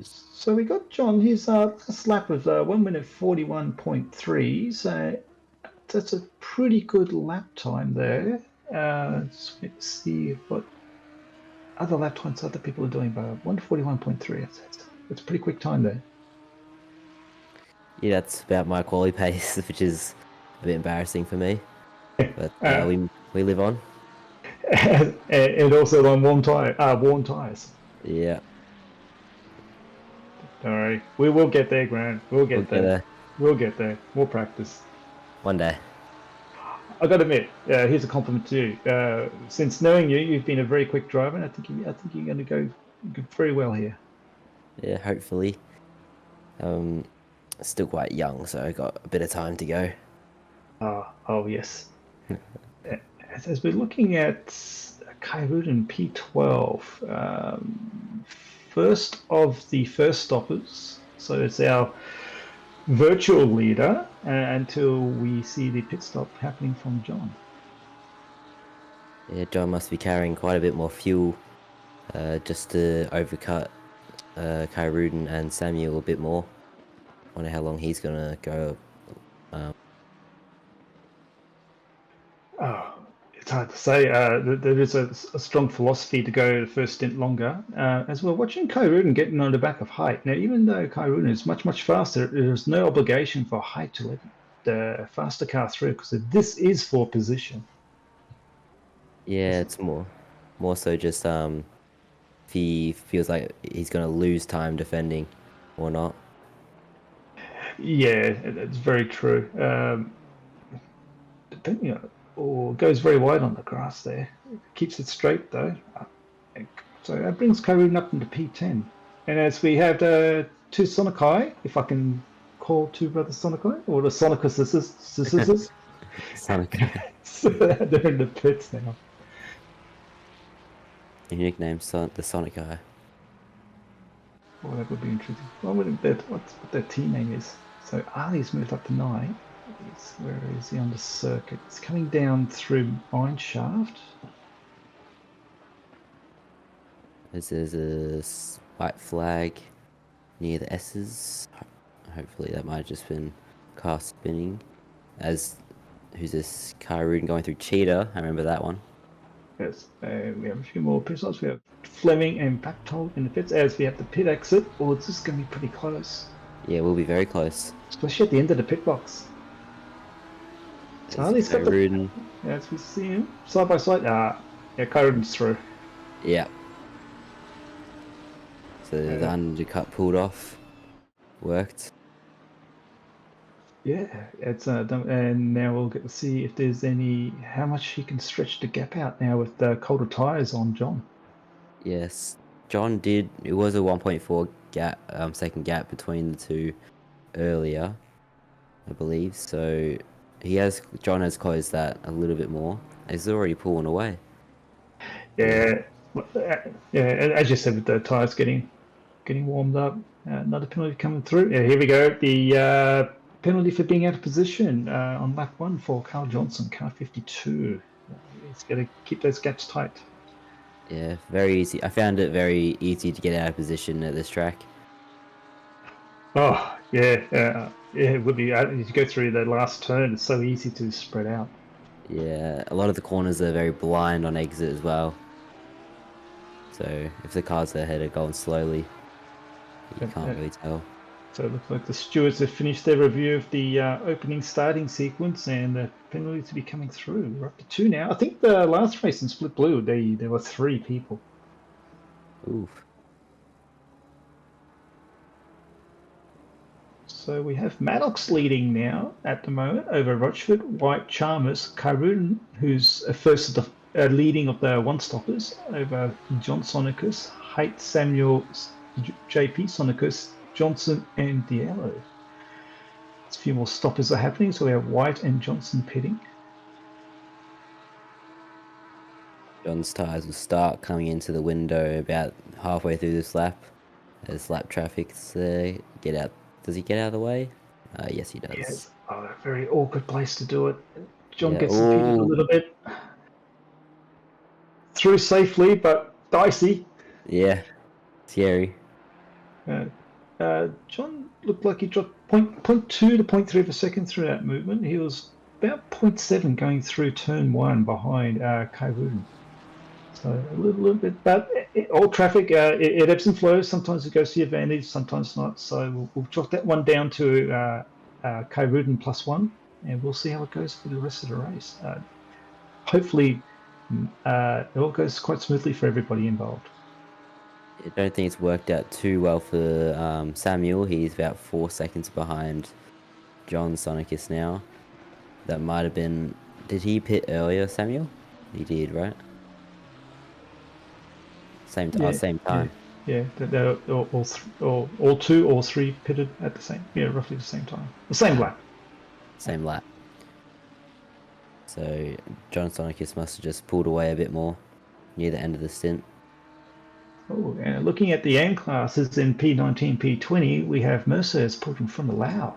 So we got John his last lap of 1 minute 41.3. So that's a pretty good lap time there. Let's see what other lap times other people are doing. But 141.3. That's a pretty quick time there. Yeah, that's about my quality pace, which is a bit embarrassing for me. But we live on. and also on worn tires. Yeah. All right, we will get there, Grant. We'll get there. We'll get there. We'll practice. One day. I got to admit, here's a compliment to you. Since knowing you, you've been a very quick driver, and I think you're going to go very well here. Yeah, hopefully. Still quite young, so I got a bit of time to go. Oh yes. As we're looking at Kyrudin P12, first of the first stoppers. So it's our virtual leader until we see the pit stop happening from John. Yeah, John must be carrying quite a bit more fuel just to overcut Kyrudin and Samuel a bit more. Wonder how long he's gonna go. It's hard to say. There is a strong philosophy to go the first stint longer. As we're watching Kyrudin getting on the back of Height. Now, even though Kyrudin is much, much faster, there's no obligation for Height to let the faster car through because this is for position. Yeah, it's more so just if he feels like he's gonna lose time defending or not. Yeah, it's very true. Depending on, or goes very wide on the grass there. Keeps it straight though. So that brings Kyrudin up into P10. And as we have two Sonici, if I can call two brothers Sonici, or the Sonicus Sonic. so they're in the pits now. Your nickname, the Sonic guy. Oh, that would be interesting. What their team name is. So Ali's moved up to 9. Where is he on the circuit? It's coming down through Mineshaft. There's a white flag near the S's. Hopefully that might have just been car spinning. Who's this? Kyrudin going through Cheetah. I remember that one. Yes, we have a few more pit stops. We have Fleming and Pactol in the pits as we have the pit exit. Oh, it's just going to be pretty close. Yeah, we'll be very close. Especially at the end of the pit box. Charlie's got Kyrudin. As we see him side by side. Yeah, Kyrudin's through. Yeah. So the undercut pulled off. Worked. Yeah, it's and now we'll get to see if there's how much he can stretch the gap out now with the colder tires on John. Yes, John did. It was a 1.4 gap, second gap between the two earlier, I believe. So John has closed that a little bit more. He's already pulling away. Yeah, as you said, with the tires getting warmed up. Another penalty coming through. Yeah, here we go. The penalty for being out of position on lap 1 for Carl Johnson, car 52. He's got to keep those gaps tight. Yeah, very easy. I found it very easy to get out of position at this track. Oh, yeah, it would be. As you go through the last turn, it's so easy to spread out. Yeah, a lot of the corners are very blind on exit as well. So if the cars ahead are going slowly, you can't really tell. So it looks like the stewards have finished their review of the opening starting sequence, and the penalty to be coming through. We're up to 2 now. I think the last race in Split Blue, there were 3 people. Oof. So we have Maddox leading now at the moment over Rochford, White, Chalmers, Kyrun, who's first of the leading of the one-stoppers over John Sonicus, Haight, Samuel, JP Sonicus, Johnson, and Diallo. A few more stoppers are happening, so we have White and Johnson pitting. John's tyres will start coming into the window about halfway through this lap. As lap traffic's get out. Does he get out of the way? Yes, he does. Yes. Oh, a very awkward place to do it. John Yeah. gets impeded a little bit. Through safely, but dicey. Yeah, scary. John looked like he dropped 0.2 to 0.3 of a second through that movement. He was about 0.7 going through turn 1 behind Kyrun. So a little bit, but all traffic, it ebbs and flows. Sometimes it goes to your advantage, sometimes not. So we'll drop that one down to Kyrun +1, and we'll see how it goes for the rest of the race. Hopefully, it all goes quite smoothly for everybody involved. I don't think it's worked out too well for Samuel. He's about 4 seconds behind John Sonicus now. That might have been... Did he pit earlier, Samuel? He did, right? Same time. Yeah, they're all 2 or 3 pitted at the same, roughly the same time. The same lap. Same lap. So John Sonicus must have just pulled away a bit more near the end of the stint. Oh, and looking at the N classes in P19, P20, we have Mercer's pulled in front of Lau.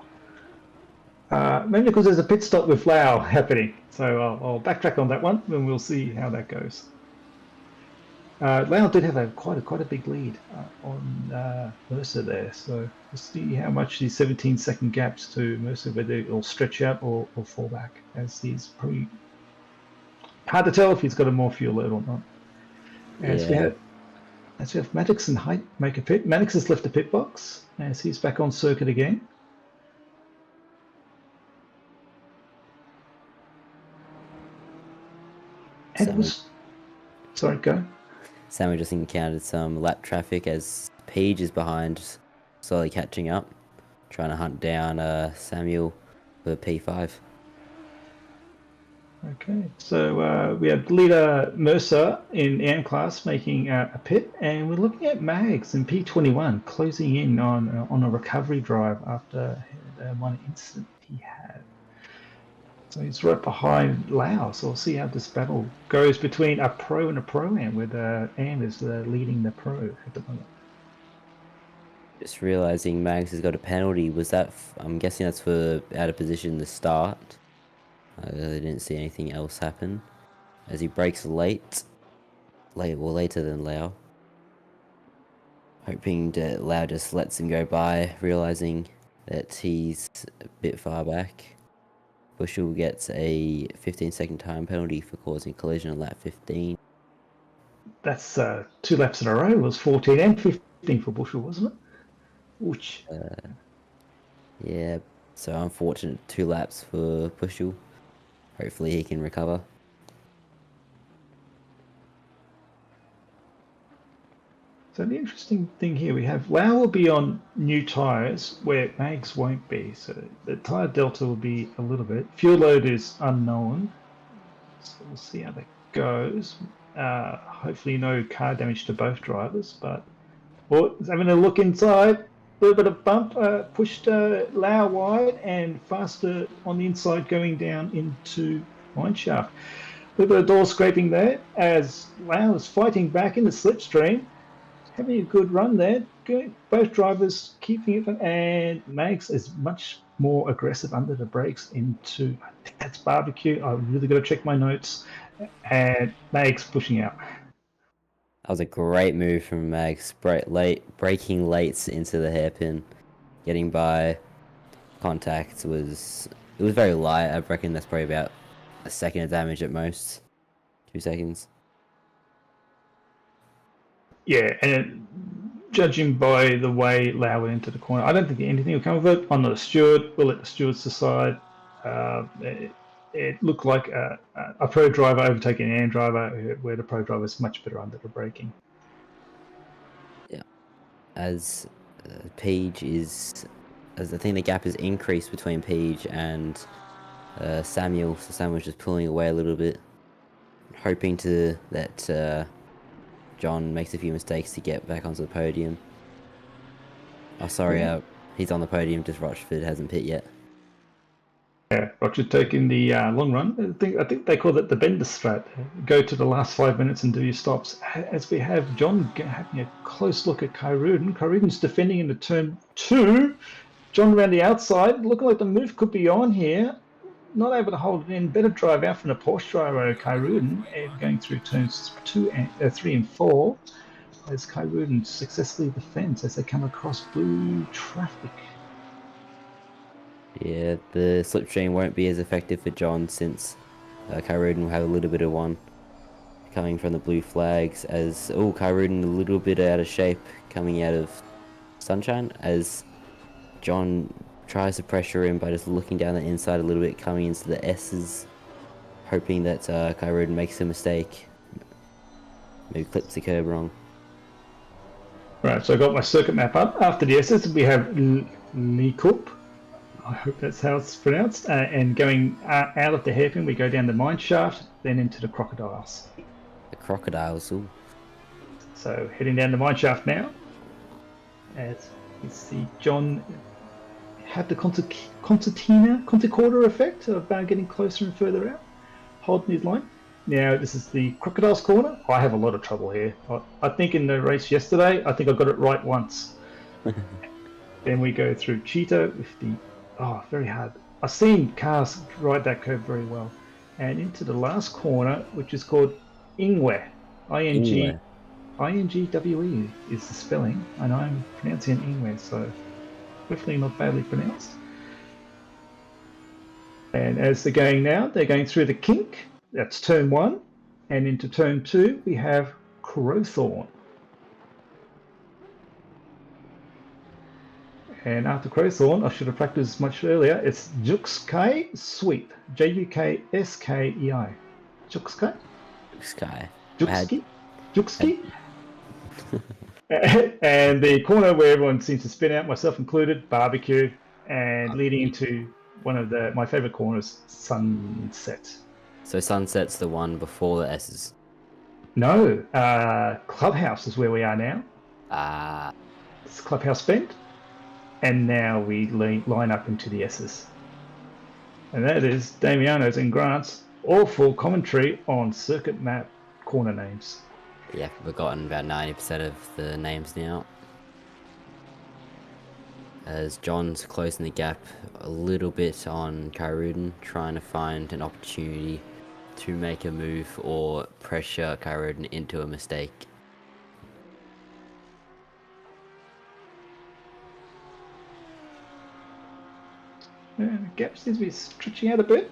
Maybe because there's a pit stop with Lau happening. So I'll backtrack on that one, and we'll see how that goes. Lau did have quite a big lead on Mercer there, so we'll see how much these 17-second gaps to Mercer, whether it'll stretch out or fall back, as he's pretty hard to tell if he's got a more fuel load or not. As we have Maddox and Haight make a pit. Maddox has left the pit box as he's back on circuit again. Sorry, go. Samuel just encountered some lap traffic as Page is behind, slowly catching up, trying to hunt down Samuel for P5. Okay, so we have leader Mercer in AM class making a pit, and we're looking at Mags in P21 closing in on a recovery drive after one incident he had. So he's right behind Lau, so we'll see how this battle goes between a pro and a pro-am, with AM is leading the pro at the moment. Just realizing Mags has got a penalty. Was that? I'm guessing that's for out of position to start. I didn't see anything else happen as he brakes later than Lau. Hoping that Lau just lets him go by, realizing that he's a bit far back. Bushell gets a 15-second time penalty for causing a collision on lap 15. That's 2 laps in a row. It was 14 and 15 for Bushell, wasn't it? Ouch. Yeah, so unfortunate 2 laps for Bushell. Hopefully he can recover. So the interesting thing here, we have Lau will be on new tyres where Mags won't be. So the tyre delta will be a little bit. Fuel load is unknown. So we'll see how that goes. Hopefully no car damage to both drivers, but having a look inside. A little bit of bump, pushed Lau wide and faster on the inside going down into mineshaft. A little bit of door scraping there as Lau is fighting back in the slipstream. Having a good run there. both drivers keeping it, and Mags is much more aggressive under the brakes into, I think that's Barbecue. I've really got to check my notes. And Mags pushing out. That was a great move from Mags, breaking late into the hairpin, getting by. Contact was very light. I reckon that's probably about a second of damage at most, 2 seconds. Yeah, and judging by the way Lau went into the corner, I don't think anything will come of it. I'm not a steward. We'll let the stewards decide. It looked like a pro driver overtaking an AM driver, where the pro driver is much better under the braking. Yeah, as Page is, as I think the gap has increased between Page and Samuel, so Samuel's just pulling away a little bit, hoping that John makes a few mistakes to get back onto the podium. Oh, sorry, he's on the podium, just Rochford hasn't pit yet. Yeah, Rochford taking the long run. I think they call it the bender strat. Go to the last 5 minutes and do your stops. As we have John having a close look at Kyrudin. Kyrudin's defending into turn 2. John around the outside, looking like the move could be on here. Not able to hold it in. Better drive out from the Porsche driver, Kyrudin, and going through turns 3 and 4 as Kyrudin successfully defends as they come across blue traffic. Yeah, the slipstream won't be as effective for John since Kyrudin will have a little bit of one coming from the blue flags as, Kyrudin a little bit out of shape coming out of Sunshine as John tries to pressure him by just looking down the inside a little bit, coming into the S's, hoping that Kyrudin makes a mistake. Maybe clips the curb wrong. Right, so I got my circuit map up. After the S's, we have Likup. I hope that's how it's pronounced. And going out of the hairpin, we go down the mine shaft, then into the crocodiles. The crocodiles, ooh. So heading down the mine shaft now. As you see John have the concertina effect of getting closer and further out, holding his line. Now this is the crocodiles corner. I have a lot of trouble here. I think in the race yesterday, I think I got it right once. Then we go through Cheetah with the, very hard. I've seen cars ride that curve very well. And into the last corner, which is called Ingwe. I-N-G-W-E is the spelling, and I'm pronouncing it Ingwe, so hopefully not badly pronounced. And as they're going now, they're going through the kink. That's turn 1. And into turn 2, we have Crowthorne. And after Crowthorne, I should have practiced much earlier, it's Jukskai Sweep. J-U-K-S-K-E-I. Jukskai? Jukskai. Juksky? And the corner where everyone seems to spin out, myself included, Barbecue, and leading into one of my favourite corners, Sunset. So Sunset's the one before the S's? No, Clubhouse is where we are now. It's Clubhouse Bend. And now we line up into the S's. And that is Damiano's and Grant's awful commentary on circuit map corner names. Yeah, we've gotten about 90% of the names now. As John's closing the gap a little bit on Kyrudin, trying to find an opportunity to make a move or pressure Kyrudin into a mistake. The gap seems to be stretching out a bit.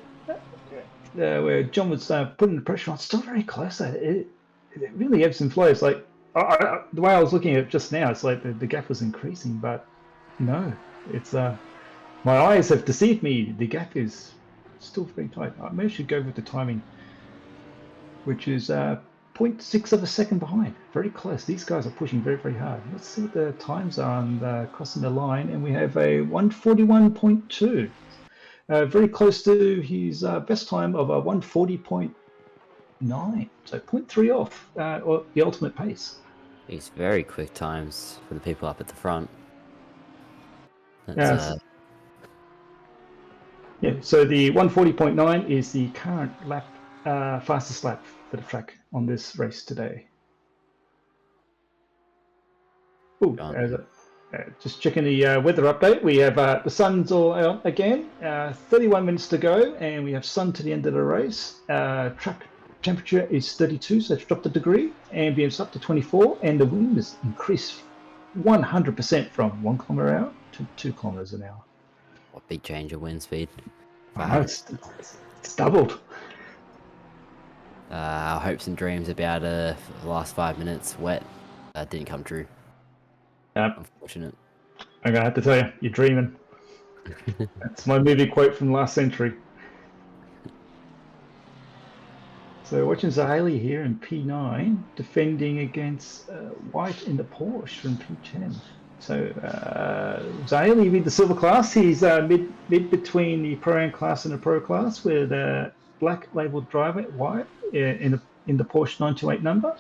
Where John was putting the pressure on, still very close. It really ebbs and flows. Like the way I was looking at it just now, it's like the gap was increasing, but no, it's my eyes have deceived me. The gap is still very tight. I maybe should go with the timing, which is 0.6 of a second behind. Very close. These guys are pushing very, very hard. Let's see what the times are on crossing the line, and we have a 141.2. Very close to his best time of a 140.9, so 0.3 off or the ultimate pace. These very quick times for the people up at the front. Yes. Yeah, so the 140.9 is the current lap, fastest lap for the track on this race today. Cool. John. Just checking the weather update. We have the sun's all out again. 31 minutes to go, and we have sun to the end of the race. Track temperature is 32, so it's dropped a degree. Ambience up to 24, and the wind has increased 100% from 1 kilometer an hour to 2 kilometers an hour. What big change of wind speed. It's doubled. Our hopes and dreams about the last 5 minutes wet didn't come true. Unfortunate. I'm going to have to tell you, you're dreaming. That's my movie quote from last century. So watching Zahali here in P9 defending against White in the Porsche from P10. So Zahali with the silver class, he's mid between the Pro-Am class and the Pro class with a black labelled driver, White, in the Porsche 928 number.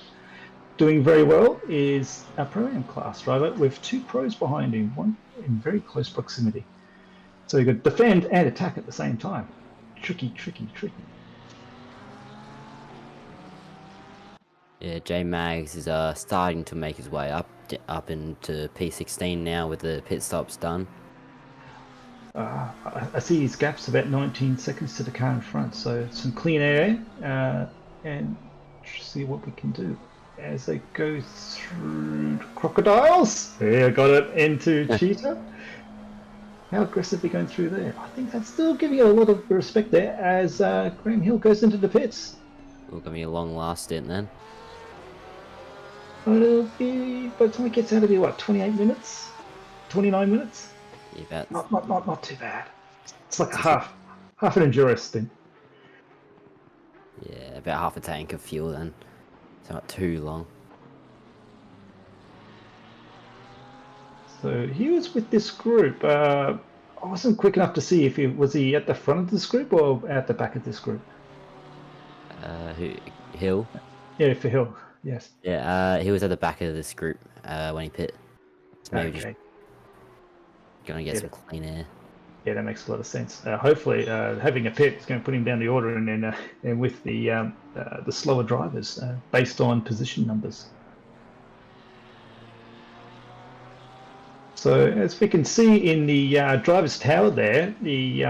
Doing very well is a Pro-Am class driver with 2 pros behind him, one in very close proximity. So you could defend and attack at the same time. Tricky. Yeah, J Mags is starting to make his way up into P16 now with the pit stops done. I see his gap's about 19 seconds to the car in front, so some clean air and see what we can do. As they go through crocodiles, yeah, got it into Cheetah. How aggressive are we going through there? I think that's still giving you a lot of respect there as Graham Hill goes into the pits. Will gonna be a long last stint then. But it'll be, by the time it gets out, it'll be what, 28 minutes? 29 minutes? Yeah, Not too bad. It's like a half an endurance stint. yeah, about half a tank of fuel then. It's not too long. So he was with this group. I wasn't quick enough to see if was he at the front of this group or at the back of this group. Hill? Yeah, for Hill. Yes. Yeah, he was at the back of this group when he pit. So maybe just gonna get some clean air. Yeah, that makes a lot of sense. Hopefully, having a pit is going to put him down the order, and then and with the slower drivers based on position numbers. So as we can see in the driver's tower there, the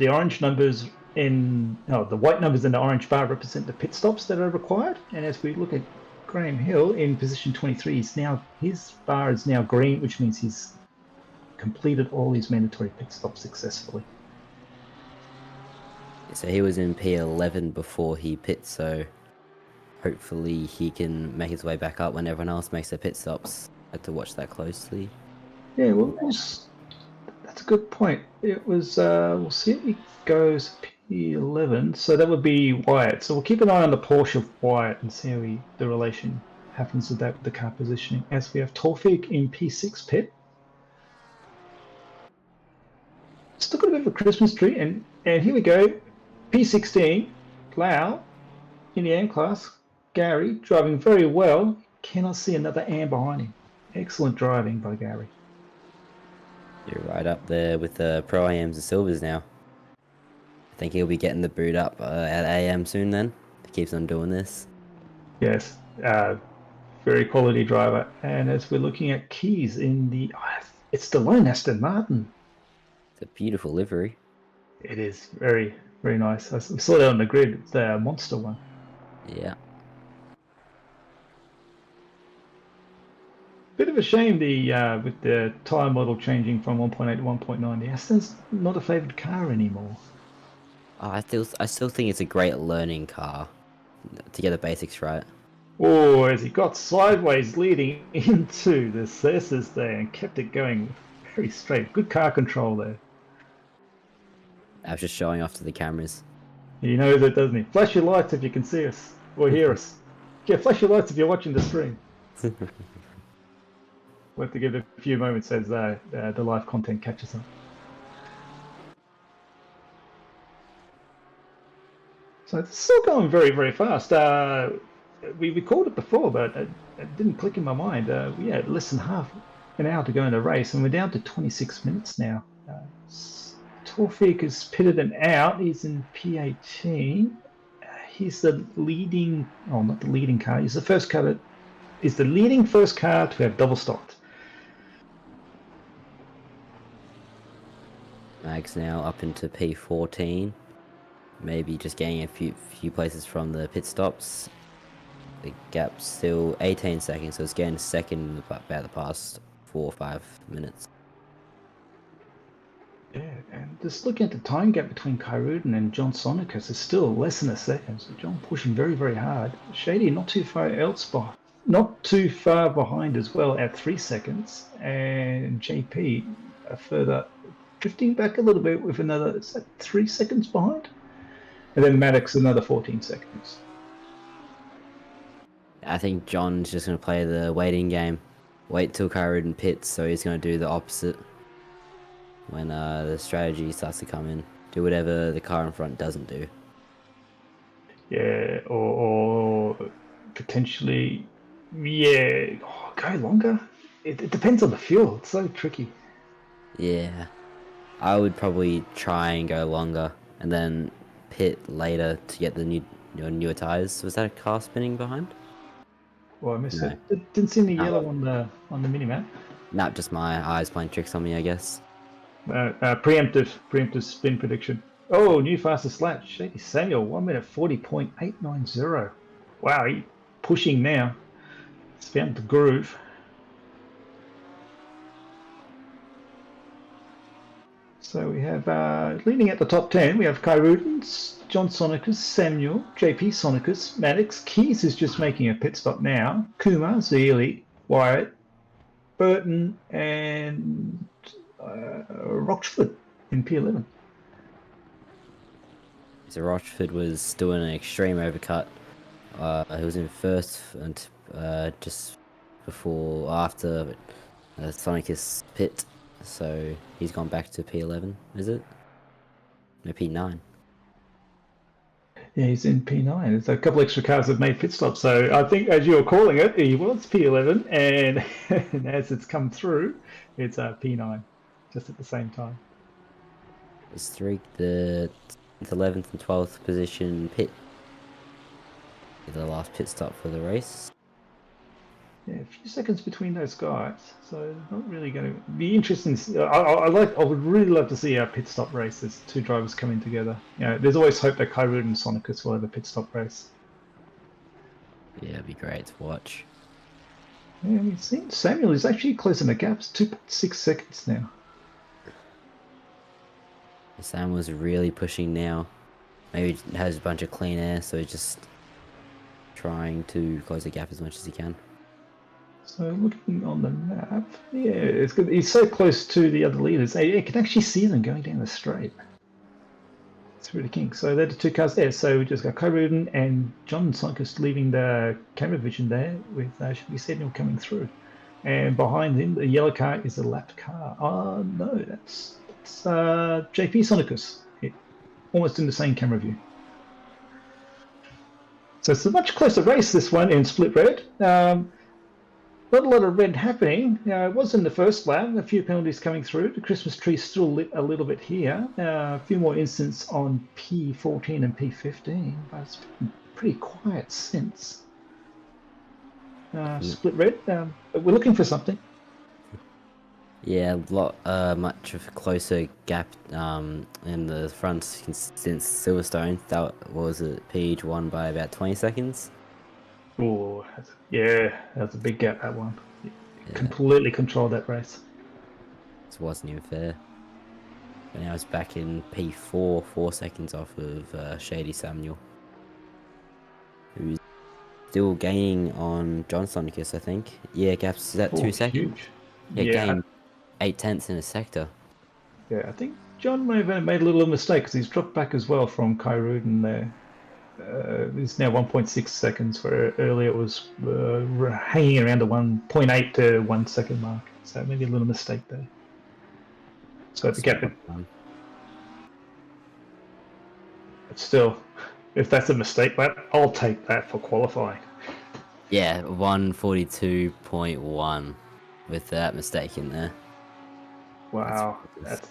orange numbers the white numbers in the orange bar represent the pit stops that are required. And as we look at Graham Hill in position 23, his bar is now green, which means he's completed all his mandatory pit stops successfully. So he was in P11 before he pit, so hopefully he can make his way back up when everyone else makes their pit stops. I have to watch that closely. Yeah, well, that's a good point. It was, we'll see if he goes P11, so that would be Wyatt. So we'll keep an eye on the Porsche of Wyatt and see how the relation happens with that with the car positioning. As we have Torfig in P6 pit. Still got a bit of a Christmas tree, and here we go. P16, Lau in the AM class. Gary driving very well. Cannot see another AM behind him. Excellent driving by Gary. You're right up there with the Pro AMs and Silvers now. I think he'll be getting the boot up at AM soon then. If he keeps on doing this. Yes, very quality driver. And as we're looking at Keys in it's the lone Aston Martin. It's a beautiful livery. It is very, very nice. I saw that on the grid. It's the monster one. Yeah. Bit of a shame with the tyre model changing from 1.8 to 1.9. The Aston's not a favoured car anymore. Oh, I still think it's a great learning car to get the basics right. Oh, as he got sideways leading into the Cessas there and kept it going very straight. Good car control there. I was just showing off to the cameras. He knows it, doesn't he? Flash your lights if you can see us or hear us. Yeah, flash your lights if you're watching the stream. We'll have to give it a few moments as the live content catches up. So it's still going very, very fast. We called it before, but it didn't click in my mind. We had less than half an hour to go in the race, and we're down to 26 minutes now. Torfik is pitted and out. He's in P18. He's the leading, not the leading car. He's the first car that is the leading first car to have double stopped. Mags now up into P14. Maybe just getting a few places from the pit stops. The gap's still 18 seconds, so it's getting second in about the past 4 or 5 minutes. Yeah, and just looking at the time gap between Kyrudin and John Sonicus, it's still less than a second. So John pushing very, very hard. Shady not too far behind as well at 3 seconds, and JP a further drifting back a little bit with another 3 seconds behind, and then Maddox another 14 seconds. I think John's just going to play the waiting game. Wait till Kyrudin pits, so he's going to do the opposite when the strategy starts to come in. Do whatever the car in front doesn't do. Yeah, or potentially, yeah, go longer. It depends on the fuel. It's so tricky. Yeah, I would probably try and go longer and then pit later to get the newer tires. Was that a car spinning behind? Well, I missed No. it. Didn't see any yellow on the mini map. Not just my eyes playing tricks on me, I guess. Preemptive spin prediction. Oh, new fastest lap. Shady Samuel, 1 minute 40.890. Wow, he pushing now. It's found the groove. So we have, leading at the top 10, we have Kyrudin, John Sonicus, Samuel, JP Sonicus, Maddox, Keys is just making a pit stop now, Kumar, Zeely, Wyatt, Burton, and Rochford in P11. So Rochford was doing an extreme overcut. He was in first and just after Sonicus pit, so he's gone back to P11. Is it? No, P9. Yeah, he's in P9. There's a couple extra cars that made pit stops. So I think, as you're calling it, he was P11, and as it's come through, it's P9, just at the same time. It's the 11th and 12th position pit. The last pit stop for the race. Yeah, a few seconds between those guys, so not really going to be interesting. I would really love to see our pit stop race. There's two drivers coming together. You know, there's always hope that Kyrud and Sonicus will have a pit stop race. Yeah, it'd be great to watch. Yeah, we've seen Samuel is actually closing the gaps, 2.6 seconds now. Sam was really pushing now. Maybe he has a bunch of clean air, so he's just trying to close the gap as much as he can. So looking on the map, yeah, it's good. He's so close to the other leaders. You can actually see them going down the straight. It's really king. So they're the two cars there. So we just got Kyrudin and John Sonicus leaving the camera vision there with Shady Samuel coming through. And behind him, the yellow car is a lapped car. Oh, no, that's JP Sonicus. Almost in the same camera view. So it's a much closer race, this one, in split red. Not a lot of red happening. It was in the first lap. A few penalties coming through. The Christmas tree still lit a little bit here. A few more incidents on P14 and P15, but it's been pretty quiet since. Split red. We're looking for something. Yeah, much of a closer gap in the front since Silverstone. That was Page won by about 20 seconds. Oh, yeah, that's a big gap, that one. Yeah. Completely controlled that race. This wasn't even fair. But now it's back in P4, 4 seconds off of Shady Samuel, who's still gaining on John Sonicus, I think. Yeah, gap's at 2 seconds. Huge. Yeah, gained 8/10 in a sector. Yeah, I think John may have made a little mistake because he's dropped back as well from Kyrudin there. It's now 1.6 seconds, where earlier it was hanging around the 1.8 to 1 second mark. So maybe a little mistake there. So the gap. But still, if that's a mistake, I'll take that for qualifying. Yeah, 142.1 with that mistake in there. Wow, that's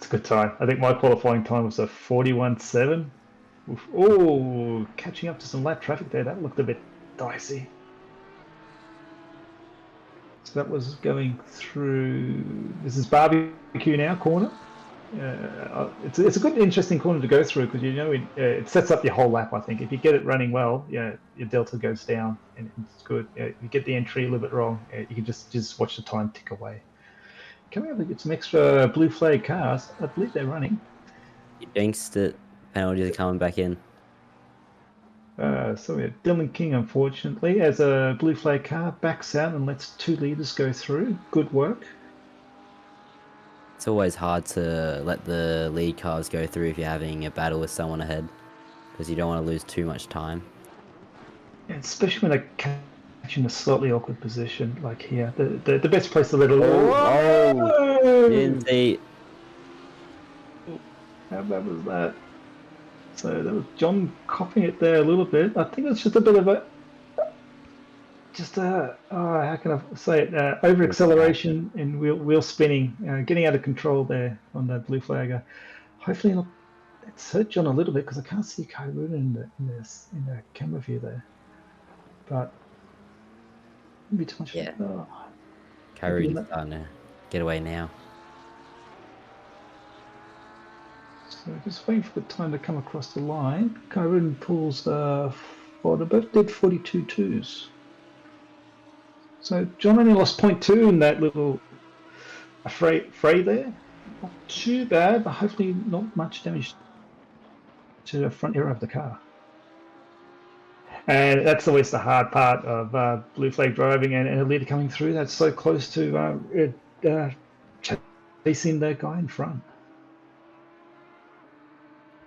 a good time. I think my qualifying time was a 41.7. Oh, catching up to some lap traffic there. That looked a bit dicey. So that was going through. This is barbecue now, corner. It's a good, interesting corner to go through because it sets up your whole lap. I think if you get it running well, your delta goes down and it's good. If you get the entry a little bit wrong, you can just watch the time tick away. Coming up, we get some extra blue flag cars. I believe they're running. You jinxed it. Penalties are coming back in. So we have Dylan King, unfortunately, as a blue flag car backs out and lets 2 leaders go through. Good work. It's always hard to let the lead cars go through if you're having a battle with someone ahead, because you don't want to lose too much time. And especially when they're catching a slightly awkward position, like here. The best place to let it Lindsay. How bad was that? So that was John copying it there a little bit. I think it's just a bit of how can I say it? Over acceleration and wheel spinning, getting out of control there on that blue flagger. Hopefully it's hurt John a little bit because I can't see Kyrun in the camera view there. But maybe too much. Yeah. Oh, Kyrun's starting to get away now. So just waiting for the time to come across the line. Kyrun pulls they both did 42.2s. So John only lost 0.2 in that little fray there. Not too bad, but hopefully not much damage to the front area of the car. And that's always the hard part of blue flag driving and a leader coming through. That's so close to chasing the guy in front.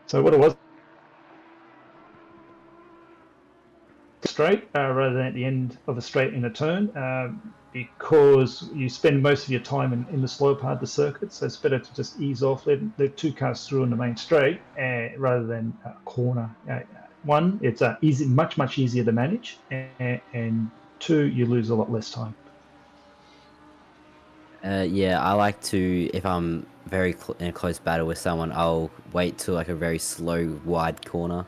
So what it was, straight rather than at the end of a straight in a turn, because you spend most of your time in the slow part of the circuit, so it's better to just ease off, let 2 cars through in the main straight rather than a corner. One, it's much easier to manage, and 2, you lose a lot less time. Yeah, I like to, if I'm in a close battle with someone, I'll wait till like a very slow, wide corner,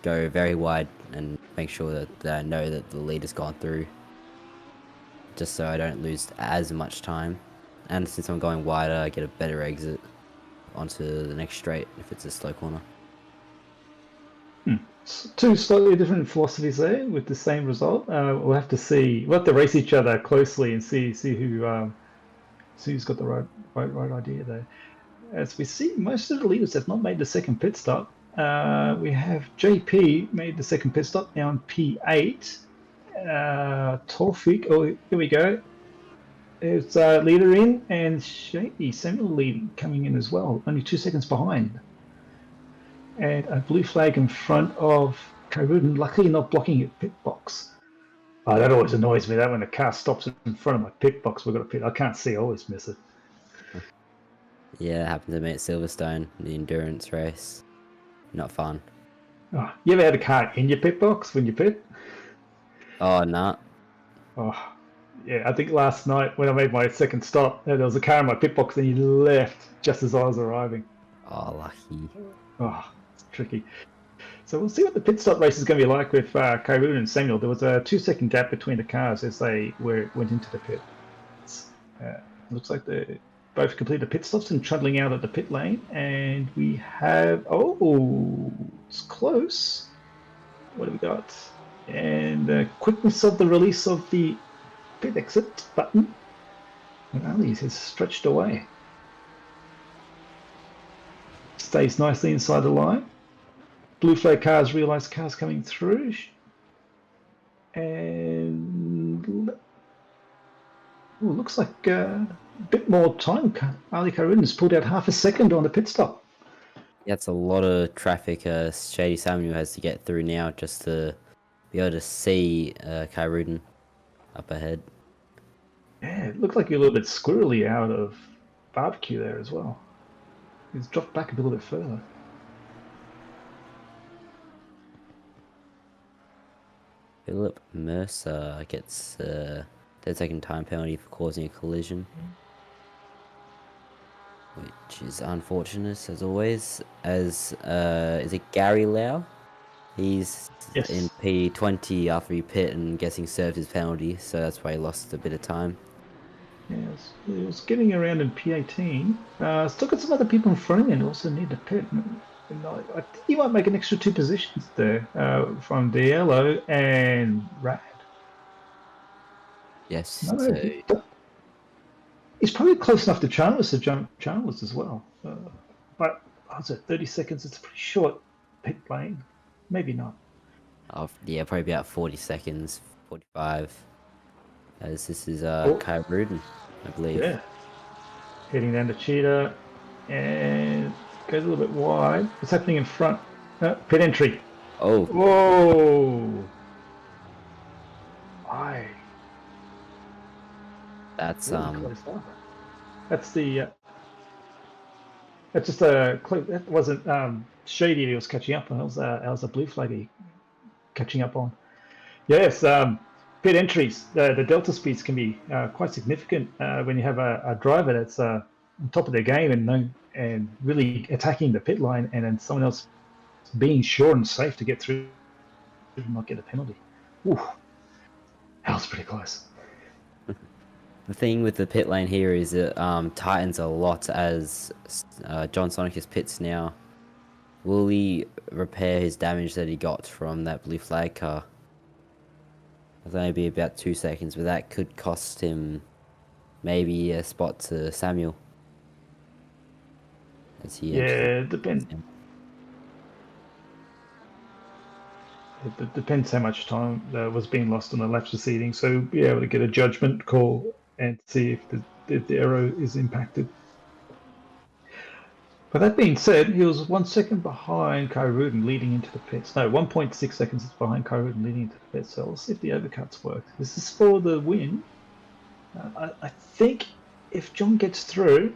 go very wide, and make sure that I know that the leader's gone through, just so I don't lose as much time. And since I'm going wider, I get a better exit onto the next straight if it's a slow corner. 2 slightly different philosophies there with the same result. We'll have to see. We'll have to race each other closely and see who's got the right idea there. As we see, most of the leaders have not made the second pit stop. We have JP made the second pit stop now on P8. Torfik, here we go. It's leader in, and Shady Samuel leading coming in as well, only 2 seconds behind. And a blue flag in front of Kyrun, luckily not blocking at pit box. Oh, that always annoys me, that when a car stops in front of my pit box, we've got a pit. I can't see, I always miss it. Yeah, it happened to me at Silverstone, the endurance race. Not fun. Oh, you ever had a car in your pit box when you pit? Oh, nah. Oh, yeah, I think last night when I made my second stop, there was a car in my pit box and he left just as I was arriving. Oh, lucky. Oh, it's tricky. So we'll see what the pit stop race is going to be like with Kyrun and Samuel. There was a 2-second gap between the cars as they went into the pit. Looks like they both completed pit stops and trundling out of the pit lane. And we have... Oh, it's close. What have we got? And the quickness of the release of the pit exit button. And Ali has stretched away. Stays nicely inside the line. Blue flag cars realise cars coming through. And looks like a bit more time. Ali Kyrun has pulled out half a second on the pit stop. That's a lot of traffic Shady Samuel has to get through now just to be able to see Kyrun up ahead. Yeah, it looked like you're a little bit squirrely out of barbecue there as well. He's dropped back a little bit further. Philip Mercer gets a 10-second time penalty for causing a collision, which is unfortunate as always. Is it Gary Lau? He's in P20 after he pit and guessing served his penalty, so that's why he lost a bit of time. Yeah, it was getting around in P18. Still got some other people in front of me and also need to pit. And I think he might make an extra 2 positions there from Diello and Rad. Yes. No, So he's probably close enough to Chalmers to jump Chalmers as well. But I was at 30 seconds. It's a pretty short pit lane. Maybe not. yeah, probably about 40 seconds, 45. As this is Oh. Kai Rudin, I believe. Yeah. Heading down to Cheetah and goes a little bit wide. What's happening in front? Pit entry. Oh, Whoa. Why? that's Really close up. That's the. That's just a. That wasn't Shady. He was catching up on. That was a blue flag he catching up on. Yes. Pit entries. The delta speeds can be quite significant when you have a driver that's on top of their game and really attacking the pit line, and then someone else being sure and safe to get through and not get a penalty. Ooh, that was pretty close. the thing with the pit lane here is it tightens a lot as John Sonicus pits now. Will he repair his damage that he got from that blue flag car? It'll only be about 2 seconds, but that could cost him maybe a spot to Samuel. As he Yeah, it depends how much time was being lost on the laps proceeding, so be able to get a judgment call and see if the arrow is impacted. But that being said, he was 1 second behind Kyrudin leading into the pits. No, 1.6 seconds behind Kyrudin leading into the pits. So we'll see if the overcuts work. This is for the win. I think if John gets through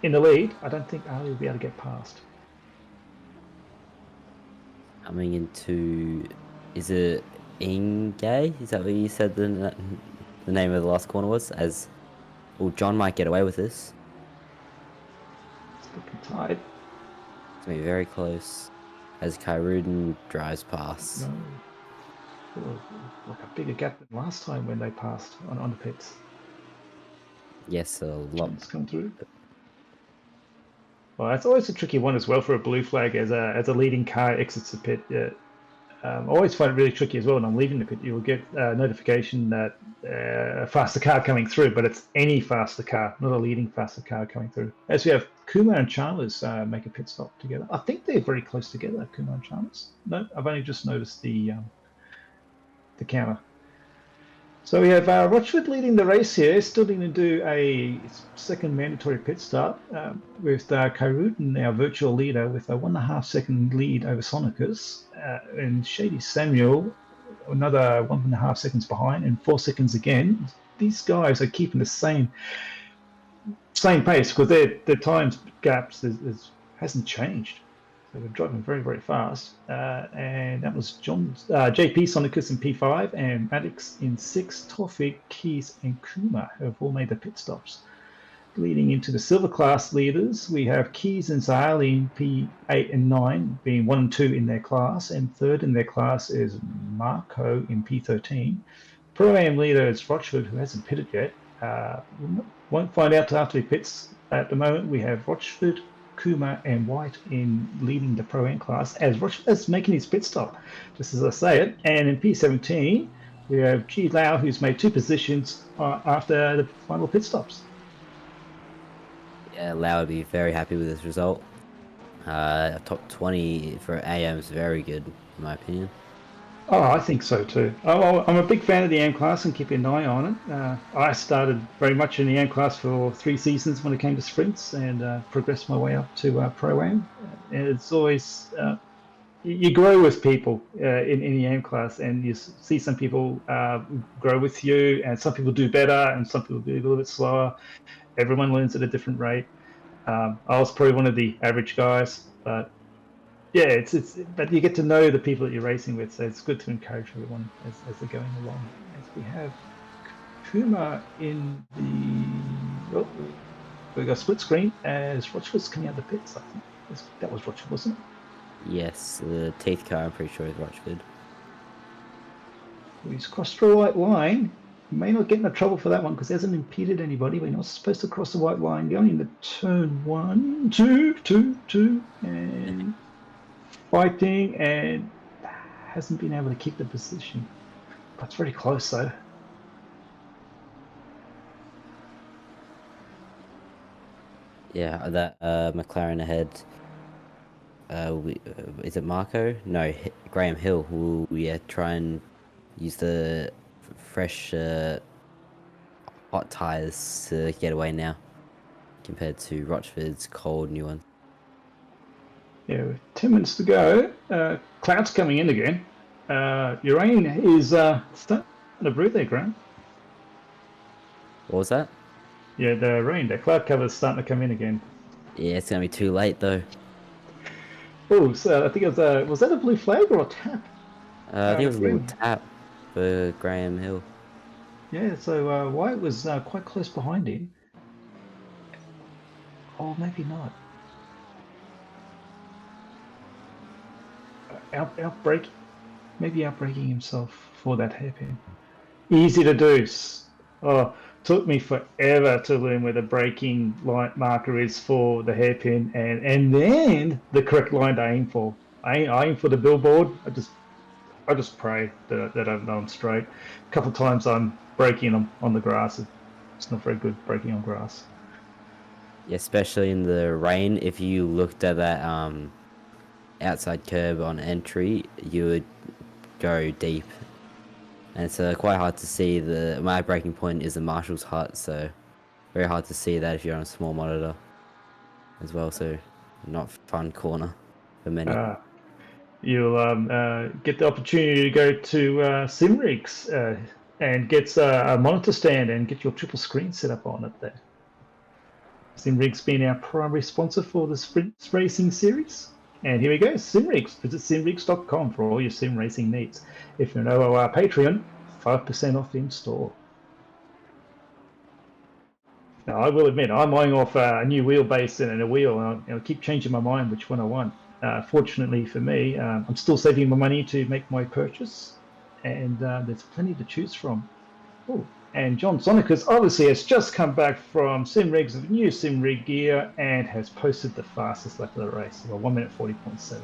in the lead, I don't think Ali will be able to get past. coming into, is it Ingay? Is that what you said the name of the last corner was? As well, John might get away with this. It's looking tight. It's gonna be very close as Kyrudin drives past. No. Like a bigger gap than last time when they passed on the pits. Yes, a lot. John's come through. Well, that's always a tricky one as well for a blue flag as a leading car exits the pit. I always find it really tricky as well when I'm leaving the pit. You'll get a notification that a faster car coming through, but it's any faster car, not a leading faster car coming through. As we have Kumar and Chalmers make a pit stop together. I think they're very close together, Kumar and Chalmers. No, I've only just noticed the counter. So we have Rochford leading the race here, still needing to do a second mandatory pit stop with Kyrudin, our virtual leader, with a 1.5 second lead over Sonicus, and Shady Samuel, another 1.5 seconds behind, and 4 seconds again. These guys are keeping the same pace because their time gaps hasn't changed. So we're driving very, very fast. And that was JP Sonicus in P5 and Maddox in 6. Tawfiq, Keys, and Kuma have all made the pit stops. Leading into the silver class leaders, we have Keys and Zahali in P8 and 9, being 1 and 2 in their class, and third in their class is Marco in P13. Pro-Am leader is Rochford, who hasn't pitted yet. Won't find out till after he pits. At the moment, we have Rochford, Kuma and White in leading the Pro-Am class as Rochford's making his pit stop, just as I say it. And in P17, we have G Lau, who's made 2 positions after the final pit stops. Yeah, Lau would be very happy with this result. Top 20 for AM is very good, in my opinion. Oh, I think so too. I'm a big fan of the AM class and keeping an eye on it. I started very much in the AM class for 3 seasons when it came to sprints and progressed my way up to Pro-Am. And it's always, you grow with people in the AM class, and you see some people grow with you, and some people do better and some people do a little bit slower. Everyone learns at a different rate. I was probably one of the average guys, but yeah, it's but you get to know the people that you're racing with, so it's good to encourage everyone as they're going along. As we have Kuma in the we got split screen as Rochford's coming out of the pits. I think that was Rochford, wasn't it? Yes, the teeth car I'm pretty sure is Rochford. He's crossed the white line. may not get into trouble for that one because it hasn't impeded anybody. We're not supposed to cross the white line. Going into turn 1, 2, and fighting, and hasn't been able to keep the position. That's very close though. Yeah, that McLaren ahead. Is it Marco? No, Graham Hill will try and use the fresh hot tyres to get away now, compared to Rochford's cold new one. Yeah, with 10 minutes to go. Cloud's coming in again. Your rain is starting to brew there, Graham. What was that? Yeah, the cloud cover's starting to come in again. Yeah, it's gonna be too late though. Oh, so I think it was that a blue flag or a tap? I think it was a little green. tap for Graham Hill. Yeah, so White was quite close behind him. Oh, maybe not. Outbreaking himself for that hairpin. Easy to do. Oh, took me forever to learn where the braking line marker is for the hairpin, and then the correct line to aim for. I aim for the billboard. I just pray that I know I'm straight. A couple of times I'm braking on the grass. It's not very good braking on grass. Yeah, especially in the rain. If you looked at that outside curb on entry, you would go deep, and it's quite hard to see. My braking point is the marshal's hut, so very hard to see that if you're on a small monitor as well. So not fun corner for many. You'll get the opportunity to go to Simrigs and get a monitor stand and get your triple screen set up on it there. Simrigs being our primary sponsor for the Sprint Racing Series. And here we go, Simrigs. Visit simrigs.com for all your sim racing needs. If you're an OOR Patreon, 5% off in store. Now, I will admit, I'm eyeing off a new wheelbase and a wheel, and I'll keep changing my mind which one I want. Fortunately for me, I'm still saving my money to make my purchase, and there's plenty to choose from. Ooh. And John Sonicus obviously has just come back from Simrigs with new Simrig gear and has posted the fastest lap of the race, well, 1 minute 40.7.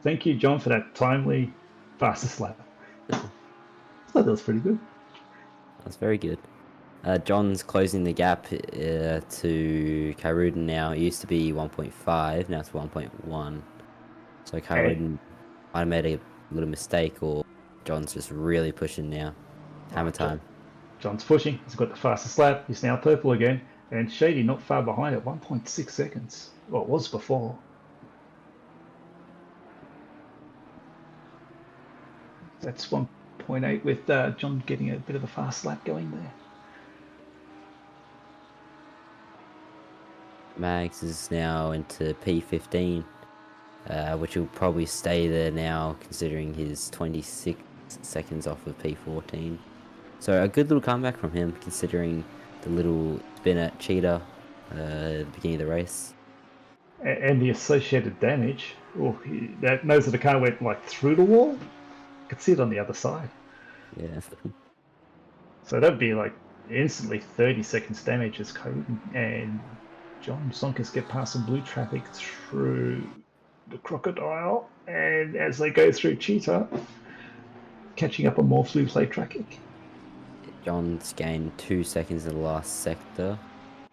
Thank you, John, for that timely fastest lap. I thought that was pretty good. That's very good. John's closing the gap to Kyrudin now. It used to be 1.5, now it's 1.1. So Kyrudin might have made a little mistake, or John's just really pushing now. Hammer time. John's pushing. He's got the fastest lap. He's now purple again. And Shady not far behind at 1.6 seconds. Well, it was before. That's 1.8 with John getting a bit of a fast lap going there. Mags is now into P15, which will probably stay there now, considering his 26 seconds off of P14. So a good little comeback from him, considering the little spin at Cheetah at the beginning of the race. And the associated damage. Oh, that nose of the car went like through the wall. You could see it on the other side. Yeah. So that'd be like instantly 30 seconds damage as code. And John Sonkis get past some blue traffic through the Crocodile. And as they go through Cheetah, catching up on more blue flag traffic. John's gained 2 seconds in the last sector.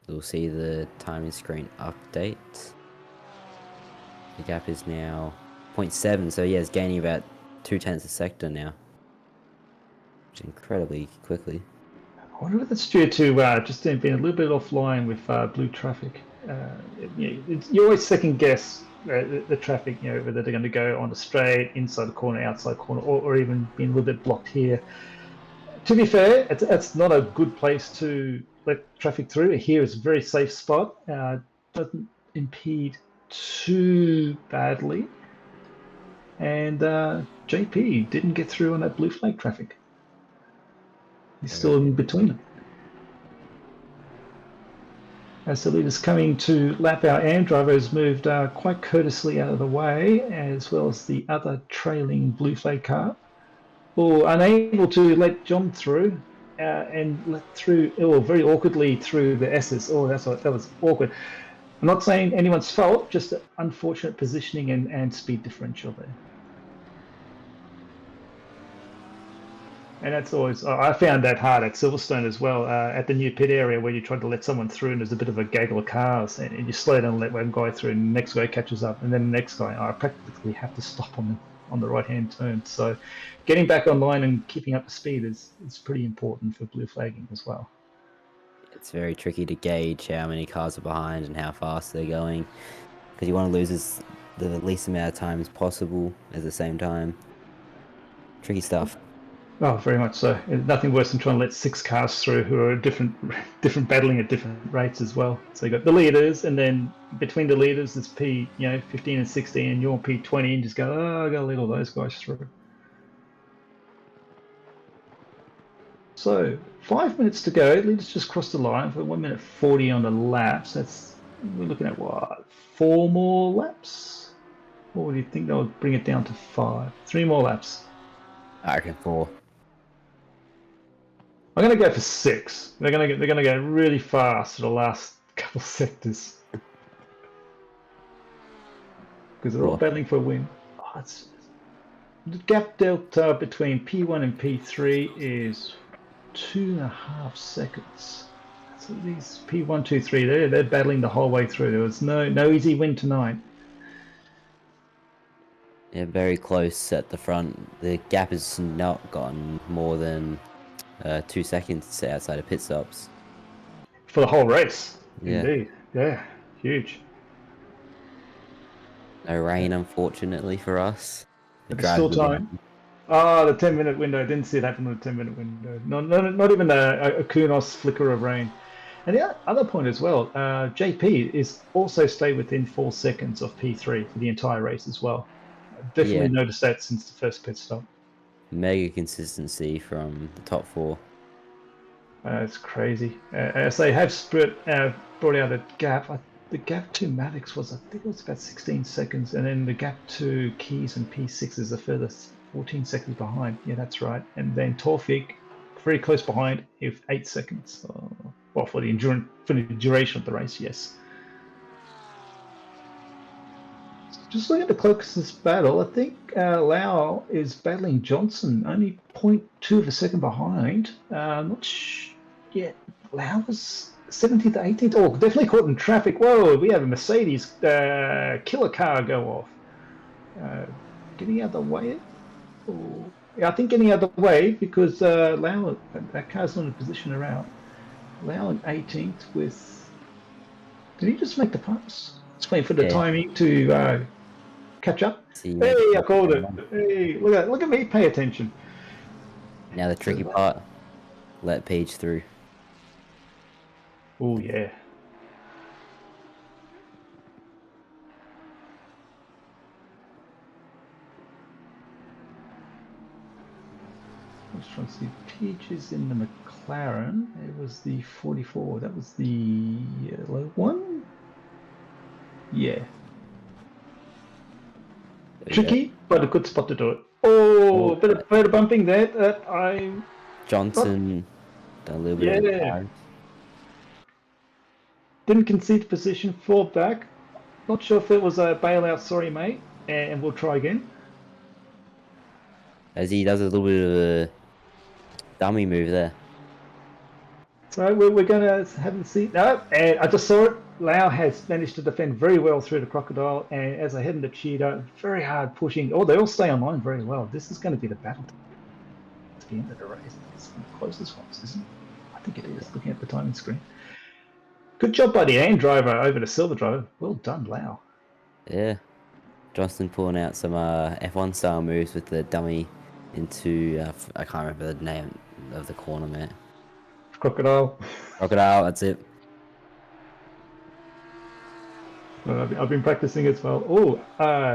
We'll see the timing screen update. The gap is now 0.7, so yeah, it's gaining about 0.2 a sector now. Which is incredibly quickly. I wonder if that's due to just being a little bit offline with blue traffic. You always second guess the traffic, whether they're going to go on the straight, inside the corner, outside corner, or even being a little bit blocked here. To be fair, it's not a good place to let traffic through. Here is a very safe spot. Doesn't impede too badly. And JP didn't get through on that blue flag traffic. He's still in between them. As the leader's coming to lap, our AM driver has moved quite courteously out of the way, as well as the other trailing blue flag car. Oh, unable to let John through. and let through, very awkwardly through the S's. Oh, that was awkward. I'm not saying anyone's fault, just unfortunate positioning and speed differential there. And that's always, I found that hard at Silverstone as well, at the new pit area where you tried to let someone through and there's a bit of a gaggle of cars and you slow down and let one guy through and the next guy catches up and then the next guy, I practically have to stop on the right-hand turn. So getting back online and keeping up the speed is pretty important for blue flagging as well. It's very tricky to gauge how many cars are behind and how fast they're going, because you want to lose the least amount of time as possible at the same time. Tricky stuff. Oh, very much so. And nothing worse than trying to let 6 cars through who are different battling at different rates as well. So you got the leaders, and then between the leaders, there's P, 15 and 16, and you're P20, and just go, oh, I got to let all those guys through. So 5 minutes to go. Leaders just crossed the line for 1 minute 40 on the laps. We're looking at what, 4 more laps? Or do you think that would bring it down to 5? 3 more laps. I reckon 4. I'm going to go for 6. They're going to go really fast for the last couple of sectors because they're all battling for a win. The gap delta between P1 and P3 is 2.5 seconds. So these P1, 2, 3, they're battling the whole way through. There was no easy win tonight. Yeah, very close at the front. The gap has not gotten more than 2 seconds outside of pit stops. For the whole race. Yeah. Indeed. Yeah, huge. No rain, unfortunately, for us. But there's still time. Oh, the 10-minute window. I didn't see it happen in the 10-minute window. Not even a Kunos flicker of rain. And the other point as well, JP is also stayed within 4 seconds of P3 for the entire race as well. I've definitely noticed that since the first pit stop. Mega consistency from the top 4. It's crazy. As they have brought out a gap, the gap to Maddox was, I think it was about 16 seconds, and then the gap to Keys and P6 is a further 14 seconds behind. Yeah, that's right. And then Torfik, very close behind, with 8 seconds. Well, for the duration of the race, yes. Just looking at the closest battle, I think Lau is battling Johnson, only 0.2 of a second behind. Lau was 17th, 18th. Oh, definitely caught in traffic. Whoa, we have a Mercedes killer car go off. Getting out of the way? Oh, yeah, I think getting out of the way because Lau, that car's not in a position around. Lau in 18th with. Did he just make the pass? Just waiting for the timing to catch up. Hey, I called it. Hey, look at me. Pay attention. Now the tricky part. Let Page through. Oh yeah. I was trying to see Peaches in the McLaren. It was the 44. That was the yellow one. Yeah. Tricky, but a good spot to do it. Oh, bit of bumping there. Johnson done a little bit of time. Didn't concede position, fall back. Not sure if it was a bailout, sorry mate, and we'll try again. As he does a little bit of a dummy move there. So we're going to have a see. No, and I just saw it. Lau has managed to defend very well through the Crocodile, and as they head into Cheetah, very hard pushing. Oh, they all stay online very well. This is going to be the battle to the end of the race. It's one of the closest ones, isn't it? I think it is, looking at the timing screen. Good job by the AIM driver over the Silver driver. Well done, Lau. Yeah. Johnston pulling out some F1 style moves with the dummy into, I can't remember the name of the corner, man. Crocodile. Crocodile, that's it. I've been practicing as well. Oh,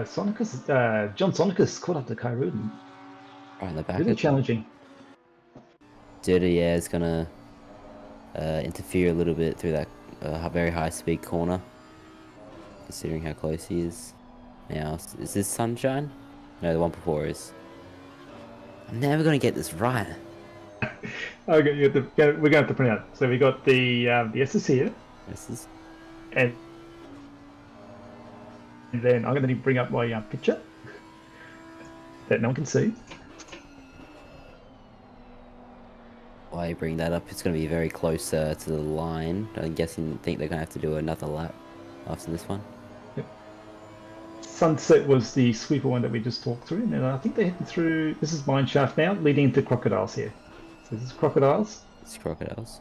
Sonicus, John Sonicus caught up to Kyrudin. Right in the back. Really challenging. Dirty, yeah, is going to interfere a little bit through that very high speed corner, considering how close he is. Now, is this Sunshine? No, the one before is. I'm never going to get this right. Okay, we're going to have to print out. So we got the S's here, This is and then I'm going to bring up my picture that no one can see. why you bring that up. It's going to be very close to the line. I'm guessing think they're going to have to do another lap after this one. Sunset was the sweeper one that we just talked through, and I think they're heading through. This is Mineshaft now, leading into Crocodiles here. So this is Crocodiles. It's Crocodiles.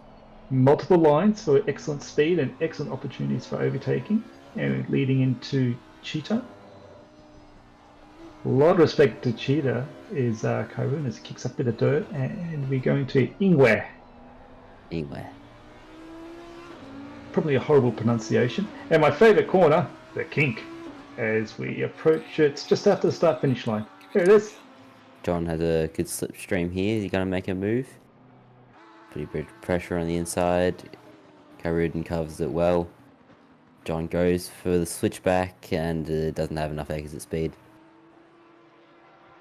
Multiple lines for excellent speed and excellent opportunities for overtaking, and leading into Cheetah. A lot of respect to Cheetah is Karun as he kicks up a bit of dirt, and we're going to Ingwe. Anyway, Probably a horrible pronunciation. And my favourite corner, the kink, as we approach it just after the start finish line. Here it is. John has a good slipstream here. He's going to make a move. Pretty big pressure on the inside. Karudin covers it well. John goes for the switchback and doesn't have enough exit speed.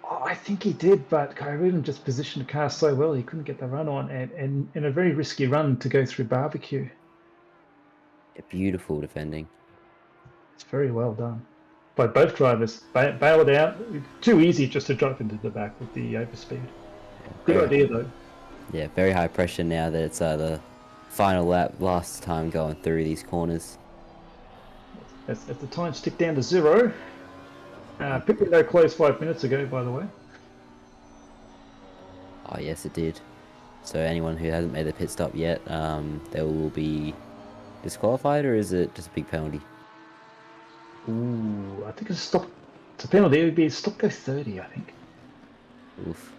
Oh, I think he did, but Karun just positioned the car so well he couldn't get the run on, and in a very risky run to go through barbecue. Yeah, beautiful defending. It's very well done by both drivers. Bail it out. Too easy just to drop into the back with the overspeed. Good idea though. Yeah, very high pressure now that it's the final lap, last time going through these corners. As the times tick down to 0. Pit window closed 5 minutes ago, by the way. Oh yes, it did. So anyone who hasn't made the pit stop yet, they will be disqualified, or is it just a big penalty? Ooh, I think it's a penalty. It would be a stop go 30, I think. Oof.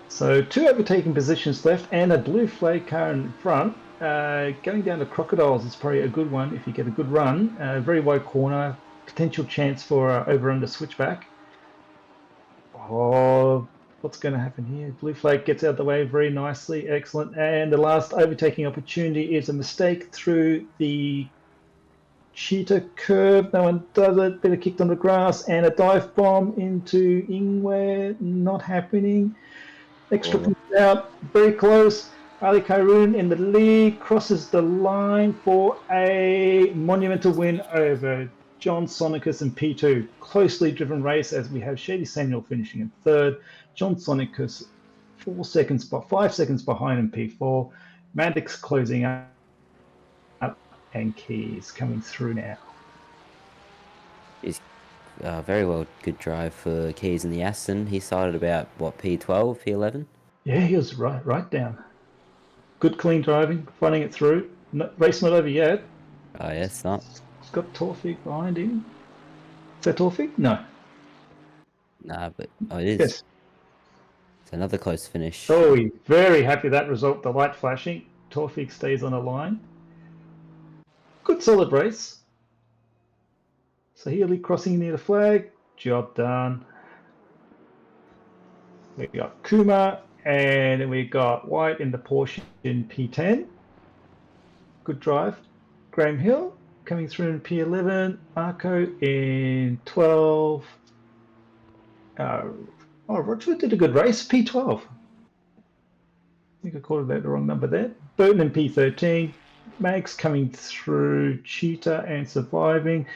So 2 overtaking positions left and a blue flag car in front. Going down to Crocodiles is probably a good one if you get a good run. Very wide corner, potential chance for over-under switchback. Oh, what's going to happen here? Blue flag gets out of the way very nicely, excellent. And the last overtaking opportunity is a mistake through the Cheetah curve. No one does it. Bit of kicked on the grass and a dive bomb into Ingwe. Not happening. Extra points out, very close. Ali Karun in the lead crosses the line for a monumental win over John Sonicus in P2. Closely driven race as we have Shady Samuel finishing in 3rd. John Sonicus 5 seconds behind in P4. Maddox closing up, and Keys coming through now. It's very well, good drive for Keys in the Aston. He started about what, P12, P11? Yeah, he was right down. Good clean driving, finding it through. Race not over yet. Oh yes, not. He's got Torfig behind him. Is that Torfig? No. Nah, but it is. Yes. It's another close finish. Oh, he's very happy with that result. The light flashing. Torfig stays on the line. Good solid race. So Healy crossing near the flag. Job done. We got Kuma and then we got White in the Porsche in P10. Good drive. Graham Hill coming through in P11. Marco in 12. Roger did a good race. P12. I think I called it the wrong number there. Burton in P13. Mags coming through. Cheetah and surviving.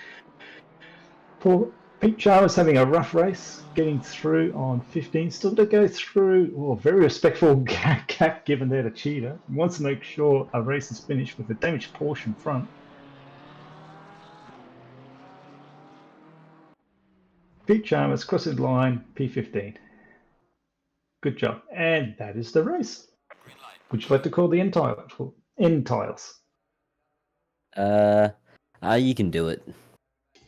Poor Pete Chalmers having a rough race, getting through on 15. Still to go through. Oh, very respectful gap given there to Cheetah. He wants to make sure a race is finished with a damaged Porsche in front. Pete Chalmers crossing the line, P15. Good job. And that is the race. Would you like to call the end tiles? You can do it.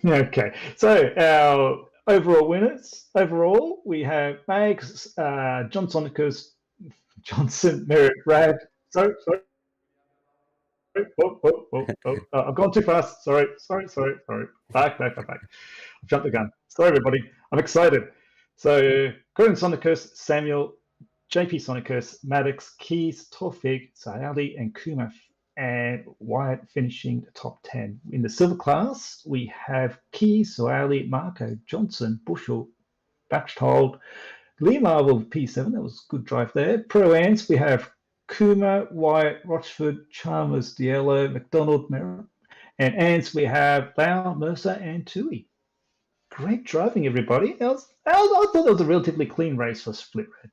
Okay, so our overall winners. Overall, we have Mags, John Sonicus, Johnson, Merritt, Rad. Sorry. I've gone too fast. Sorry. Back. I've jumped the gun. Sorry, everybody. I'm excited. So, Gordon Sonicus, Samuel, JP Sonicus, Maddox, Keys, Torfig, Sayali, and Kuma, and Wyatt finishing the top 10. In the silver class, we have Keys, Sayali, Marco, Johnson, Bushel, Batchtold, Lee Marvel P7, that was a good drive there. Pro Ants, we have Kuma, Wyatt, Rochford, Chalmers, Diallo, McDonald, Merritt. And Ants, we have Lau, Mercer, and Tui. Great driving, everybody. I thought it was a relatively clean race for Split Red.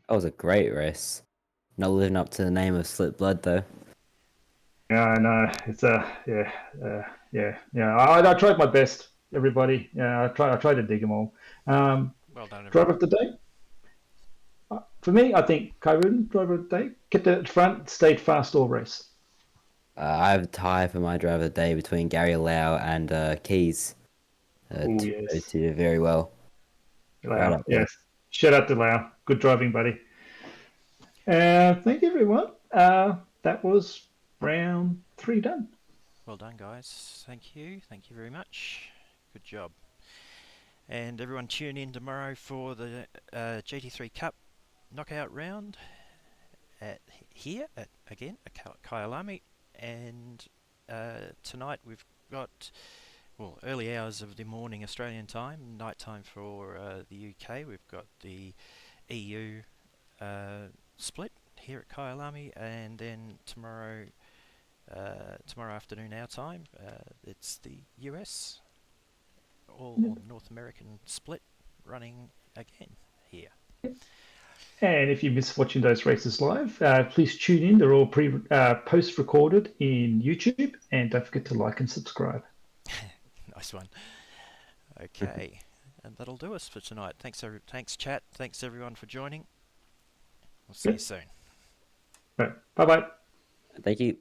That was a great race. Not living up to the name of Split Blood, though. Yeah, I know. It's I tried my best, everybody. Yeah, I tried to dig them all. Well done, Driver everyone. of the day. For me, I think Kyrun, driver of the day, kept it at the front, stayed fast all race. I have a tie for my driver of the day between Gary Lau and Keys. Oh, yes. Those two did very well. Right Lau, up there. yes. Shout out to Lau. Good driving, buddy. Thank you, everyone. That was round 3 done. Well done, guys. Thank you. Thank you very much. Good job. And everyone tune in tomorrow for the GT3 Cup knockout round at Kyalami. And tonight we've got, well, early hours of the morning Australian time, night time for the UK. We've got the EU split here at Kyalami, and then tomorrow afternoon our time, it's the US or North American split running again here. And if you miss watching those races live, please tune in. They're all post-recorded in YouTube. And don't forget to like and subscribe. Nice one. Okay, and that'll do us for tonight. Thanks chat. Thanks everyone for joining. We'll see you soon. Right. Bye-bye. Thank you.